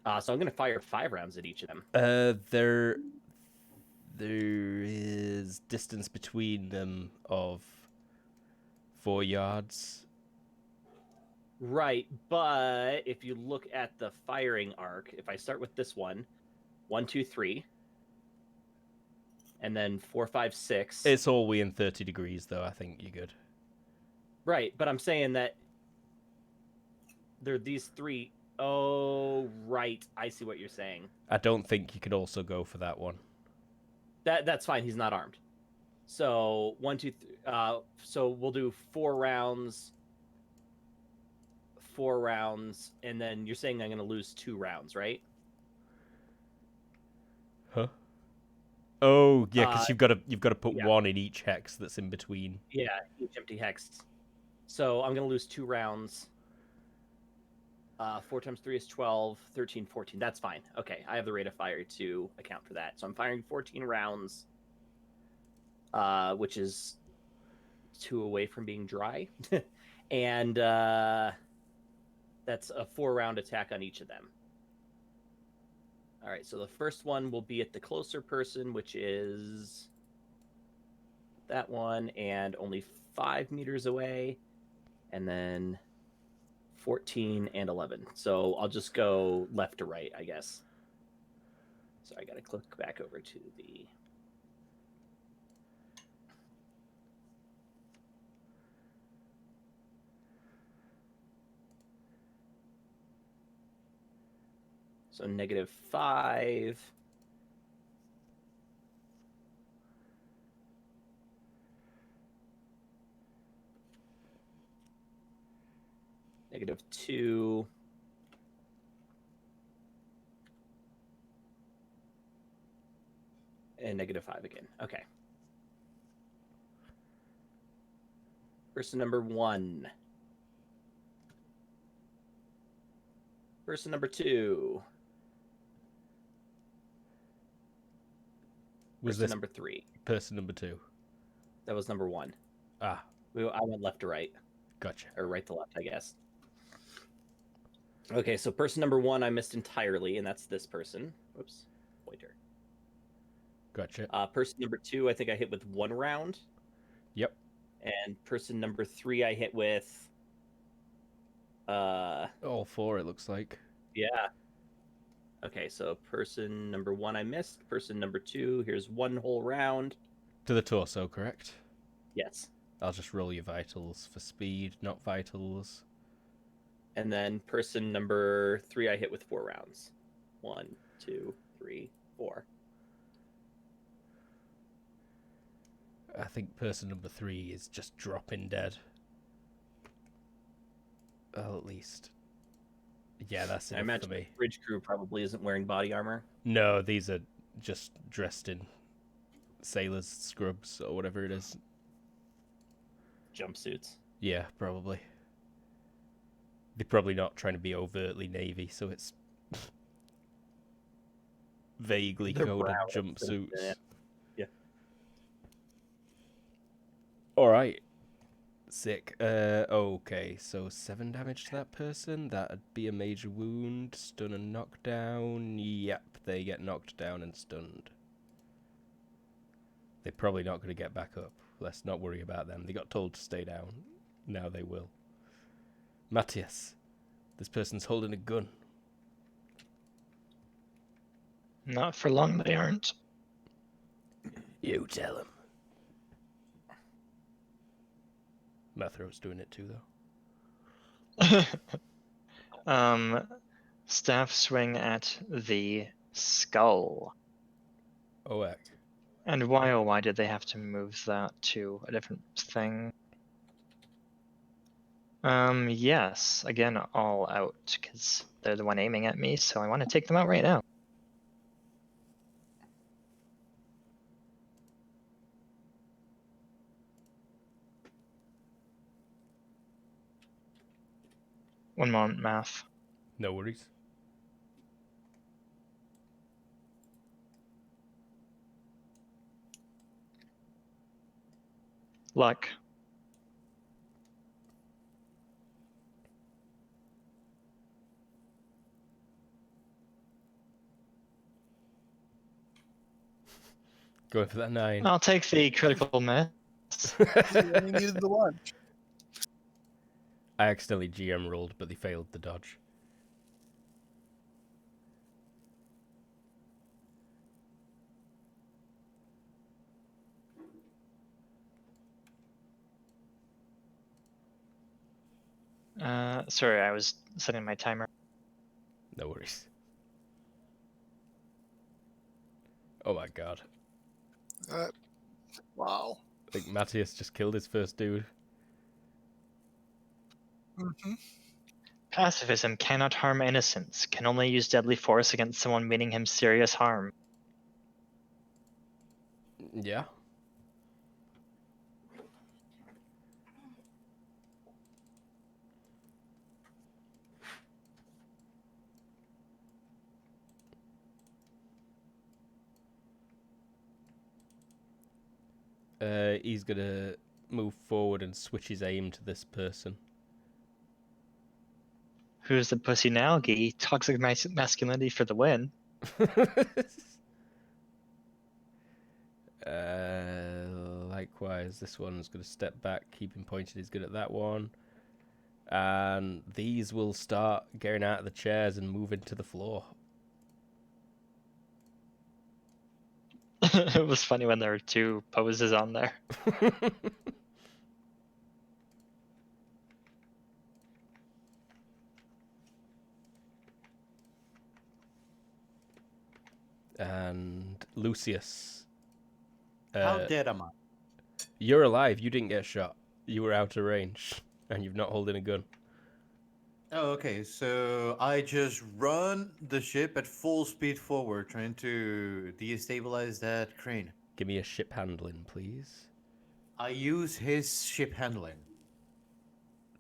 So I'm going to fire 5 rounds at each of them. There is distance between them of 4 yards. Right, but if you look at the firing arc, if I start with this one, 1, 2, 3, and then 4, 5, 6. It's all within 30 degrees, though. I think you're good. Right, but I'm saying that there are these 3. Oh, right. I see what you're saying. I don't think you could also go for that one. That's fine. He's not armed. So 1, 2, 3. So we'll do 4 rounds. 4 rounds, and then you're saying I'm going to lose 2 rounds, right? Huh? Oh, yeah, because Uh, you've got to put yeah. one in each hex that's in between. Yeah, each empty hex. So I'm going to lose 2 rounds. 4 times 3 is 12, 13, 14. That's fine. Okay, I have the rate of fire to account for that. So I'm firing 14 rounds, which is 2 away from being dry. And that's a 4-round attack on each of them. All right, so the first one will be at the closer person, which is that one, and only 5 meters away. And then 14 and 11. So I'll just go left to right, I guess. So I got to click back over to the... So -5. -2. And -5 again. Okay. Person number 1. Person number 2. Was Person this number 3. person number 2? That was number 1. Ah, I went left to right. gotcha. Or right to left, I guess. Okay, so person number 1 I missed entirely, and that's this person. Whoops. Pointer. Gotcha. Person number 2, I think I hit with 1 round. Yep. And person number 3 I hit with... All 4, it looks like. Yeah. Okay, so person number 1 I missed. Person number 2, here's 1 whole round. To the torso, correct? Yes. I'll just roll your vitals for speed, not vitals. And then person number 3 I hit with 4 rounds. 1, 2, 3, 4. I think person number 3 is just dropping dead. Well, at least. Yeah, that's I enough imagine for the me. bridge crew probably isn't wearing body armor. No, these are just dressed in sailors' scrubs or whatever it is. Jumpsuits. Yeah, probably. They're probably not trying to be overtly navy, so it's vaguely They're coded brown. jumpsuits. Yeah. Alright. Sick. Okay, so 7 damage to that person. That'd be a major wound. Stun and knockdown. Yep, they get knocked down and stunned. They're probably not going to get back up. Let's not worry about them. They got told to stay down. Now they will. Matthias, this person's holding a gun. Not for long, they aren't. You tell him. Mathro's doing it too, though. Staff swing at the skull. Oh, heck. And why, oh, why did they have to move that to a different thing? Yes, again, all out, because they're the one aiming at me, so I want to take them out right now. One moment, math. No worries. Luck. Going for that 9. I'll take the critical miss. You only needed the one. I accidentally GM rolled, but they failed the dodge. Sorry, I was setting my timer. No worries. Oh my god. Wow. I think Matthias just killed his first dude. Hmm. Pacifism cannot harm innocents, can only use deadly force against someone meaning him serious harm. Yeah. He's gonna move forward and switch his aim to this person. Who's the pussy now, Gee? Toxic masculinity for the win. Likewise, this one's gonna step back, keep him pointed. He's good at that one. And these will start getting out of the chairs and moving to the floor. It was funny when there were two poses on there. And Lucius. How dead am I? You're alive. You didn't get shot. You were out of range. And you've not holding a gun. Oh, okay. So I just run the ship at full speed forward, trying to destabilize that crane. Give me a ship handling, please. I use his ship handling.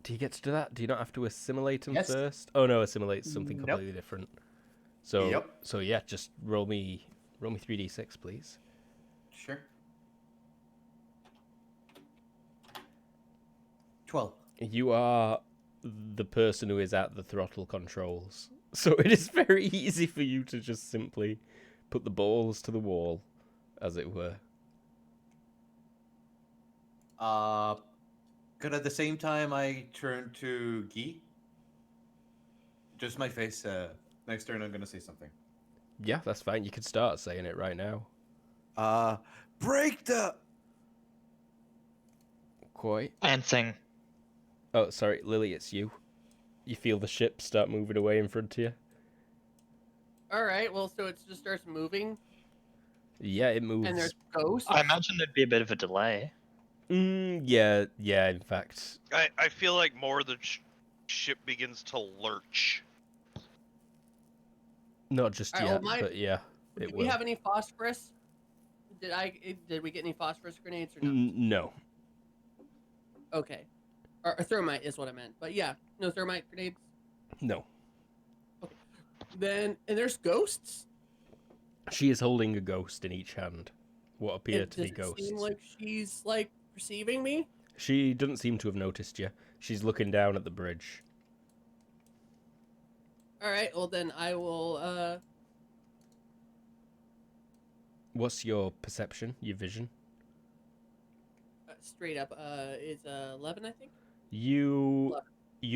Do you get to do that? Do you not have to assimilate him Yes. first? Oh no, assimilate's something Nope. completely different. So Yep. So yeah, just roll me 3d6, please. Sure. 12. You are the person who is at the throttle controls. So it is very easy for you to just simply put the balls to the wall, as it were. Could at the same time I turn to Guy? Just my face. Next turn I'm gonna say something. Yeah, that's fine. You could start saying it right now. Break the... Quite. And sing. Oh, sorry, Lily, it's you. You feel the ship start moving away in front of you? All right. Well, so it just starts moving, Yeah, it moves. and there's ghosts. I imagine there'd be a bit of a delay. Yeah, in fact. I feel like more the ship begins to lurch. Not just Alright, yet, well, but yeah, it Did will. we have any phosphorus? Did we get any phosphorus grenades or not? No. Okay. Or thermite is what I meant. But yeah, no thermite grenades. No. Then and there's ghosts. She is holding a ghost in each hand. What appear And to be does it ghosts. seem like she's like perceiving me? She doesn't seem to have noticed you. She's looking down at the bridge. All right. Well, then I will. What's your perception, your vision? Straight up. Is 11, I think. You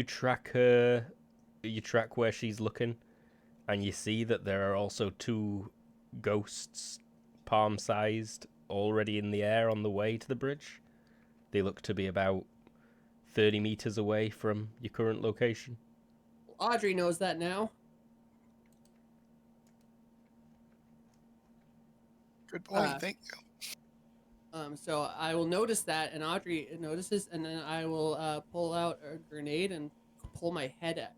track her. You track where she's looking, and you see that there are also two ghosts, palm-sized, already in the air on the way to the bridge. They look to be about 30 meters away from your current location. Audrey knows that now. Good point. Thank you. So I will notice that, and Audrey notices, and then I will pull out a grenade and pull my head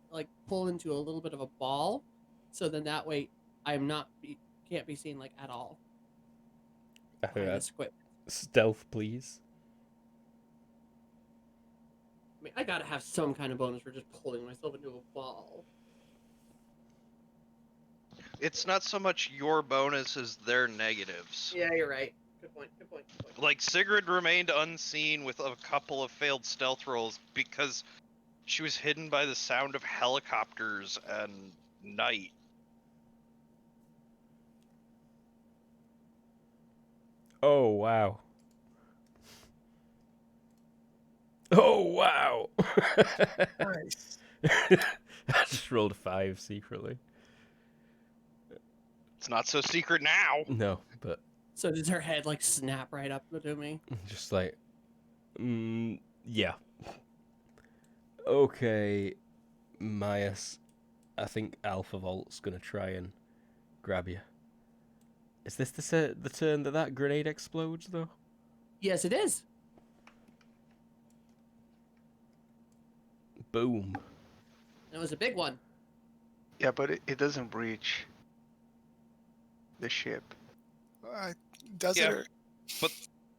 pull into a little bit of a ball, so then that way I'm can't be seen at all. Behind this equipment. Stealth, please. I mean, I gotta have some kind of bonus for just pulling myself into a ball. It's not so much your bonus as their negatives. Yeah, you're right. Good point. Good point. Good point. Like, Sigrid remained unseen with a couple of failed stealth rolls because she was hidden by the sound of helicopters and night. Oh, wow. Oh, wow. Nice. I just rolled a 5 secretly. It's not so secret now. No, but So does her head snap right up to me? just yeah. Okay, Myas, I think Alpha Volt's gonna try and grab you. Is this the turn that grenade explodes, though? Yes, it is. Boom. It was a big one. Yeah, but it doesn't reach the ship. Does Yeah. it? Or... But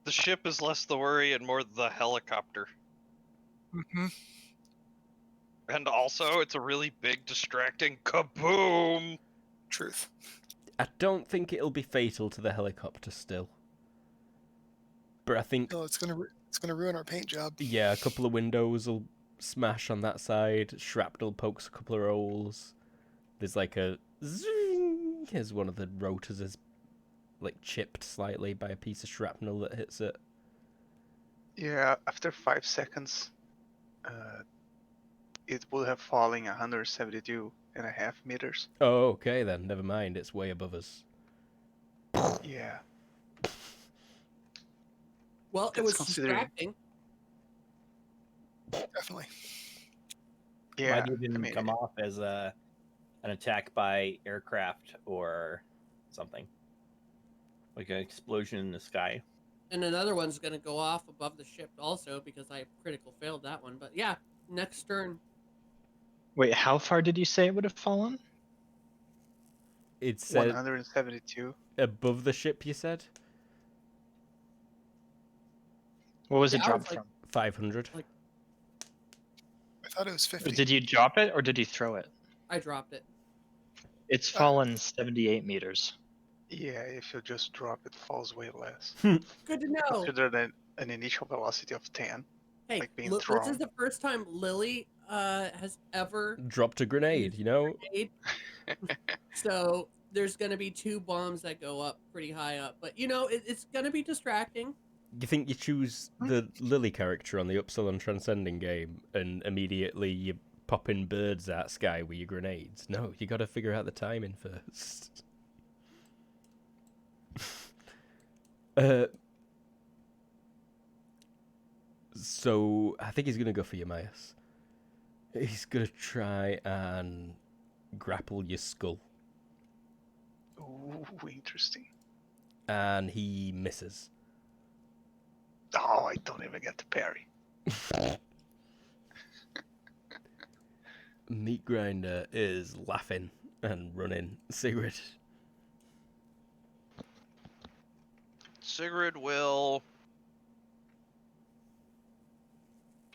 the ship is less the worry and more the helicopter. Mm-hmm. And also, it's a really big, distracting kaboom! Truth. I don't think it'll be fatal to the helicopter still. But I think, No, it's gonna ruin our paint job. yeah, a couple of windows will smash on that side. Shrapnel pokes a couple of holes. There's like a zing as one of the rotors is like chipped slightly by a piece of shrapnel that hits it. Yeah, after 5 seconds, it will have fallen 172.5 meters. Oh, okay then. Never mind. It's way above us. Yeah. Well, it That's was considering- distracting. Definitely. Yeah. Might even I mean, come off as an attack by aircraft or something, like an explosion in the sky. And another one's going to go off above the ship also because I critical failed that one. But yeah, next turn. Wait, how far did you say it would have fallen? It said 172. above the ship, you said? What was Yeah, it I dropped was like- from? 500. Like, I thought it was 50. Did you drop it or did you throw it? I dropped it. It's fallen 78 meters. Yeah, if you just drop it, falls way less. Good to know. Consider that an initial velocity of 10. Hey, like being this thrown. is the first time Lily has ever Dropped a grenade, you know? made. So there's going to be 2 bombs that go up pretty high up. But, you know, it's going to be distracting. You think you choose the Lily character on the Upsilon Transcending game and immediately you pop in birds at sky with your grenades? No, you gotta figure out the timing first. So, I think he's gonna go for you, Myas. He's gonna try and grapple your skull. Ooh, interesting. And he misses. Oh, I don't even get to parry. Meat Grinder is laughing and running. Sigrid. Sigrid will.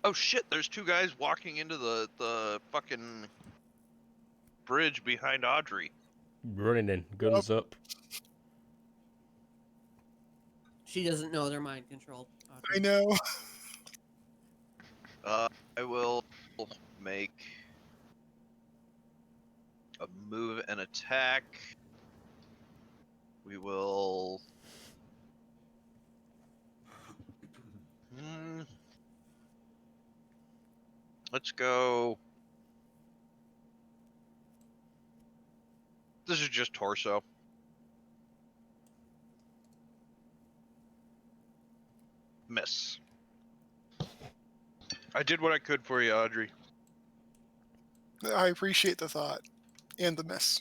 Oh shit! There's 2 guys walking into the fucking bridge behind Audrey. Running in, guns up. She doesn't know they're mind controlled. I know. I will make a move and attack. We will. Let's go. This is just torso. Miss. I did what I could for you, Audrey. I appreciate the thought and the miss.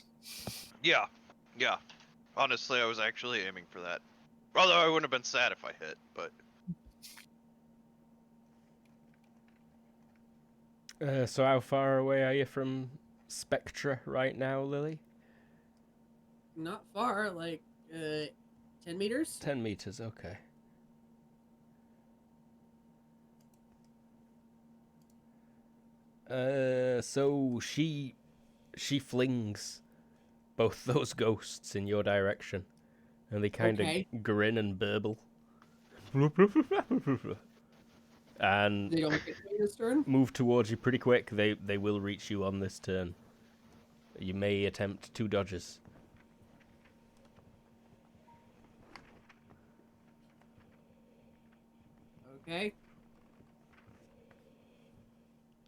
Yeah. Honestly, I was actually aiming for that. Although I wouldn't have been sad if I hit, but. So how far away are you from Spectra right now, Lily? Not far, like 10 meters. 10 meters, okay. So she flings both those ghosts in your direction, and they kind of Okay. grin and burble. And They don't get me this turn. move towards you pretty quick. They will reach you on this turn. You may attempt 2 dodges. Okay.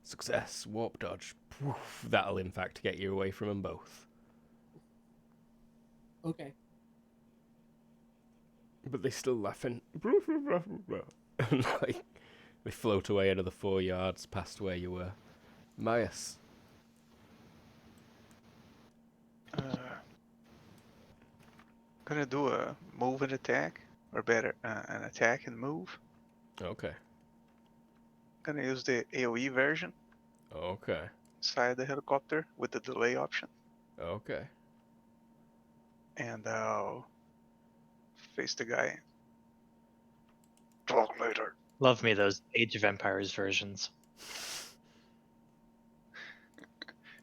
Success. Warp dodge. Poof. That'll in fact get you away from them both. Okay. But they're still laughing. And like, they float away another 4 yards past where you were. Myas. Gonna do a move and attack, or better, an attack and move. Okay. Gonna use the AoE version Okay. inside the helicopter with the delay option, Okay. and I'll face the guy. Talk later. Love me those Age of Empires versions.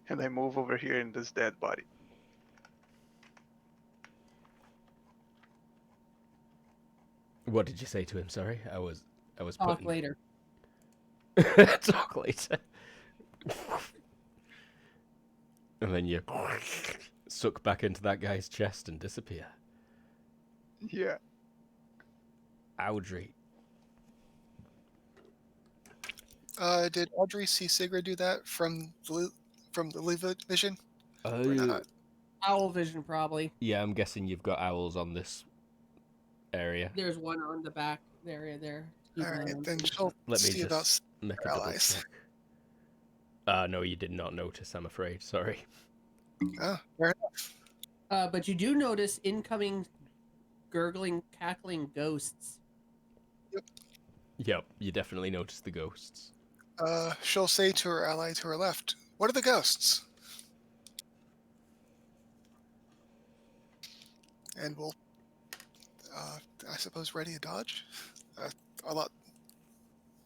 And I move over here in this dead body. What did you say to him? Sorry, I was Talk putting... later. Talk later. And then you suck back into that guy's chest and disappear. Yeah. Audrey. Did Audrey see Sigrid do that from the leave vision? Or not? Owl vision, probably. Yeah, I'm guessing you've got owls on this area. There's one on the back area there. Keep All an eye right, on. then she'll Let me see about just make a our double allies. check. No, you did not notice, I'm afraid. Sorry. Oh, fair enough. But you do notice incoming gurgling, cackling ghosts. Yep, you definitely noticed the ghosts. She'll say to her ally to her left, "What are the ghosts?" And we'll, I suppose, ready a dodge. A lot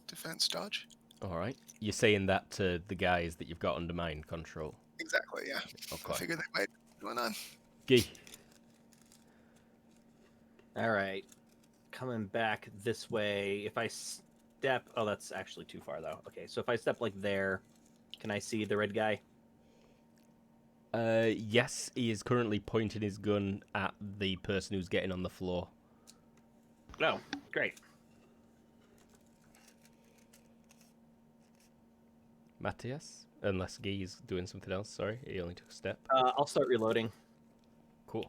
defense dodge. All right. You're saying that to the guys that you've got under mind control. Exactly, yeah. I Okay. figured they might be going on. Gee. All right. Coming back this way. If I step... Oh, that's actually too far, though. Okay, so if I step like there, can I see the red guy? Yes, he is currently pointing his gun at the person who's getting on the floor. No. Great. Matthias? Unless Guy's doing something else, sorry. He only took a step. I'll start reloading. Cool.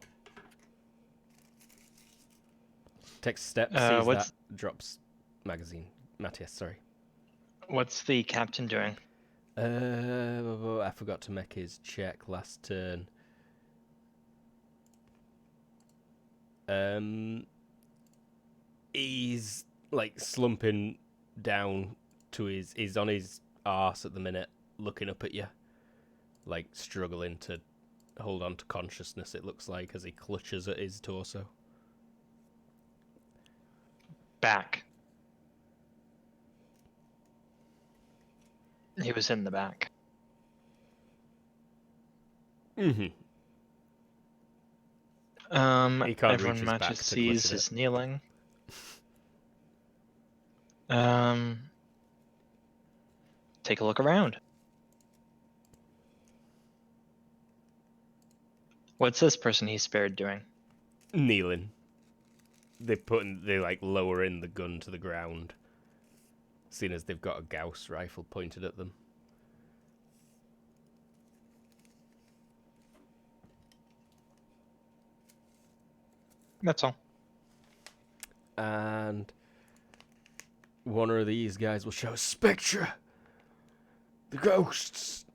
Takes a step, sees what's- that, drops magazine. Matthias, sorry. What's the captain doing? I forgot to make his check last turn. He's like slumping down to he's on his arse at the minute, looking up at you, like struggling to hold on to consciousness, it looks like, as he clutches at his torso. Back. He was in the back. Mm-hmm. He can't reach Everyone his matches back to sees clutch at is kneeling. Take a look around. What's this person he spared doing? Kneeling. They like lower in the gun to the ground, seeing as they've got a Gauss rifle pointed at them. That's all. And one of these guys will shout, "Spectre! The ghosts!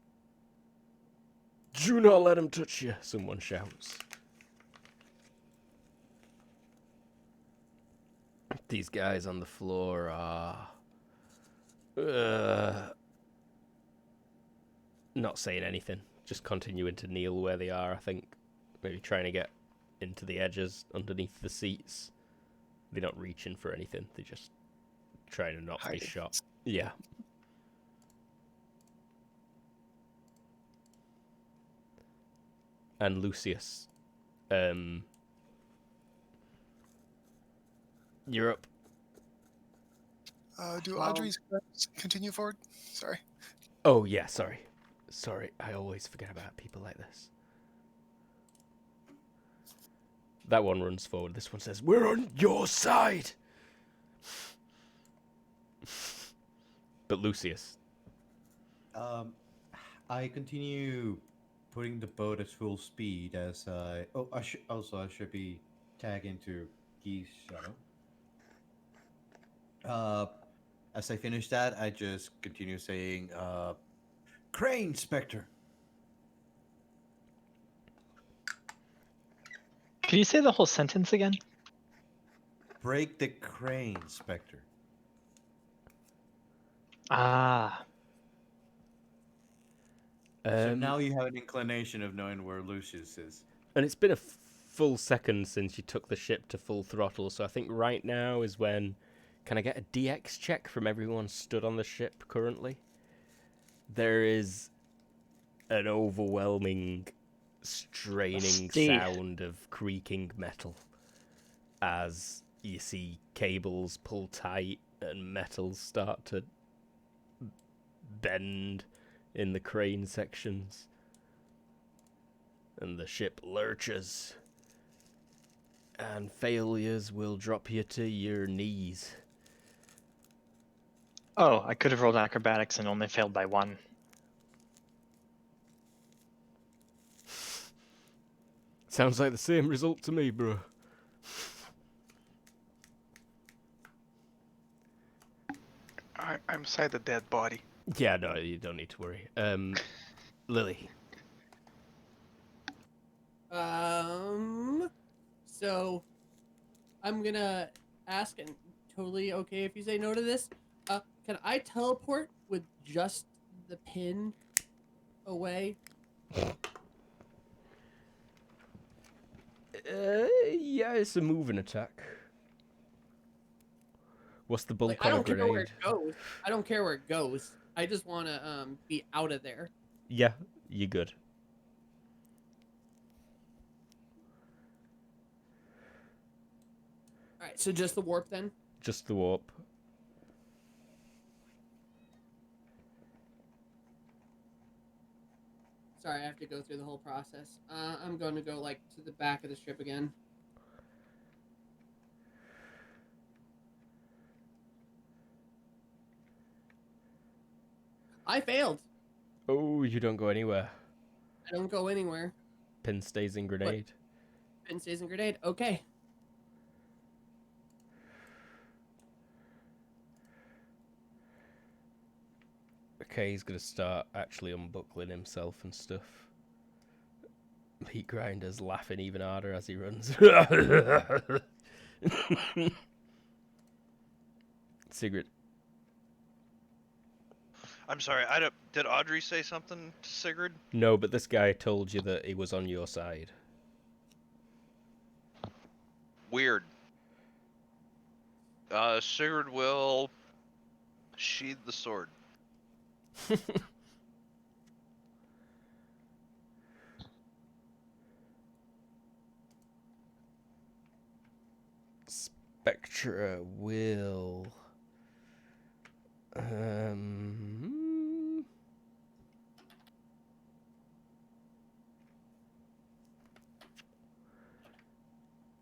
Do not let them touch you," someone shouts. These guys on the floor are... not saying anything. Just continuing to kneel where they are, I think. Maybe trying to get into the edges underneath the seats. They're not reaching for anything. They're just trying to not be Hiding. shot. Yeah. And Lucius. You're up. Do Well- Audrey's guns continue forward? Sorry. Oh, yeah, sorry. Sorry, I always forget about people like this. That one runs forward. This one says, "We're on your side!" But Lucius. I continue putting the boat at full speed as I... Oh, I should be tagging to Guy's shadow. As I finish that, I just continue saying, "Crane, Spectre!" Can you say the whole sentence again? Break the crane, Spectre. Ah. So now you have an inclination of knowing where Lucius is. And it's been a full second since you took the ship to full throttle, so I think right now is when... Can I get a DX check from everyone stood on the ship currently? There is an overwhelming, straining Steve. sound of creaking metal as you see cables pull tight and metals start to bend in the crane sections. And the ship lurches. And failures will drop you to your knees. Oh, I could have rolled acrobatics and only failed by 1. Sounds like the same result to me, bro. I'm beside the dead body. Yeah, no, you don't need to worry. Lily. So I'm gonna ask, and totally okay if you say no to this. Can I teleport with just the pin away? Yeah, it's a moving attack. What's the bulk Like, I on a don't care where grenade? it goes. I don't care where it goes. I just want to be out of there. Yeah, you're good. All right, so just the warp then. Just the warp. Sorry, I have to go through the whole process. I'm going to go like to the back of the ship again. I failed. Oh, you don't go anywhere. I don't go anywhere. Pin stays in grenade. Pin stays in grenade. Okay. Okay, he's gonna start actually unbuckling himself and stuff. Meat Grinder's laughing even harder as he runs. Sigrid. I'm sorry. Did Audrey say something to Sigrid? No, but this guy told you that he was on your side. Weird. Sigrid will sheathe the sword. Spectra will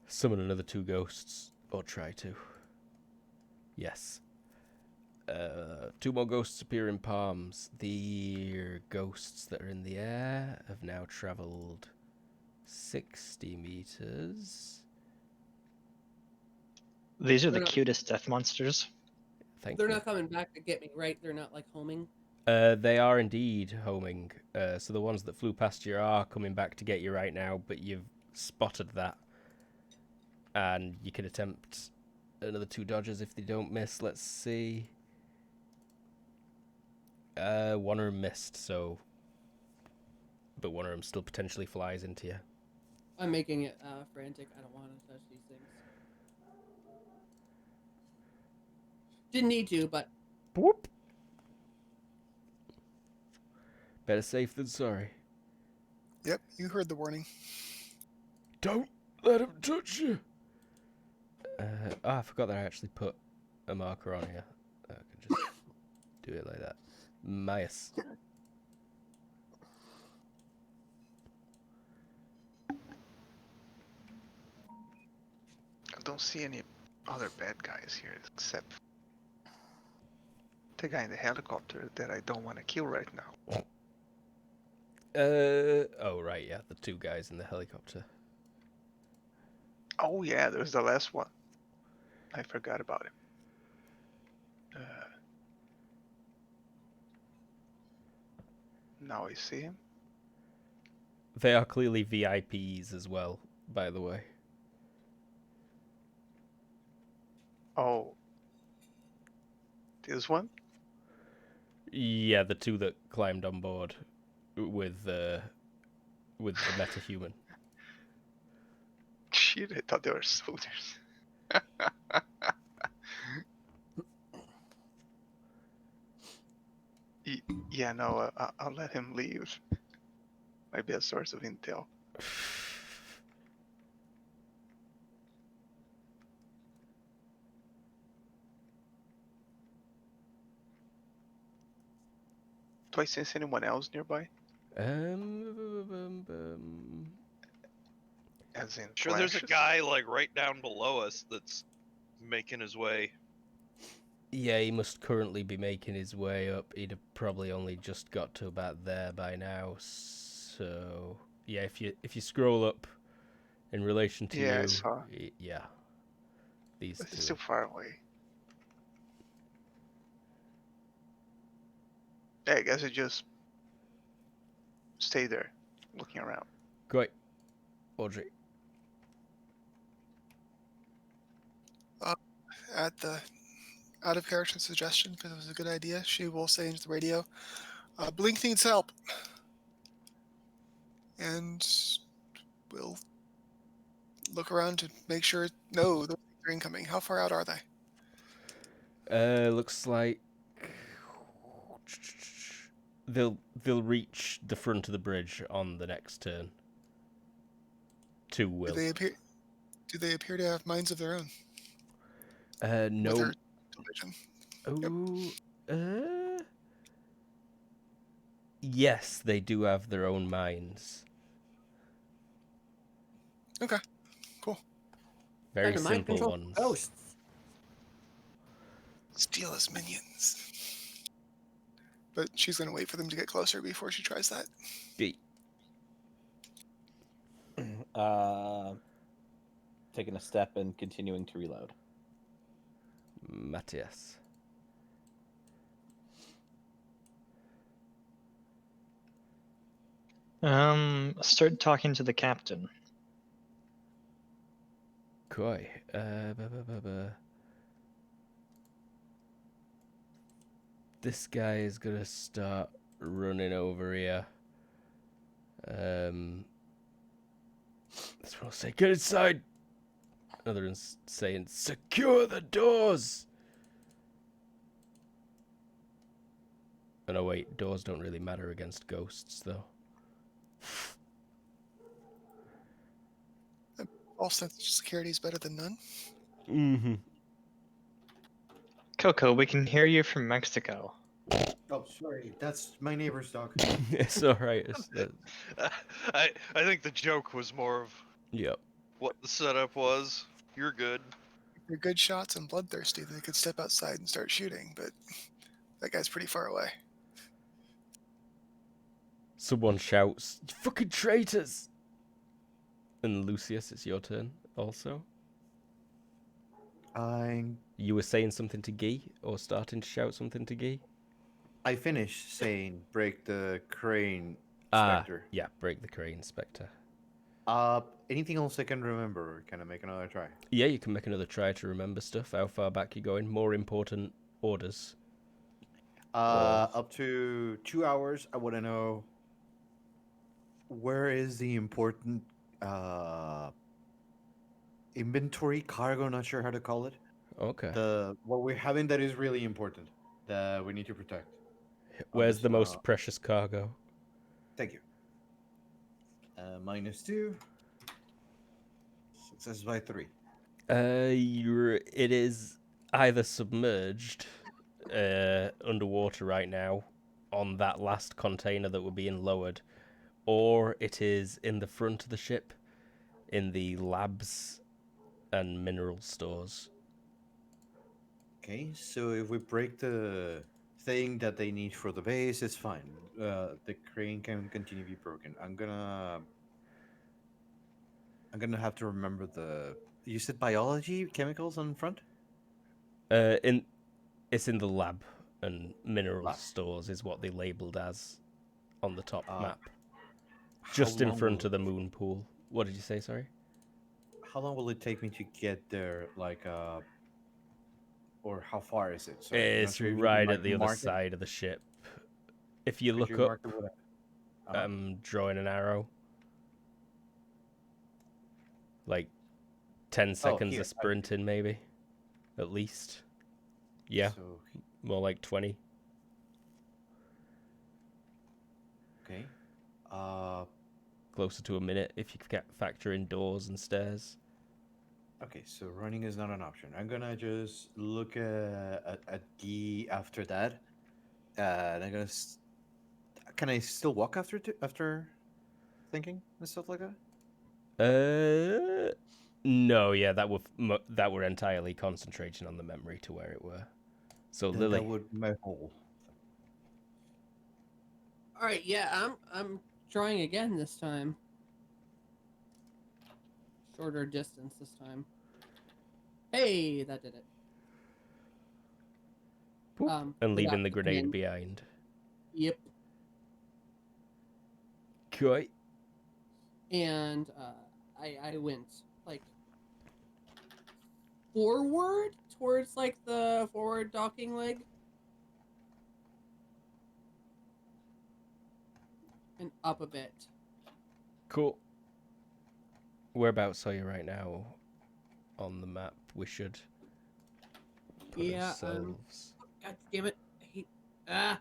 summon another 2 ghosts, or try to. Yes. 2 more ghosts appear in palms. The ghosts that are in the air have now travelled 60 meters. These are the They're not- cutest death monsters. Thank They're you. not coming back to get me, right? They're not like homing. They are indeed homing. So the ones that flew past you are coming back to get you right now, but you've spotted that. And you can attempt another 2 dodges if they don't miss. Let's see. One of them missed, so... But one of them still potentially flies into you. I'm making it frantic. I don't want to touch these things. Didn't need to, but Boop. Better safe than sorry. Yep, you heard the warning. Don't let him touch you. I forgot that I actually put a marker on here. I can just do it like that. Mias. I don't see any other bad guys here except the guy in the helicopter that I don't want to kill right now. Oh right, yeah, the 2 guys in the helicopter. Oh yeah, there's the last one. I forgot about him. Now I see him. They are clearly VIPs as well, by the way. Oh, this one? Yeah, the 2 that climbed on board with the metahuman. Shit, I thought they were soldiers. Yeah, no, I'll let him leave. Might be a source of intel. Do I sense anyone else nearby? Um, As in Sure, there's a flashes? guy like right down below us that's making his way. yeah, he must currently be making his way up. He'd have probably only just got to about there by now. So yeah, if you scroll up in relation to Yeah, I you, saw. yeah, these But it's two. still far away. Yeah, I guess I just stay there, looking around. Great, Audrey. At the out of character suggestion, because it was a good idea, she will say into the radio, Blink needs help. And we'll look around to make sure, no, those things are incoming. How far out are they? Looks like they'll reach the front of the bridge on the next turn. Two Do will. they appear to have minds of their own? No. With their television? Oh, yes, they do have their own minds. Okay, cool. Very Kind of mind simple control ones. ghosts. Steal as minions. But she's going to wait for them to get closer before she tries that. Taking a step and continuing to reload. Matthias. Start talking to the captain. Koi. This guy is gonna start running over here. This one will say, "Get inside." Another one's saying, "Secure the doors." Oh no, wait, doors don't really matter against ghosts, though. All sense of security is better than none. Mm-hmm. Coco, we can hear you from Mexico. Oh, sorry, that's my neighbor's dog. It's alright. I think the joke was more of Yep. what the setup was. You're good. If they're good shots and bloodthirsty, they could step outside and start shooting, but that guy's pretty far away. Someone shouts, "You fucking traitors!" And Lucius, it's your turn also. You were saying something to Guy, or starting to shout something to Guy? I finished saying break the crane, Ah, Spectre. yeah, break the crane, Spectre. Anything else I can remember, or can I make another try? Yeah, you can make another try to remember stuff. How far back you going? More important orders. Up to 2 hours. I want to know where is the important inventory, cargo, not sure how to call it. Okay. What we're having that is really important that we need to protect. Where's this the one. most precious cargo? Thank you. -2. Success by 3. It is either submerged underwater right now on that last container that were being lowered, or it is in the front of the ship in the labs and mineral stores. Okay, so if we break the thing that they need for the base, it's fine. The crane can continue to be broken. I'm gonna have to remember the. You said biology, chemicals on front. It's in the lab and mineral Lab. stores is what they labeled as on the top map. How Just in long front will of the moon pool. What did you say, sorry? How long will it take me to get there? Or how far is it? It's right at the other side of the ship. If you look up, drawing an arrow. Like 10 seconds here, of sprinting, maybe. At least. Yeah, So, more like 20. okay. Closer to a minute if you factor in doors and stairs. Okay, so running is not an option. I'm gonna just look at D after that. And I'm gonna Can I still walk after thinking and stuff like that? No, yeah, that were entirely concentrating on the memory to where it were. So Then Lily, that would be my whole. All right, yeah, I'm trying again this time. Shorter distance this time. Hey, that did it. Boop, and without leaving the grenade pin. behind. Yep. Okay. And I went like forward towards like the forward docking leg. And up a bit. Cool. Whereabouts are you right now on the map? We should put ourselves. God damn it! I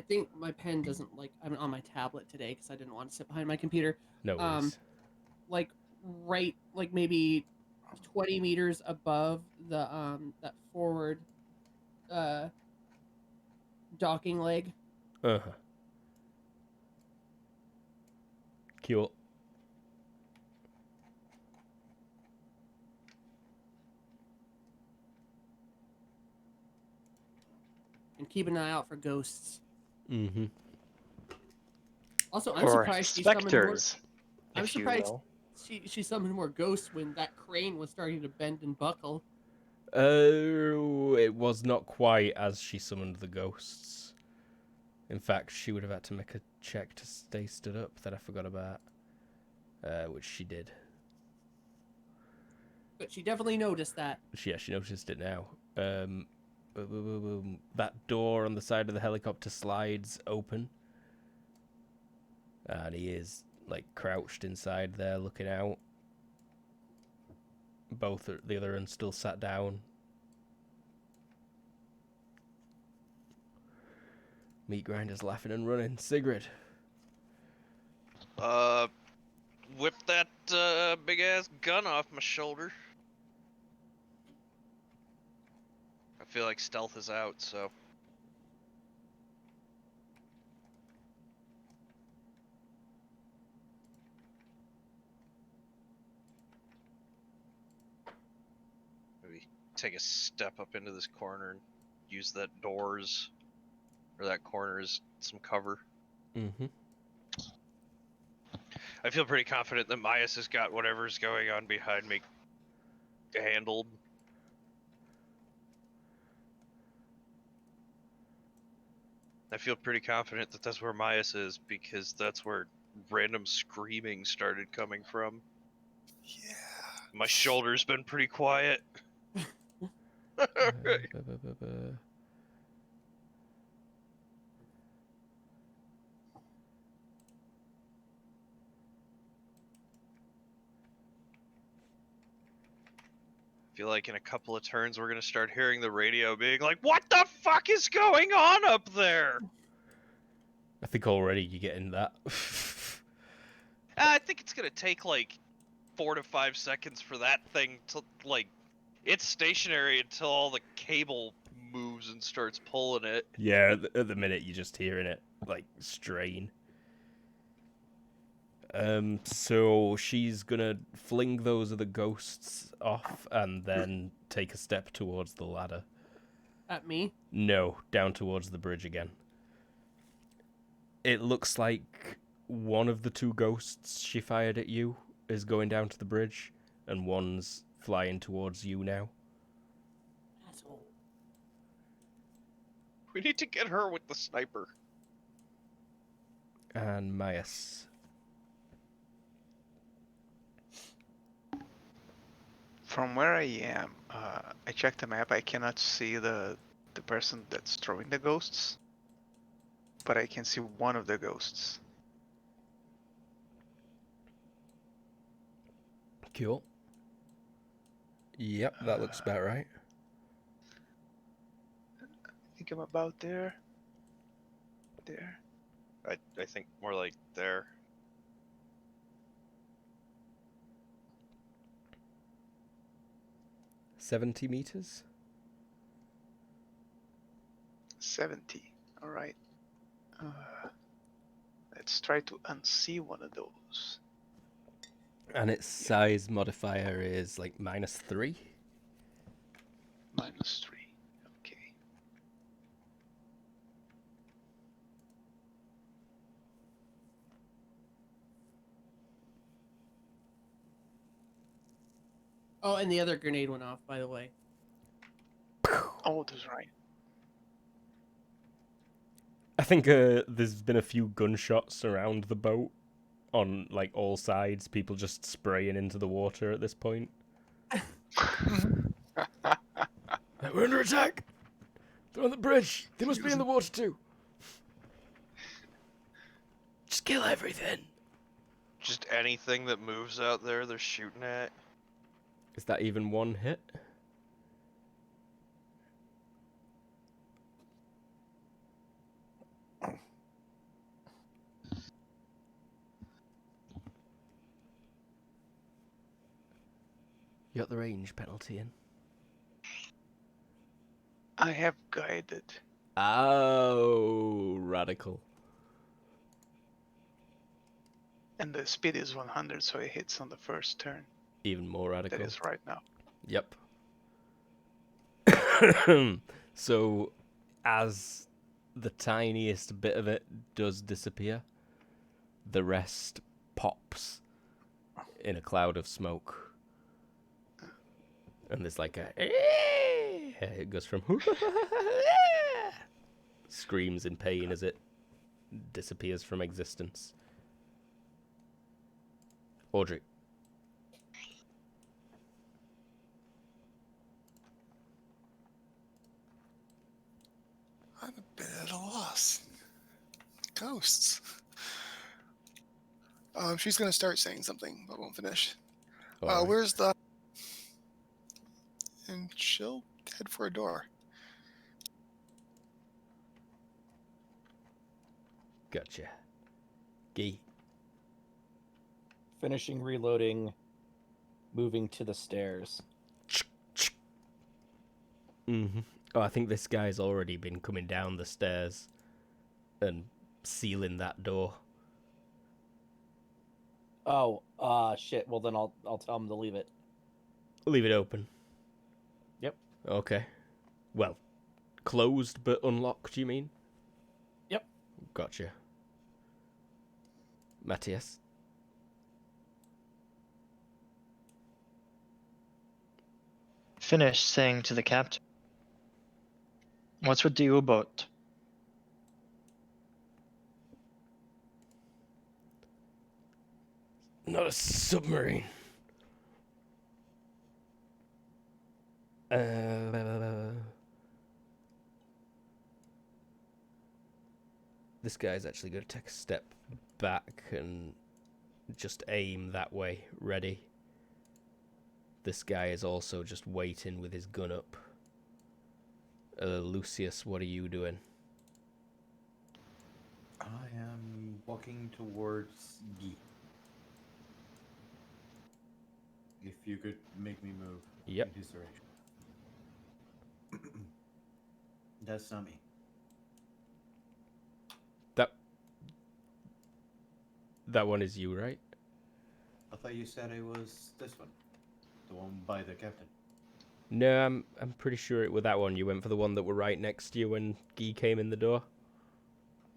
hate my pen doesn't like. I'm on my tablet today because I didn't want to sit behind my computer. No worries. Like right, like maybe 20 meters above the that forward docking leg. Uh huh. Cool. And keep an eye out for ghosts. Mm-hmm. Also, I'm Or surprised she summoned more. specters, I'm if you surprised will. she summoned more ghosts when that crane was starting to bend and buckle. It was not quite as she summoned the ghosts. In fact, she would have had to make a check to stay stood up that I forgot about, which she did. But she definitely noticed that. Yeah, she noticed it now. That door on the side of the helicopter slides open, and he is like crouched inside there, looking out. Both the other one's still sat down. Meat Grinder's laughing and running. Sigrid. Whip that big ass gun off my shoulder. I feel like stealth is out, so. Maybe take a step up into this corner and use that doors or that corner as some cover. Mm-hmm. I feel pretty confident that Myas has got whatever's going on behind me handled. I feel pretty confident that that's where Myas is because that's where random screaming started coming from. Yeah. My shoulder's been pretty quiet. Feel like in a couple of turns we're gonna start hearing the radio being like, "What the fuck is going on up there?" I think already you're getting that. I think it's gonna take like 4 to 5 seconds for that thing to like. It's stationary until all the cable moves and starts pulling it. Yeah, at the minute you're just hearing it like strain. So she's gonna fling those other ghosts off and then take a step towards the ladder. At me? No, down towards the bridge again. It looks like one of the two ghosts she fired at you is going down to the bridge, and one's flying towards you now. Asshole. We need to get her with the sniper. And Myas. From where I am, I checked the map. I cannot see the person that's throwing the ghosts, but I can see one of the ghosts. Cool. Yep, that looks about right. I think I'm about there. There. I think more like there. $70 meters? 70. All right. Let's try to unsee one of those. And its size modifier is like -3. -3. Okay. Oh, and the other grenade went off, by the way. Oh, that's right. I think there's been a few gunshots around the boat on like all sides. People just spraying into the water at this point. We're under attack! They're on the bridge! They must be in the water too! Just kill everything! Just anything that moves out there, they're shooting at. Is that even one hit? You got the range penalty in. I have guided. Oh, radical. And the speed is 100, so it hits on the first turn. Even more radical. That is right now. Yep. So, as the tiniest bit of it does disappear, the rest pops in a cloud of smoke. And there's like a... It goes from... Screams in pain as it disappears from existence. Audrey. I'm a bit at a loss. Ghosts. She's gonna start saying something, but won't finish. Alright. Where's the? And she'll head for a door. Gotcha. Gee. Finishing reloading, moving to the stairs. Mm-hmm. Oh, I think this guy's already been coming down the stairs and sealing that door. Oh, shit. Well, then I'll tell him to leave it. Leave it open. Yep. Okay. Well, closed but unlocked, you mean? Yep. Gotcha. Matthias? Finish saying to the captain. What's with the U-boat? Not a submarine. This guy's actually going to take a step back and just aim that way, ready. This guy is also just waiting with his gun up. Lucius, what are you doing? I am walking towards Guy. If you could make me move Yep. in his direction. That's not me. That one is you, right? I thought you said it was this one. The one by the captain. No, I'm pretty sure it was that one. You went for the one that were right next to you when Guy came in the door?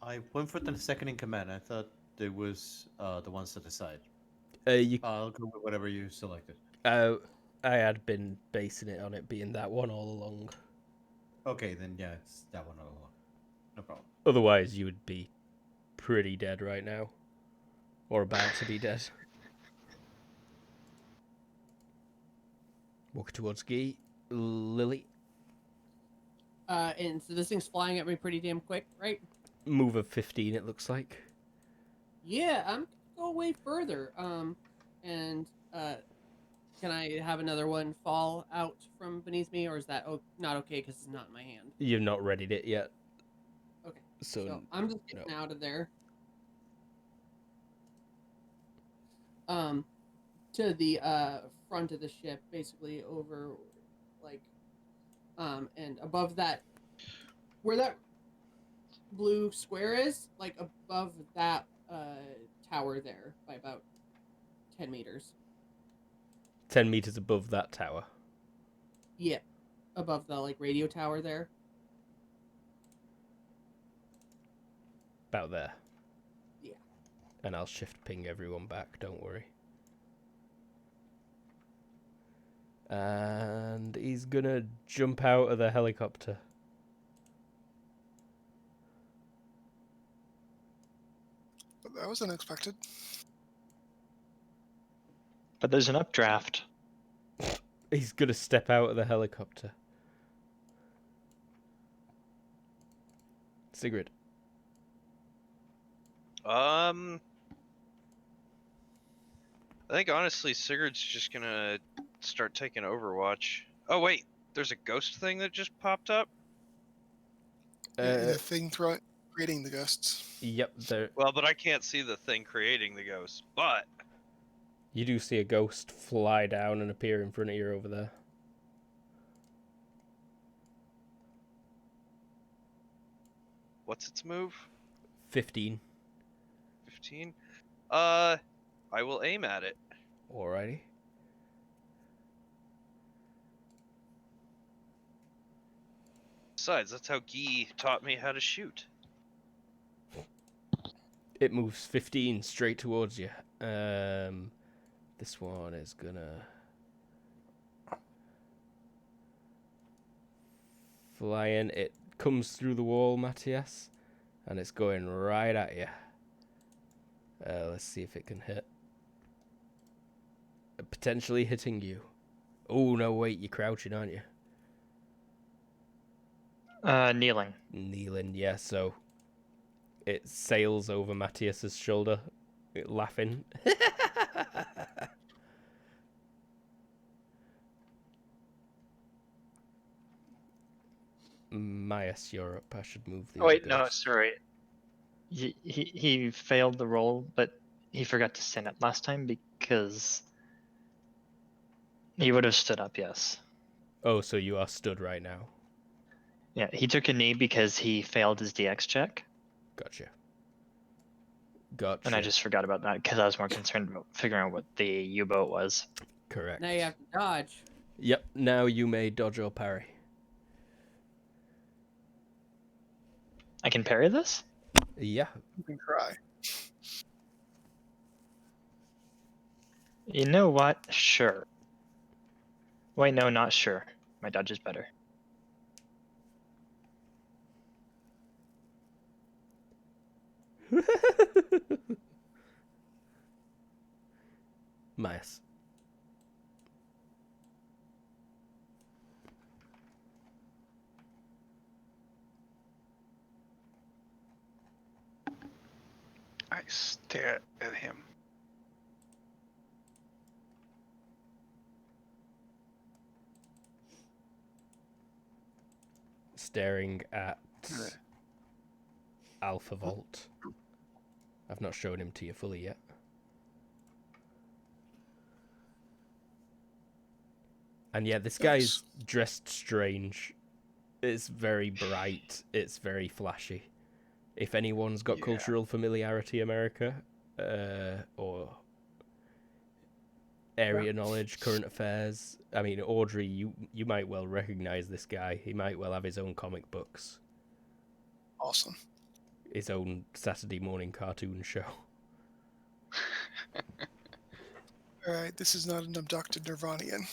I went for the second in command. I thought it was the ones at the side. I'll go with whatever you selected. I had been basing it on it being that one all along. Okay, then yeah, it's that one all along. No problem. Otherwise, you would be pretty dead right now. Or about to be dead. Walk towards Guy. Lily. And so this thing's flying at me pretty damn quick, right? Move of 15, it looks like. Yeah, I'm gonna go way further. And can I have another one fall out from beneath me, or is that not okay because it's not in my hand? You've not readied it yet. Okay. So, So I'm just getting out of there. To the front of the ship, basically over, like, and above that, where that blue square is, like above that, tower there by about 10 meters. 10 meters above that tower. Yeah, above the like radio tower there. About there. Yeah. And I'll shift ping everyone back, don't worry. And he's gonna jump out of the helicopter. That was unexpected. But there's an updraft. He's gonna step out of the helicopter. Sigrid. I think honestly, Sigurd's just gonna start taking Overwatch. Oh wait, there's a ghost thing that just popped up. The thing creating the ghosts. Yep, there. Well, but I can't see the thing creating the ghost. But You do see a ghost fly down and appear in front of you over there. what's its move? 15. 15. I will aim at it. Alrighty. Besides, that's how Guy taught me how to shoot. It moves 15 straight towards you. This one is gonna fly in. It comes through the wall, Matthias, and it's going right at you. Let's see if it can hit. Potentially hitting you. Oh, no, wait, you're crouching, aren't you? Kneeling. Kneeling, yeah, so it sails over Matthias's shoulder, laughing. Myas, you're up. I should move the Oh, wait, other no, ghost. sorry. He failed the roll, but he forgot to stand up last time because he would have stood up, yes. Oh, so you are stood right now. Yeah, he took a knee because he failed his DX check, Gotcha. Gotcha. and I just forgot about that because I was more concerned about figuring out what the U-boat was. Correct. Now you have to dodge. Yep, now you may dodge or parry. I can parry this? Yeah. You can try. You know what? Sure. Wait, no, not sure. My dodge is better. Myas. I stare at him. Staring at Yeah. Alpha Vault. I've not shown him to you fully yet. And yeah, this guy's dressed strange. It's very bright. It's very flashy. If anyone's got Yeah. cultural familiarity, America, or area knowledge, current affairs. I mean, Audrey, you might well recognize this guy. He might well have his own comic books, Awesome. his own Saturday morning cartoon show. All right, this is not an abducted Nirvanian.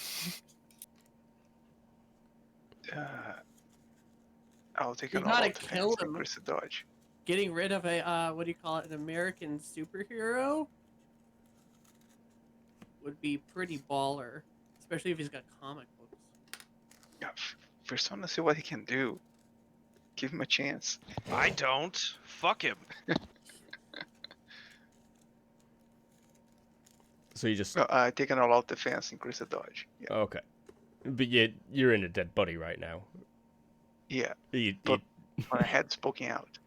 I'll take You an gotta all-out kill defense, him. increase the dodge. Getting rid of a what do you call it? An American superhero would be pretty baller, especially if he's got comic books. Yeah, first I want to see what he can do. Give him a chance. I don't. Fuck him. So you just No, take an all-out defense, increase the dodge. Yeah, okay, but you're in a dead body right now. yeah. You, But my head's poking out.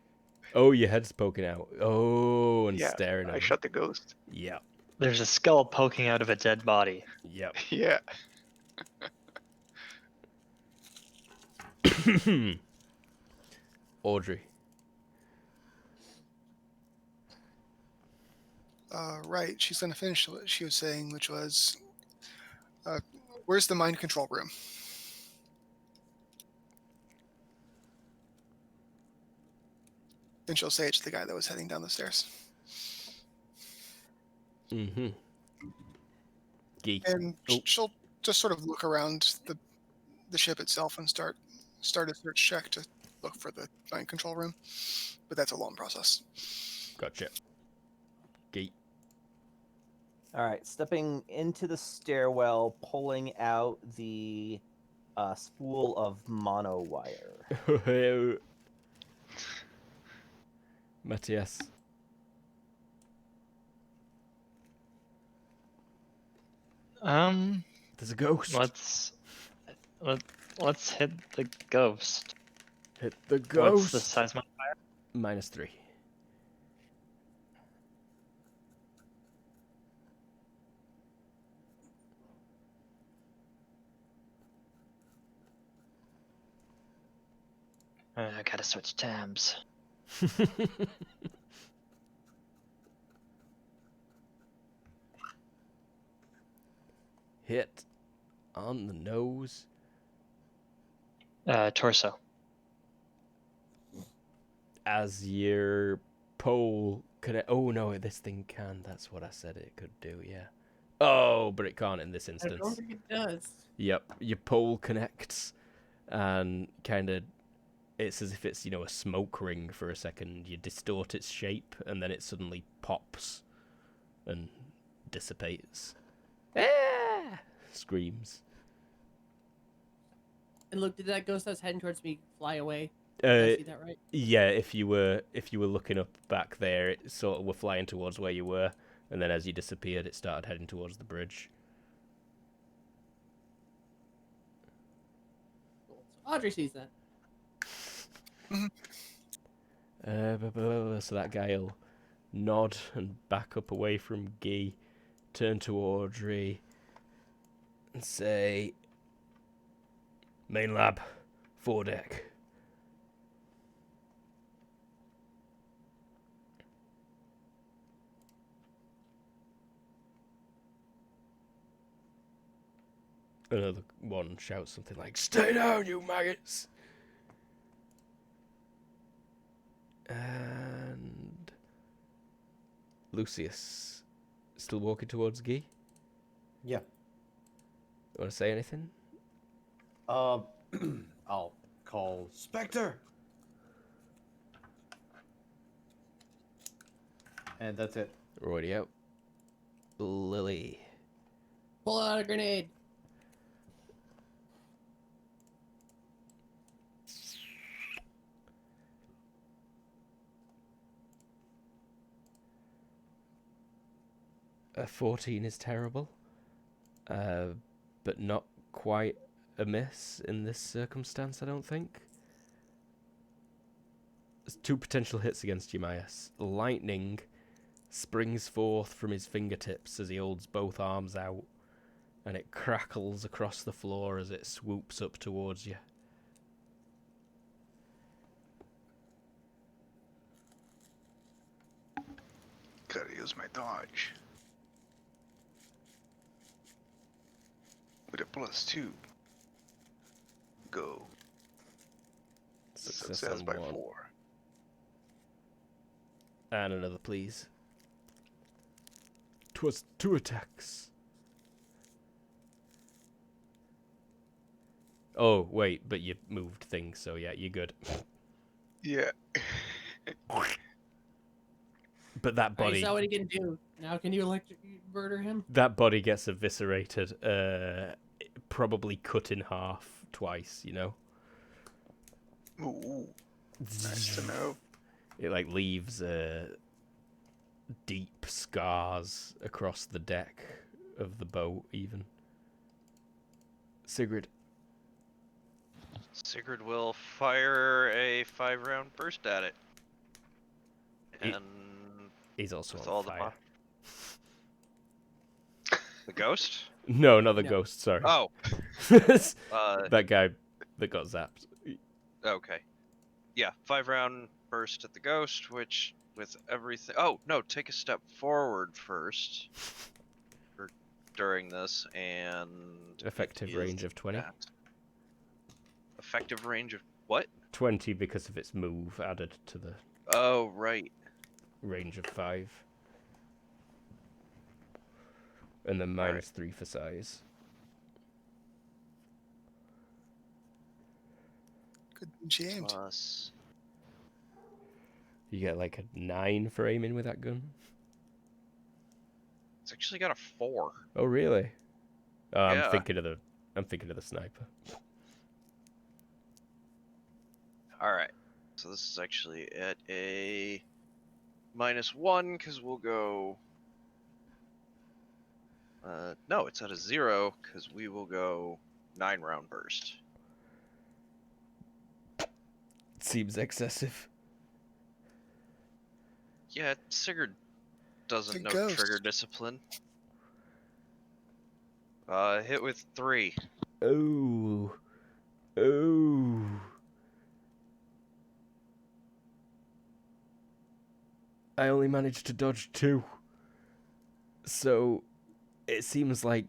oh, your head's poking out. Oh, and Yeah, staring at I him. shot the ghost. Yep, There's a skull poking out of a dead body. yep. Yeah. Audrey. right. She's going to finish what she was saying, which was, where's the mind control room? Then she'll say it to the guy that was heading down the stairs. Mm-hmm. Geek. And Oh. she'll just sort of look around the ship itself and start a search check to look for the mind control room. But that's a long process. Gotcha. Geek. All right, stepping into the stairwell, pulling out the spool of mono wire. Matthias. There's a ghost. Let's hit the ghost. Hit the What's ghost. the size modifier? -3. I gotta switch tabs. Hit on the nose. Torso. As your pole connect. Oh no, this thing can. That's what I said it could do. Yeah. Oh, but it can't in this I instance. don't think it does. Yep, your pole connects, and kind of, it's as if it's, you know, a smoke ring for a second. You distort its shape, and then it suddenly pops, and dissipates. Ah! Screams. And look, did that ghost that's heading towards me fly away? Did I see that right? Yeah, if you were looking up back there, it sort of were flying towards where you were, and then as you disappeared, it started heading towards the bridge. Cool. So Audrey sees that. So that guy'll nod and back up away from Guy, turn to Audrey, and say, "Main lab, foredeck." Another one shouts something like, "Stay down, you maggots!" And Lucius, still walking towards Guy? Yeah. You want to say anything? I'll call Spectre. And that's it. Already out. Lily. Pull out a grenade. A 14 is terrible, but not quite a miss in this circumstance, I don't think. There's 2 potential hits against you, Myas. Lightning springs forth from his fingertips as he holds both arms out, and it crackles across the floor as it swoops up towards you. Gotta use my dodge. With a +2. Go. Success on by 1. 4. And another, please. 'Twas 2 attacks. Oh, wait, but you moved things, so yeah, you're good. Yeah. But that I body, saw what he can do. Now can you murder him? that body gets eviscerated, probably cut in half twice, you know? Ooh. Nice to know. It like leaves deep scars across the deck of the boat, even. Sigrid. Sigurd will fire a 5-round burst at it. He- And He's also with on all fire. the ghost? No, not the No. ghost, sorry. Oh, That guy that got zapped. okay. Yeah, 5-round burst at the ghost, which with everything. Oh no, take a step forward first. Or during this, and Effective it range is of 20. that. Effective range of what? 20 because of its move added to the Oh right. range of 5. And then Alright. -3 for size. Good jammed. Plus. You get like a 9 for aiming with that gun. It's actually got a 4. Oh really? Oh, I'm Yeah. thinking of the sniper. Alright. So this is actually at a -1 because we'll go. No, it's at a 0 because we will go 9-round burst. Seems excessive. Yeah, Sigurd doesn't The know ghost. trigger discipline. Hit with 3. Oh. Oh. I only managed to dodge 2. So it seems like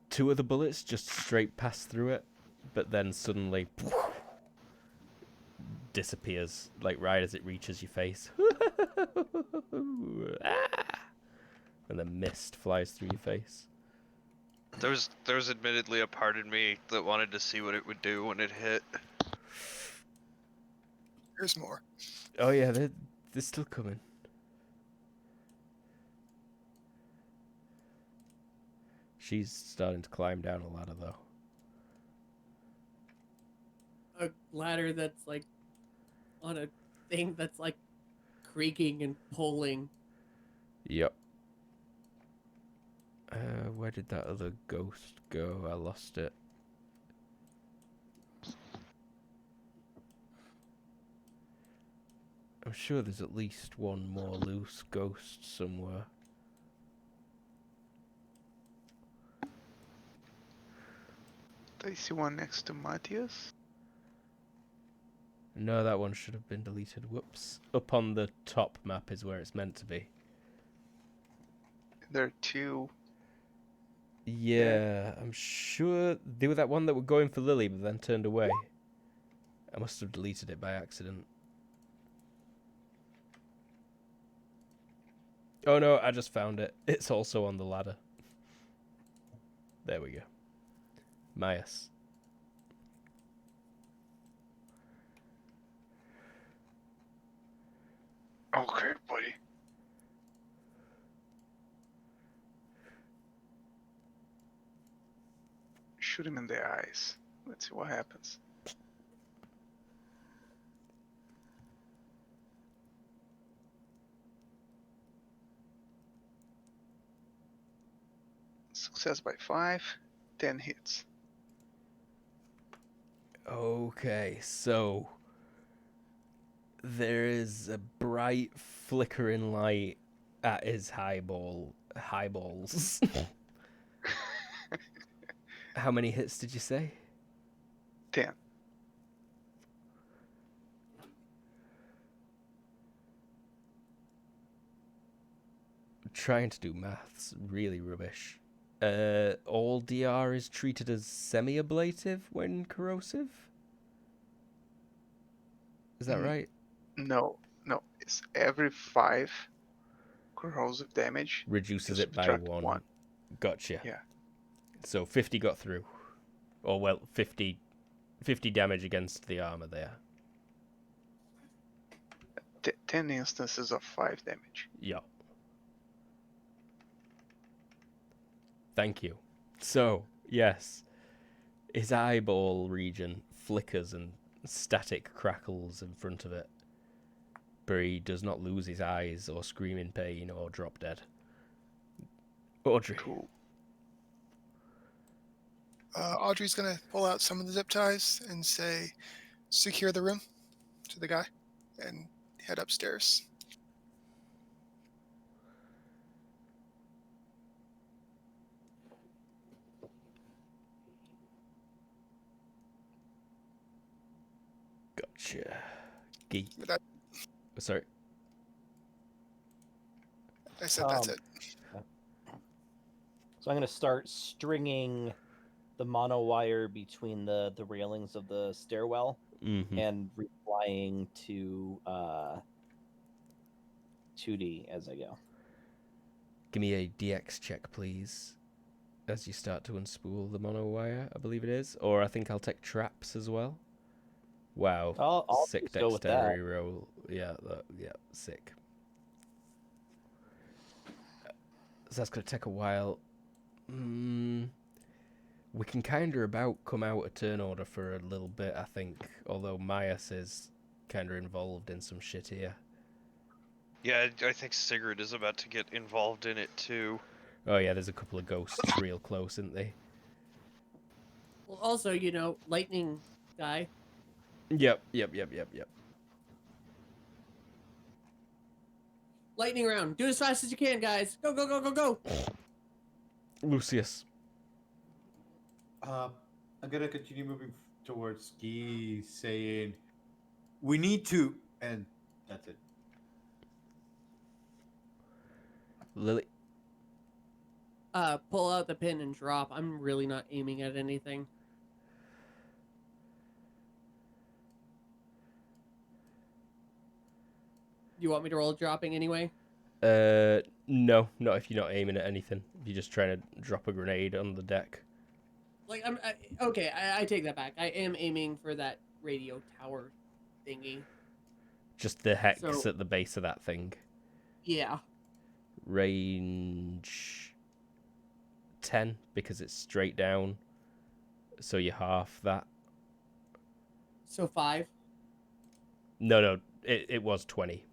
2 of the bullets just straight pass through it, but then suddenly disappears, like right as it reaches your face. Ah! And the mist flies through your face. There was admittedly a part in me that wanted to see what it would do when it hit. Here's more. Oh yeah, they're still coming. She's starting to climb down a ladder though. A ladder that's like on a thing that's like creaking and pulling. Yep. Where did that other ghost go? I lost it. I'm sure there's at least one more loose ghost somewhere. I see one next to Matthias. No, that one should have been deleted. Whoops. Up on the top map is where it's meant to be. There are 2. Yeah, I'm sure they were that one that were going for Lily but then turned away. I must have deleted it by accident. Oh no, I just found it. It's also on the ladder. There we go. Myas. Okay, buddy. Shoot him in the eyes. Let's see what happens. Success by 5, 10 hits. Okay, so there is a bright flickering light at his highballs. How many hits did you say? 10. Trying to do maths, really rubbish. All DR is treated as semi-ablative when corrosive? Is that right? No, it's every 5 corrosive damage. Reduces you it by subtract 1. Gotcha. Yeah. So 50 got through. Or, well, 50 damage against the armor there. 10 instances of 5 damage. Yeah. Thank you. So, yes, his eyeball region flickers and static crackles in front of it, but he does not lose his eyes or scream in pain or drop dead. Audrey. Cool. Audrey's gonna pull out some of the zip ties and say, "Secure the room," to the guy, and head upstairs. Gotcha. Geek. With that, Sorry. I said that's Um, it. So I'm going to start stringing the mono wire between the railings of the stairwell Mm-hmm. and replying to 2D as I go. Give me a DX check, please, as you start to unspool the mono wire, I believe it is. Or I think I'll take traps as well. Wow. I'll Sick just go with that. dexterity roll. Yeah, yeah, sick. So that's going to take a while. We can kind of about come out of turn order for a little bit, I think. Although Myas is kind of involved in some shit here. Yeah, I think Sigurd is about to get involved in it too. Oh yeah, there's a couple of ghosts real close, isn't they? Well, also, lightning guy. Yep. Lightning round. Do it as fast as you can, guys. Go, go, go, go, go. Lucius. I'm gonna continue moving towards Ski, saying, "We need to," and that's it. Lily. Pull out the pin and drop. I'm really not aiming at anything. You want me to roll dropping anyway? No, not if you're not aiming at anything. If you're just trying to drop a grenade on the deck. Like, okay, I take that back. I am aiming for that radio tower thingy. Just the hex So- at the base of that thing. Yeah. Range 10 because it's straight down. So you half that. So 5. No, it was 20.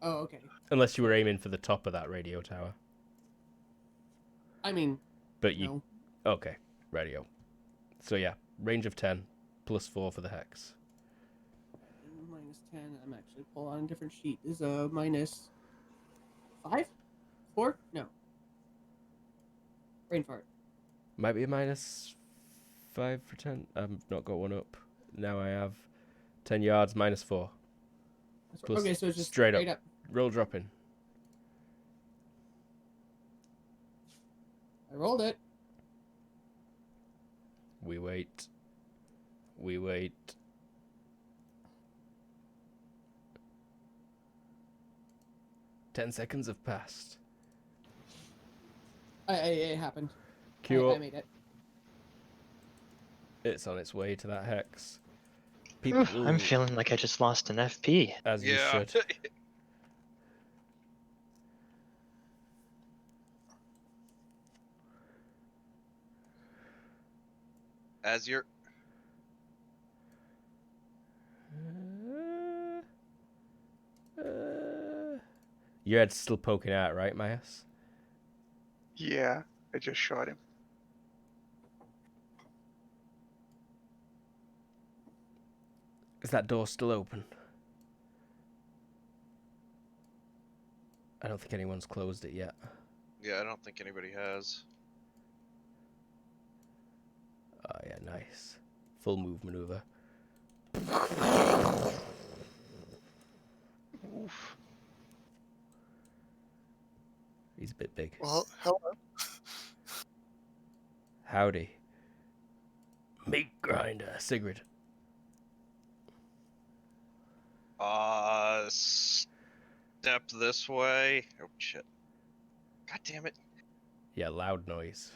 Oh, okay. Unless you were aiming for the top of that radio tower. I mean, But you... no. Okay, radio. So yeah, range of 10, +4 for the hex. Minus 10. I'm actually pulling on a different sheet. This is a minus 5? 4? No. Brain fart. Might be a -5 for 10. I've not got one up. Now I have 10 yards, -4. Plus Okay, so it's just straight straight up. up. Roll dropping. I rolled it. We wait. We wait. Ten seconds have passed. It happened. Queue I up. made it. It's on its way to that hex. Oof, I'm feeling like I just lost an FP. As you Yeah. should. As you're Your head's still poking out, right, Myas? Yeah, I just shot him. Is that door still open? I don't think anyone's closed it yet. Yeah, I don't think anybody has. Oh yeah, nice. Full move maneuver. Oof. He's a bit big. Well, hello. Howdy. Meat grinder, Sigrid. Step this way. Oh shit. God damn it. Yeah, loud noise.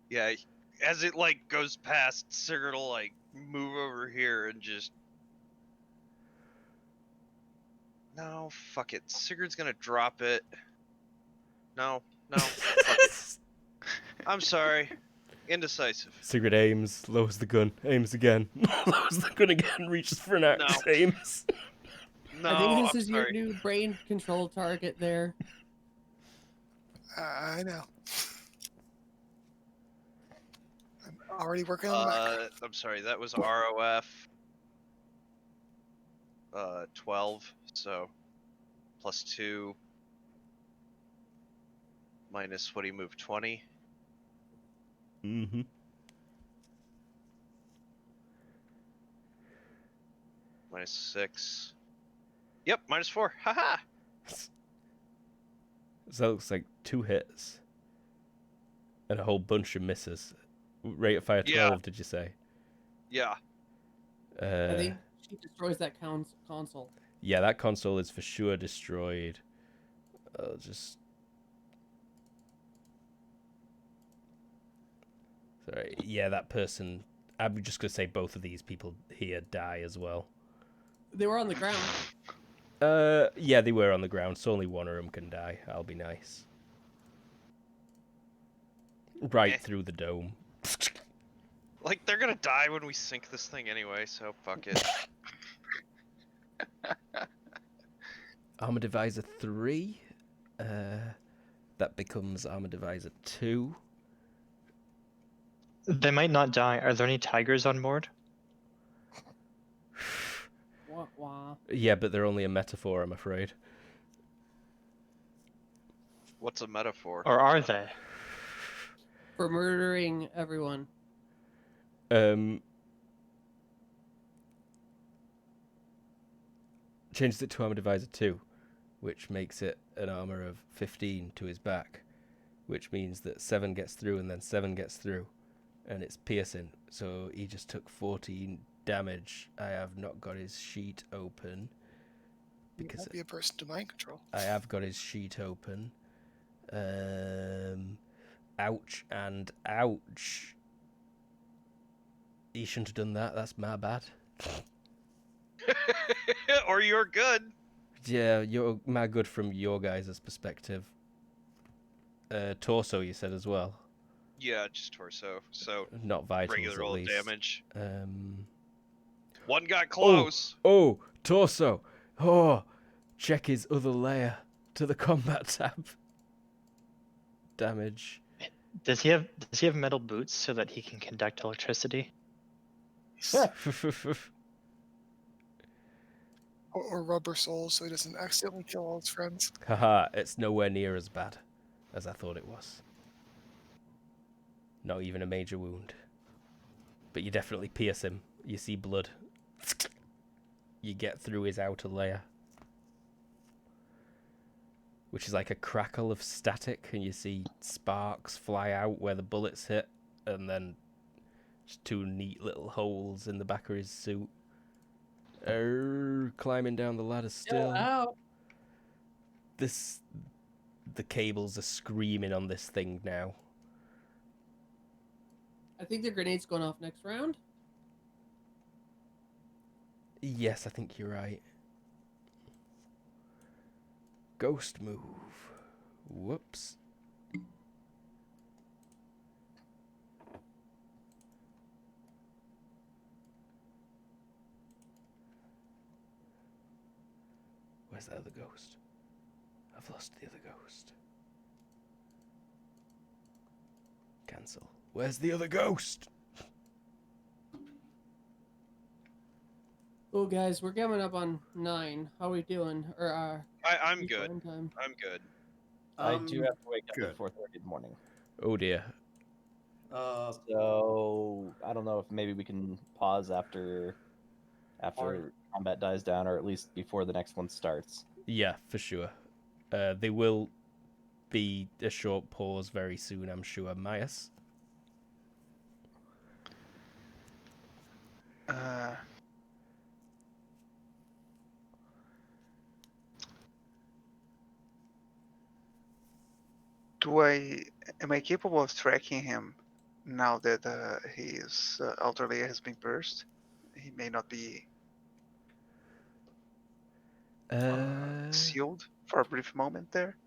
Yeah, as it like goes past, Sigurd will like move over here and just. No, fuck it. Sigurd's gonna drop it. No, fuck it. I'm sorry. Indecisive. Sigrid aims, lowers the gun, aims again, lowers the gun again, reaches for an axe, No. aims. No, I think this I'm is sorry. your new brain control target there. I know. I'm already working on the back. I'm sorry, that was ROF 12, so +2 minus what he moved 20. Mm-hmm. -6. Yep, -4. Haha. So that looks like 2 hits and a whole bunch of misses. Rate of fire 12, Yeah. did you say? Yeah. I think she destroys that console. Yeah, that console is for sure destroyed. I'll just... Sorry. Yeah, that person... I'm just going to say both of these people here die as well. They were on the ground. Yeah, they were on the ground, so only one of them can die. I'll be nice. Right Eh. through the dome. Like, they're gonna die when we sink this thing anyway, so fuck it. Armor Divisor 3. That becomes Armor Divisor 2. They might not die. Are there any tigers on board? Wah, wah. Yeah, but they're only a metaphor, I'm afraid. What's a metaphor? Or are they? For murdering everyone. Changed it to Armor Divisor 2, which makes it an armor of 15 to his back, which means that 7 gets through and then 7 gets through, and it's piercing. So he just took 14 damage. I have not got his sheet open. You Because won't be a person to mind control. I have got his sheet open. Ouch and ouch. He shouldn't have done that. That's my bad. Or you're good. Yeah, you're my good from your guys' perspective. Torso, you said as well. Yeah, just torso. So Not vitals, regular at old least. damage. Um. One got close. Oh, torso. Oh, check his other layer to the combat tab. Damage. Does he have metal boots so that he can conduct electricity? Or rubber soles so he doesn't accidentally kill all his friends. Haha, it's nowhere near as bad as I thought it was. Not even a major wound. But you definitely pierce him. You see blood. You get through his outer layer. Which is like a crackle of static, and you see sparks fly out where the bullets hit, and then just 2 neat little holes in the back of his suit. Climbing down the ladder still. Out. The cables are screaming on this thing now. I think the grenade's going off next round. Yes, I think you're right. Ghost move. Whoops. Where's the other ghost? I've lost the other ghost. Cancel. Where's the other ghost? Oh, guys, we're coming up on 9. How we doing? Or I'm good. Time? I'm good. I do have to wake up good. at 4:30 in the morning. Oh dear. So I don't know if maybe we can pause after combat dies down, or at least before the next one starts. Yeah, for sure. They will be a short pause very soon, I'm sure. Myas? Am I capable of tracking him now that his outer layer has been burst? He may not be sealed for a brief moment there.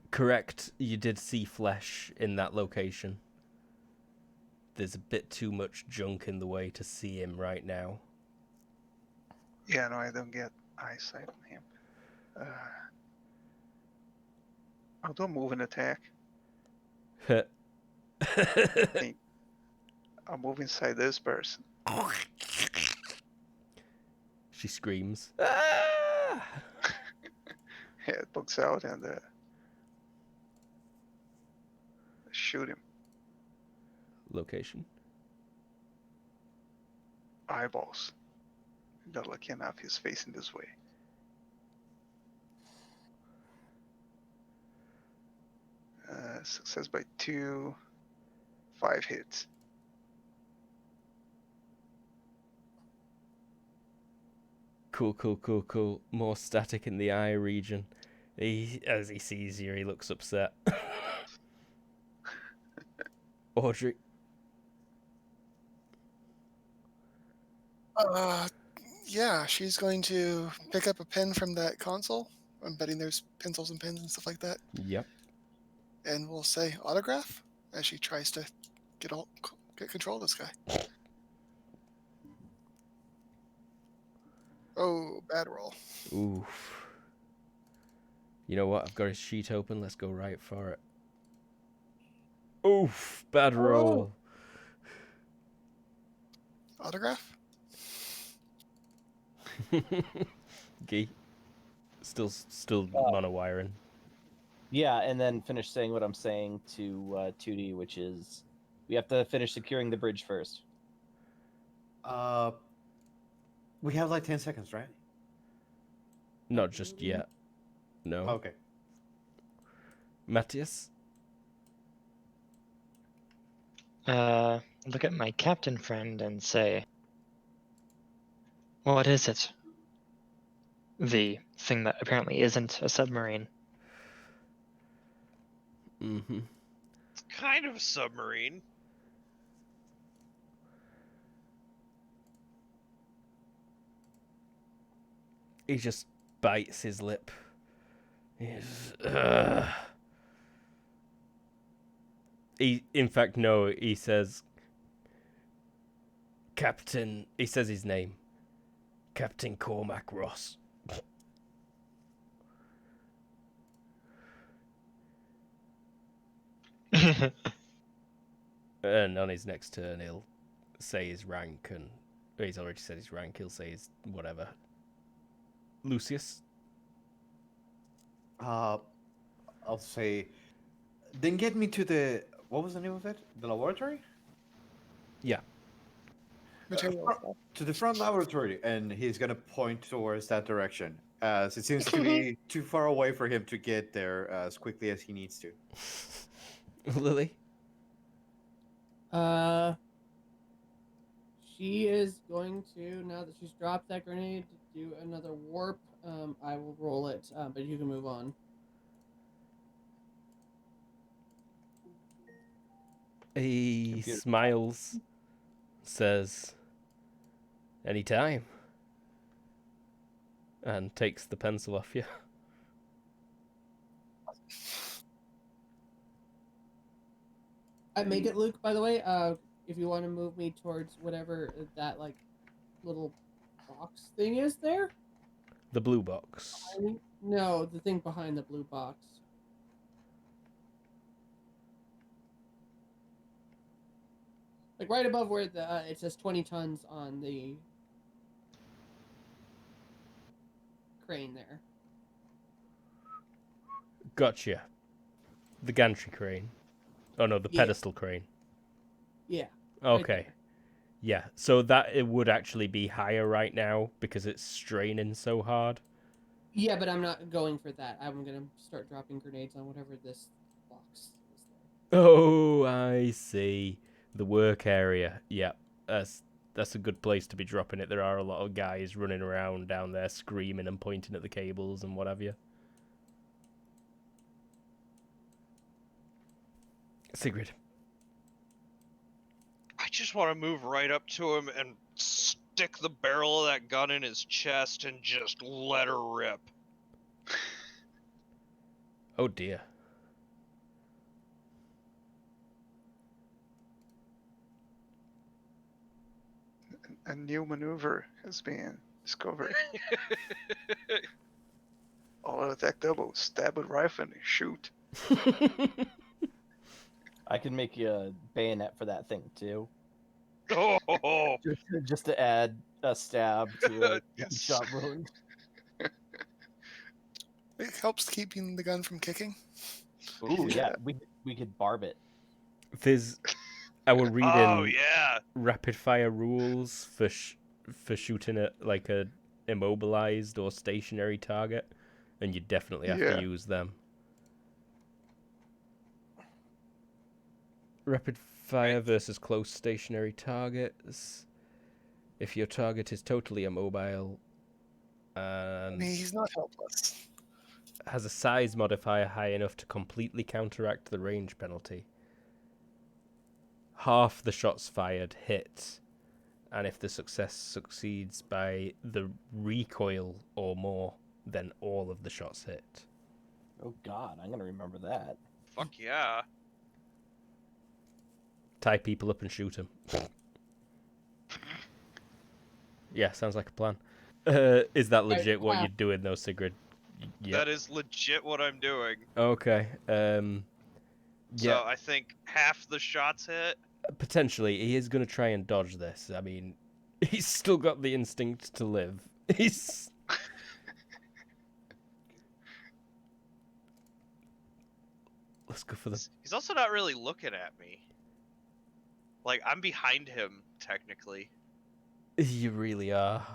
Correct. You did see flesh in that location. There's a bit too much junk in the way to see him right now. Yeah, no, I don't get eyesight on him. I'll do a move and attack. I'll move inside this person. She screams. Ah! Yeah, it pokes out and shoot him. Location. Eyeballs. Got lucky enough, he's facing this way. Success by 2. 5 hits. Cool. More static in the eye region. As he sees you, he looks upset. Audrey. Yeah, she's going to pick up a pen from that console. I'm betting there's pencils and pens and stuff like that. Yep. And we'll say autograph as she tries to get control of this guy. Oh, bad roll. Oof. You know what? I've got his sheet open. Let's go right for it. Oof. Bad roll. Autograph? Gee. Still mono wiring. Yeah, and then finish saying what I'm saying to 2D, which is we have to finish securing the bridge first. We have like 10 seconds, right? Not just yet. No. Okay. Matthias? Look at my captain friend and say, what is it? The thing that apparently isn't a submarine. Mm-hmm. It's kind of a submarine. He just bites his lip. In fact, no, he says, Captain, he says his name. Captain Cormac Ross. And on his next turn, he'll say his rank, and he's already said his rank, he'll say his whatever. Lucius? I'll say, then get me to the, what was the name of it? The laboratory? Yeah. Material. To the front laboratory, and he's gonna point towards that direction, as it seems to be too far away for him to get there as quickly as he needs to. Lily? She is going to, now that she's dropped that grenade, to do another warp. I will roll it, but you can move on. He Computer. smiles, says, anytime, and takes the pencil off you. I make it, Luke, by the way, if you want to move me towards whatever that, like, little box thing is there. The blue box. No, the thing behind the blue box. Like right above where the it says 20 tons on the crane there. Gotcha. The gantry crane. Oh no, the Yeah. pedestal crane. Yeah. Okay. Yeah, so that it would actually be higher right now because it's straining so hard. Yeah, but I'm not going for that. I'm gonna start dropping grenades on whatever this box is there. Oh, I see. The work area. Yeah, that's a good place to be dropping it. There are a lot of guys running around down there screaming and pointing at the cables and what have you. Sigrid. I just want to move right up to him and stick the barrel of that gun in his chest and just let her rip. Oh dear. A new maneuver has been discovered. All attack double, stab with rifle and shoot. I can make you a bayonet for that thing too. Oh, Just to add a stab to a Yes. shot wound. It helps keeping the gun from kicking. Ooh, yeah, we could barb it. There's our reading oh yeah. rapid fire rules for shooting at like a immobilized or stationary target, and you definitely have Yeah. to use them. Rapid fire versus close stationary targets. If your target is totally immobile I and mean, he's not helpless. has a size modifier high enough to completely counteract the range penalty, half the shots fired hit, and if the success succeeds by the recoil or more, then all of the shots hit. Oh God, I'm gonna remember that. Fuck yeah. Tie people up and shoot them. Yeah, sounds like a plan. Is that legit what yeah. you're doing though, Sigrid? Yeah. That is legit what I'm doing. Okay. Yeah. So I think half the shots hit. Potentially, he is going to try and dodge this. I mean, he's still got the instinct to live. He's. Let's go for the. He's also not really looking at me. Like, I'm behind him, technically. You really are.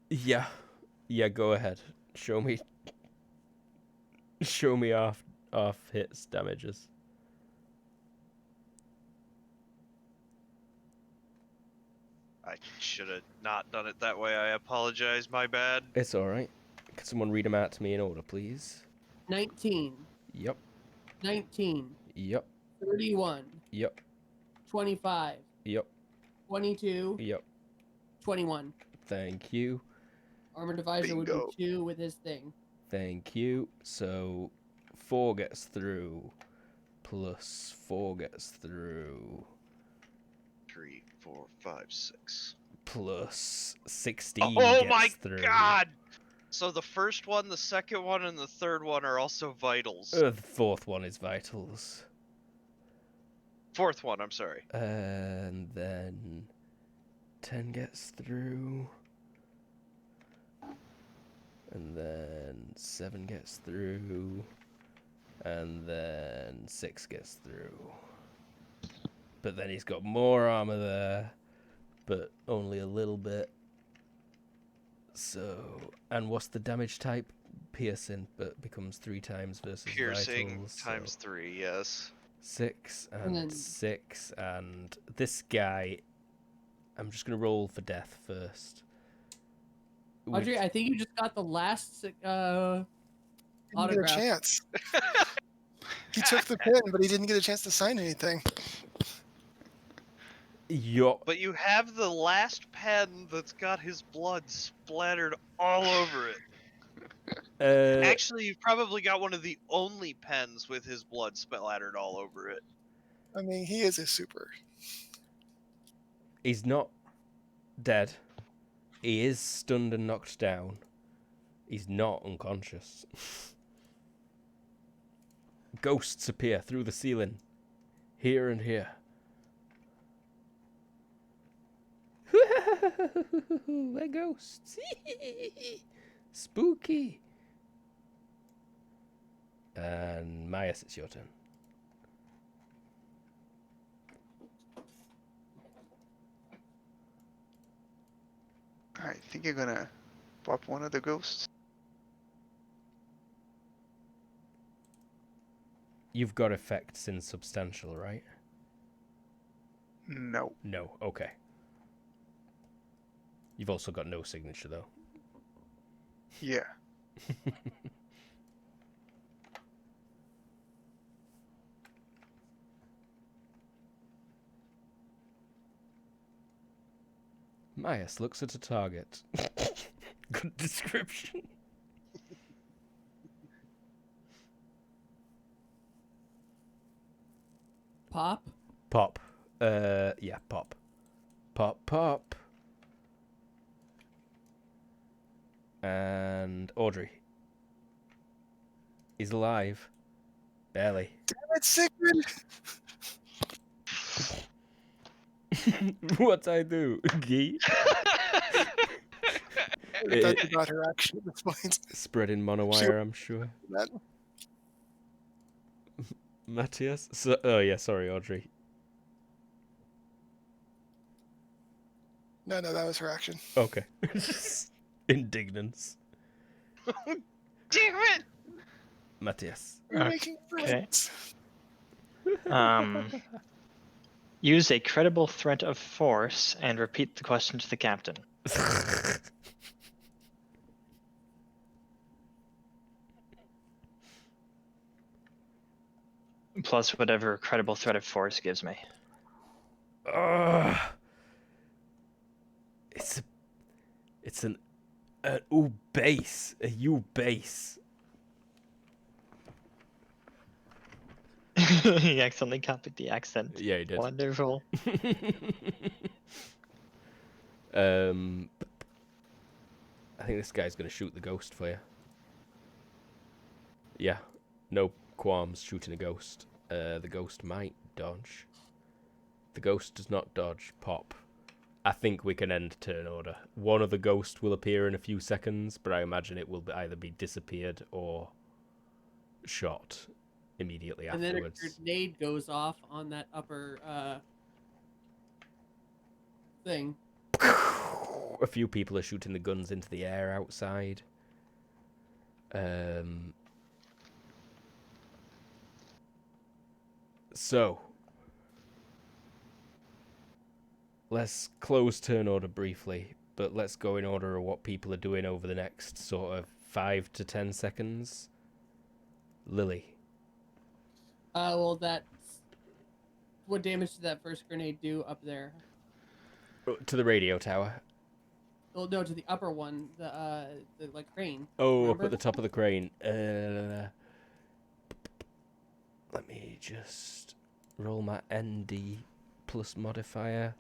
Yeah. Yeah, go ahead. Show me. Show me off hits damages. I should have not done it that way. I apologize. My bad. It's alright. Can someone read them out to me in order, please? 19, Yep. 19, Yep. 31, Yep. 25, Yep. 22, Yep. 21. Thank you. Armor divisor would be Bingo. 2 with his thing. Thank you. So 4 gets through, plus 4 gets through, 3, 4, 5, 6. plus 16 Oh gets my through. god! So the first one, the second one, and the third one are also vitals. The 4th one is vitals. Fourth one, I'm sorry. And then 10 gets through. And then 7 gets through. And then 6 gets through. But then he's got more armor there, but only a little bit. So, and what's the damage type? Piercing, but becomes 3 times versus Piercing vitals. times 3, yes. 6 And and then- 6, and this guy, I'm just gonna roll for death first. Audrey, Which- I think you just got the last Didn't get a autograph. chance. He took the pen, but he didn't get a chance to sign anything. Yup. But you have the last pen that's got his blood splattered all over it. Actually, you've probably got one of the only pens with his blood splattered all over it. I mean, he is a super. He's not dead. He is stunned and knocked down. He's not unconscious. Ghosts appear through the ceiling. Here and here. They're ghosts. Spooky. And Myas, it's your turn. I think you're gonna pop one of the ghosts. You've got effects in substantial, right? No. No, okay. You've also got no signature, though. Yeah. Myas looks at a target. Good description. Pop. Pop. Yeah, pop. Pop, pop. And Audrey. He's alive. Barely. Damn it, Sigrid! What'd I do? Gee? That's about her action at this point. Spreading monowire, I'm sure. That- Matthias? So, oh, yeah, sorry, Audrey. No, that was her action. Okay. Indignance. Damn it! Matthias. We're making Okay. friends. Use a credible threat of force and repeat the question to the captain. Plus whatever credible threat of force gives me. It's an U base. A U base. He accidentally copied the accent. Yeah, he did. Wonderful. I think this guy's gonna shoot the ghost for you. Yeah, no qualms shooting a ghost. The ghost might dodge. The ghost does not dodge. Pop. I think we can end turn order. One of the ghosts will appear in a few seconds, but I imagine it will either be disappeared or shot immediately And then a afterwards. grenade goes off on that upper thing. A few people are shooting the guns into the air outside. So, let's close turn order briefly, but let's go in order of what people are doing over the next sort of 5 to 10 seconds. Lily. Well, that's... What damage did that first grenade do up there? To the radio tower. Oh, no, to the upper one, the like, crane. Oh, Remember? up at the top of the crane. Let me just roll my ND plus modifier.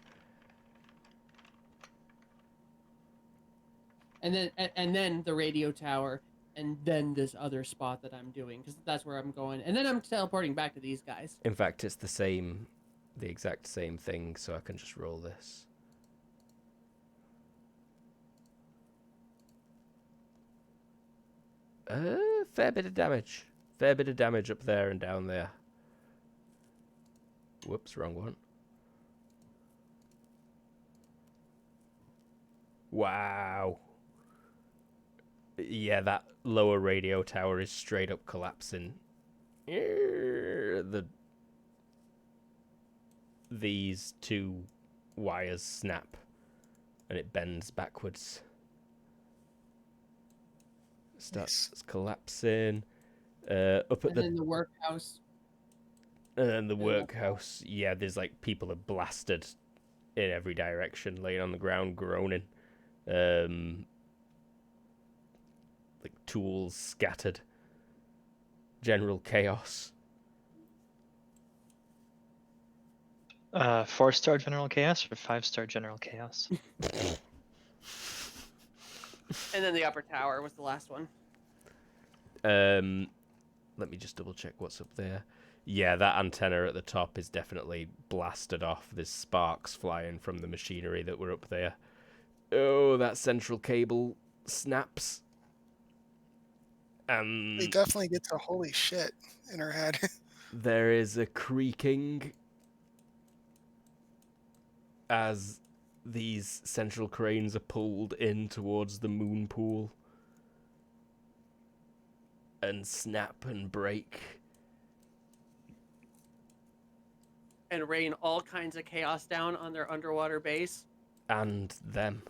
And then the radio tower, and then this other spot that I'm doing, because that's where I'm going. And then I'm teleporting back to these guys. In fact, it's the exact same thing, so I can just roll this. Fair bit of damage. Fair bit of damage up there and down there. Whoops, wrong one. Wow. Yeah, that lower radio tower is straight up collapsing. These two wires snap, and it bends backwards. Starts collapsing. Up at And then the workhouse. And then the workhouse, yeah, there's like people are blasted in every direction, laying on the ground, groaning. Like tools scattered. General chaos. 4-star general chaos or 5-star general chaos? And then the upper tower was the last one. Let me just double check what's up there. Yeah, that antenna at the top is definitely blasted off. There's sparks flying from the machinery that were up there. Oh, that central cable snaps. They definitely get to holy shit in her head. There is a creaking as these central cranes are pulled in towards the moon pool and snap and break. And rain all kinds of chaos down on their underwater base. And them.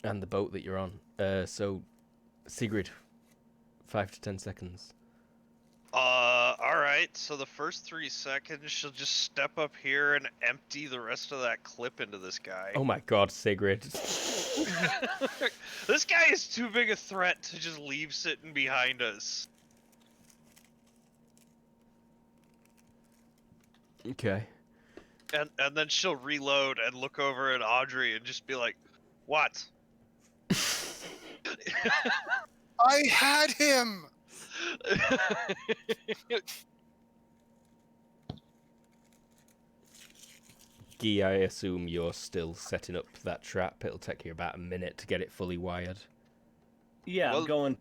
And the boat that you're on. So, Sigrid, 5 to 10 seconds. Alright, so the first 3 seconds, she'll just step up here and empty the rest of that clip into this guy. Oh my god, Sigrid. This guy is too big a threat to just leave sitting behind us. Okay. And then she'll reload and look over at Audrey and just be like, what? I had him! Guy, I assume you're still setting up that trap. It'll take you about a minute to get it fully wired. Yeah, Well- I'm going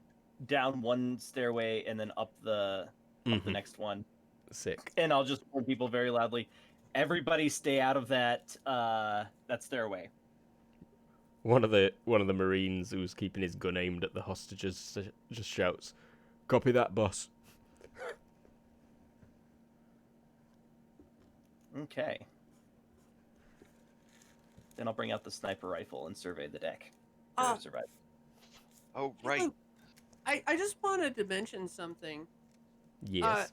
down one stairway and then up the next one. Sick. And I'll just warn people very loudly, everybody stay out of that that stairway. One of the Marines who's keeping his gun aimed at the hostages just shouts, "Copy that, boss." Okay. Then I'll bring out the sniper rifle and survey the deck. Ah. Survive. Oh, right. I just wanted to mention something. Yes.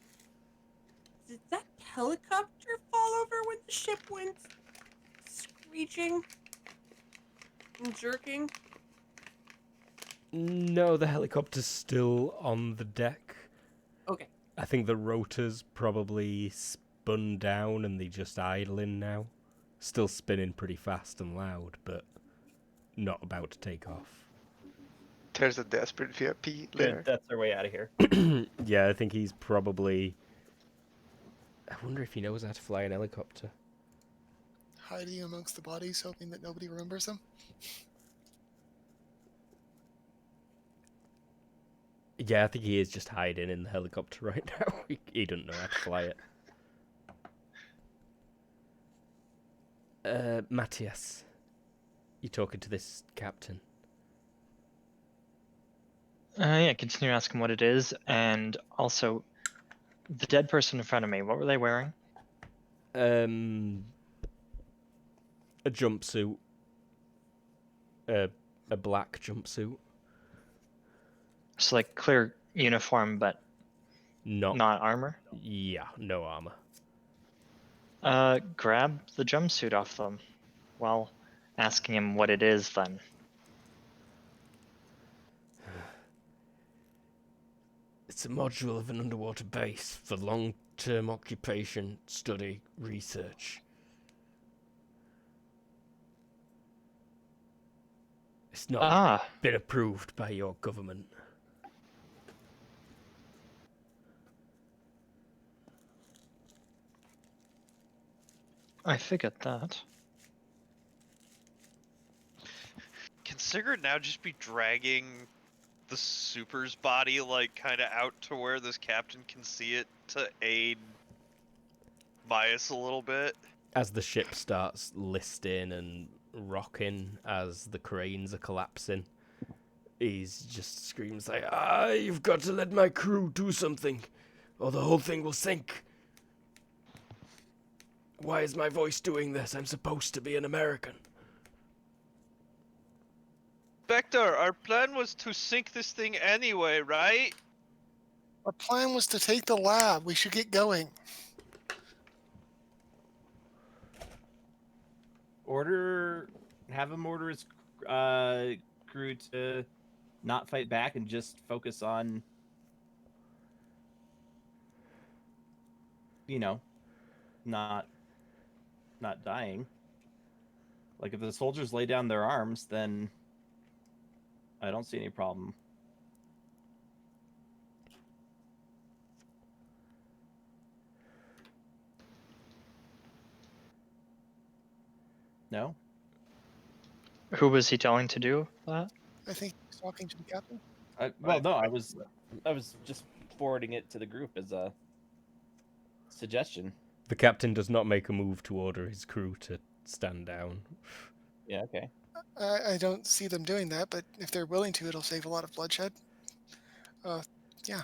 Did that helicopter fall over when the ship went screeching and jerking? No, the helicopter's still on the deck. Okay. I think the rotor's probably spun down and they just idling now. Still spinning pretty fast and loud, but not about to take off. There's a desperate VIP Good. there. That's our way out of here. Yeah, I think he's probably... I wonder if he knows how to fly an helicopter. Hiding amongst the bodies, hoping that nobody remembers them. Yeah, I think he is just hiding in the helicopter right now. He doesn't know how to fly it. Matthias, you talking to this captain? Yeah, continue asking what it is, and also, the dead person in front of me, what were they wearing? A jumpsuit. A black jumpsuit. So like clear uniform, but Not armor? Yeah, no armor. Grab the jumpsuit off them while asking him what it is then. It's a module of an underwater base for long-term occupation, study, research. It's not been approved by your government. I figured that. Can Sigurd now just be dragging the Super's body, like, kind of out to where this captain can see it to aid Bias a little bit? As the ship starts listing and rocking as the cranes are collapsing, he's just screams like, you've got to let my crew do something, or the whole thing will sink. Why is my voice doing this? I'm supposed to be an American. Spectre, our plan was to sink this thing anyway, right? Our plan was to take the lab. We should get going. Have him order his crew to not fight back and just focus on, not dying. Like, if the soldiers lay down their arms, then I don't see any problem. No? Who was he telling to do that? I think he's talking to the captain. No, I was just forwarding it to the group as a suggestion. The captain does not make a move to order his crew to stand down. Yeah, okay. I don't see them doing that, but if they're willing to, it'll save a lot of bloodshed. Yeah.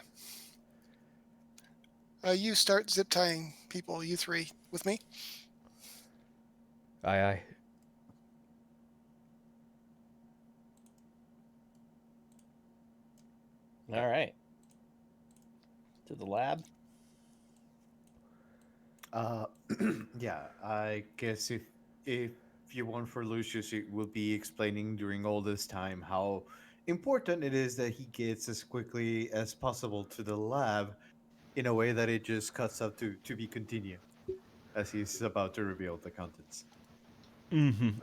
You start zip tying people, you three, with me. Aye, aye. All right. To the lab. Yeah, I guess if you want for Lucius, it will be explaining during all this time how important it is that he gets as quickly as possible to the lab in a way that it just cuts up to be continued as he's about to reveal the contents.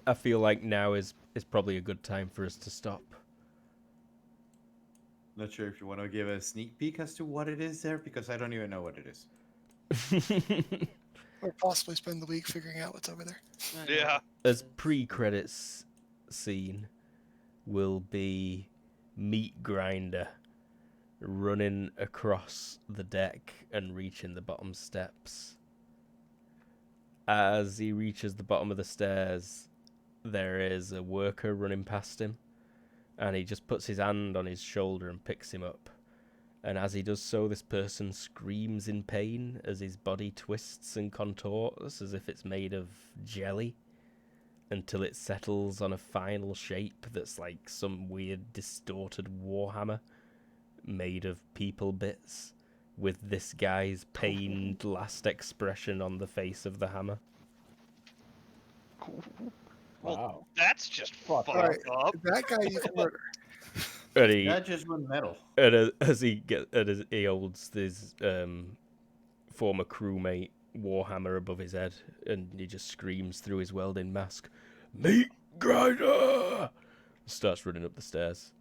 I feel like now is probably a good time for us to stop. Not sure if you want to give a sneak peek as to what it is there, because I don't even know what it is. Or possibly spend the week figuring out what's over there. Yeah. As pre-credits scene will be Meat Grinder running across the deck and reaching the bottom steps. As he reaches the bottom of the stairs, there is a worker running past him, and he just puts his hand on his shoulder and picks him up. And as he does so, this person screams in pain as his body twists and contorts as if it's made of jelly, until it settles on a final shape that's like some weird distorted warhammer made of people bits, with this guy's pained last expression on the face of the hammer. Well, Wow. that's just Fuck. fucked Alright, up. that guy you can murder. And he, That just went metal. and as he holds this former crewmate warhammer above his head, and he just screams through his welding mask, "Meat grinder!" Starts running up the stairs.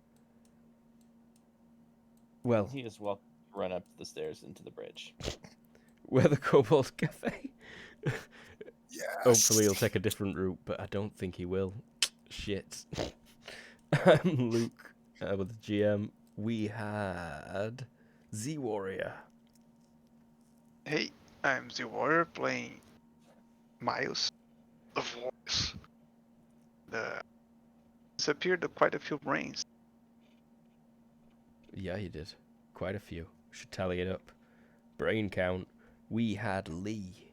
Well, He is welcome to run up the stairs into the bridge. we're the Kobold Cafe. Yes. Hopefully he'll take a different route, but I don't think he will. Shit. I'm Luke with the GM. We had Z-Warrior. Hey, I'm the warrior playing Miles, the voice. Disappeared quite a few brains. Yeah, you did. Quite a few. Should tally it up. Brain count. We had Lee.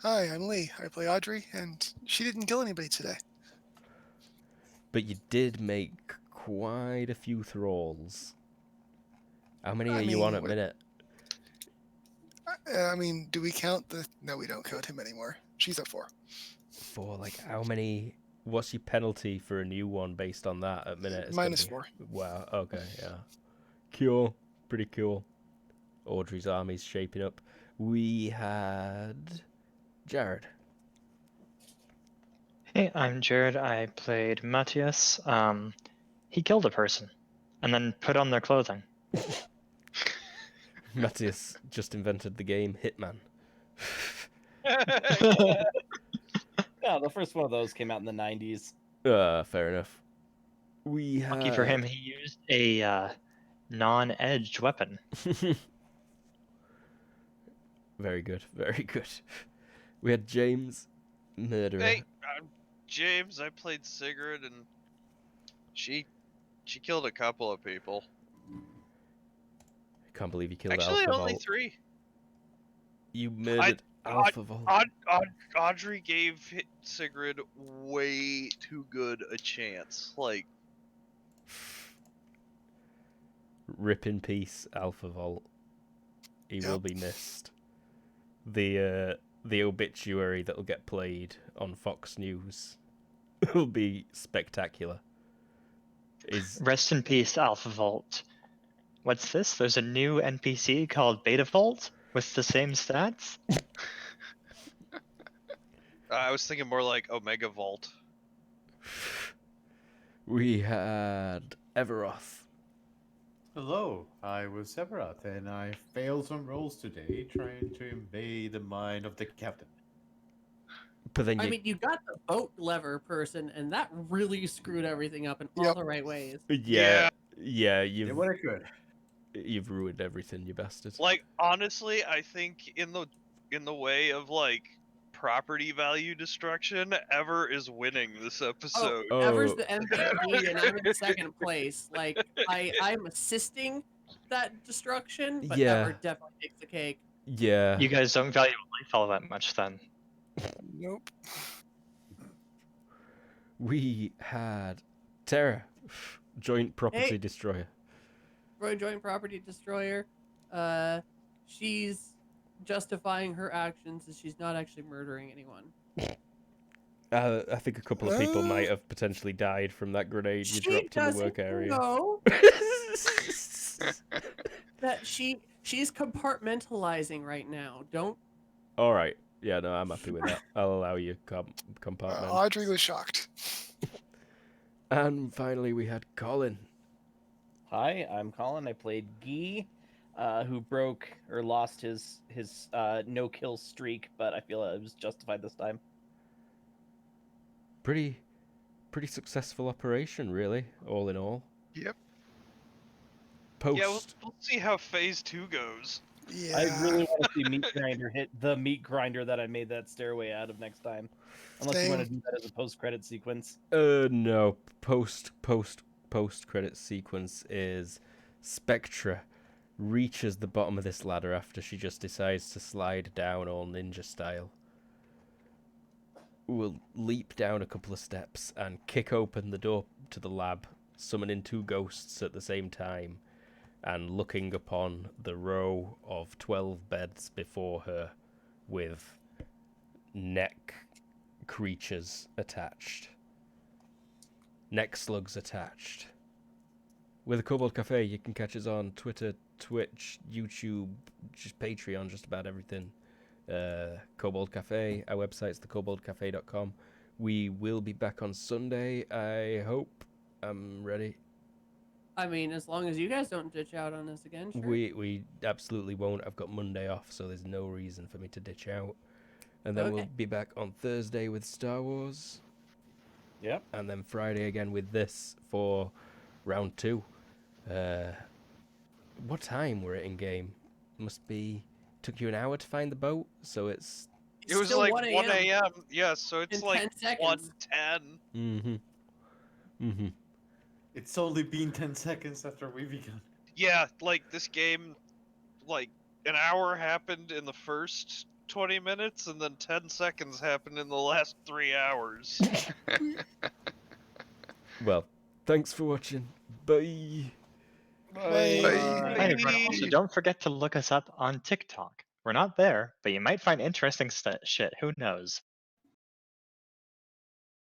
Hi, I'm Lee. I play Audrey, and she didn't kill anybody today. But you did make quite a few thralls. How many are you on at minute? I mean, do we count the... No, we don't count him anymore. She's at 4. For like how many? What's your penalty for a new one based on that at minute? It's gonna Minus be- 4. Wow. Okay. Yeah. Cool. Pretty cool. Audrey's army's shaping up. We had Jared. Hey, I'm Jared. I played Matthias. He killed a person and then put on their clothing. Matthias just invented the game Hitman. Yeah, the first one of those came out in the 90s. Fair enough. We had... Lucky for him, he used a non-edged weapon. Very good. Very good. We had James, murderer. Hey, I'm James. I played Sigrid, and she killed a couple of people. Can't believe you killed Actually, Alpha only Vault. 3. You murdered Alpha Vault. Audrey gave Sigrid way too good a chance. Like, Rip in peace, Alpha Vault. He will be missed. The obituary that'll get played on Fox News will be spectacular. Rest in peace, Alpha Vault. What's this? There's a new NPC called Beta Vault with the same stats? I was thinking more like Omega Vault. We had Everoth. Hello, I was Sephiroth, and I failed some rolls today trying to invade the mind of the captain. But then I mean, you got the boat lever person, and that really screwed everything up in all Yep. the right ways. yeah, Did what I could. you've ruined everything, you bastard. Like, honestly, I think in the way of like property value destruction, Ever is winning this episode. Ever's the MVP, and I'm in second place. Like, I'm assisting that destruction, but Yeah. Ever definitely takes the cake. Yeah. You guys don't value life all that much then. Nope. We had Terra, joint property Hey. destroyer. Roy Joint Property Destroyer. She's justifying her actions as she's not actually murdering anyone. I think a couple of people might have potentially died from that grenade you She dropped in the doesn't work area. know that she's compartmentalizing right now. Don't. All right. Yeah, no, I'm happy with that. I'll allow you compartment. Audrey was shocked. And finally, we had Colin. Hi, I'm Colin. I played Guy, who broke or lost his no-kill streak, but I feel it was justified this time. Pretty successful operation, really, all in all. Yep. Post. Yeah, we'll see how phase 2 goes. Yeah. I really want to see Meat Grinder hit the meat grinder that I made that stairway out of next time. Unless you want to Same. do that as a post-credit sequence. No. Post credit sequence is Spectra reaches the bottom of this ladder after she just decides to slide down all ninja style. Will leap down a couple of steps and kick open the door to the lab, summoning 2 ghosts at the same time, and looking upon the row of 12 beds before her with neck creatures attached. Neck slugs attached. With a Kobold Cafe, you can catch us on Twitter, Twitch, YouTube, just Patreon, just about everything. Kobold Cafe, our website's thekoboldcafe.com. We will be back on Sunday, I hope. I'm ready. I mean, as long as you guys don't ditch out on us again, sure. We absolutely won't. I've got Monday off, so there's no reason for me to ditch out. And then we'll Okay. be back on Thursday with Star Wars. Yep. And then Friday again with this for round 2. What time were it in game? Must be... Took you an hour to find the boat, so it's... It was Still like 1 1 a.m. Yeah, so it's in like 10 seconds. 1:10. It's only been 10 seconds after we began. Yeah, like this game, like an hour happened in the first 20 minutes, and then 10 seconds happened in the last 3 hours. Well, thanks for watching. Bye. Bye. Hi, everyone. Also, don't forget to look us up on TikTok. We're not there, but you might find interesting shit. Who knows?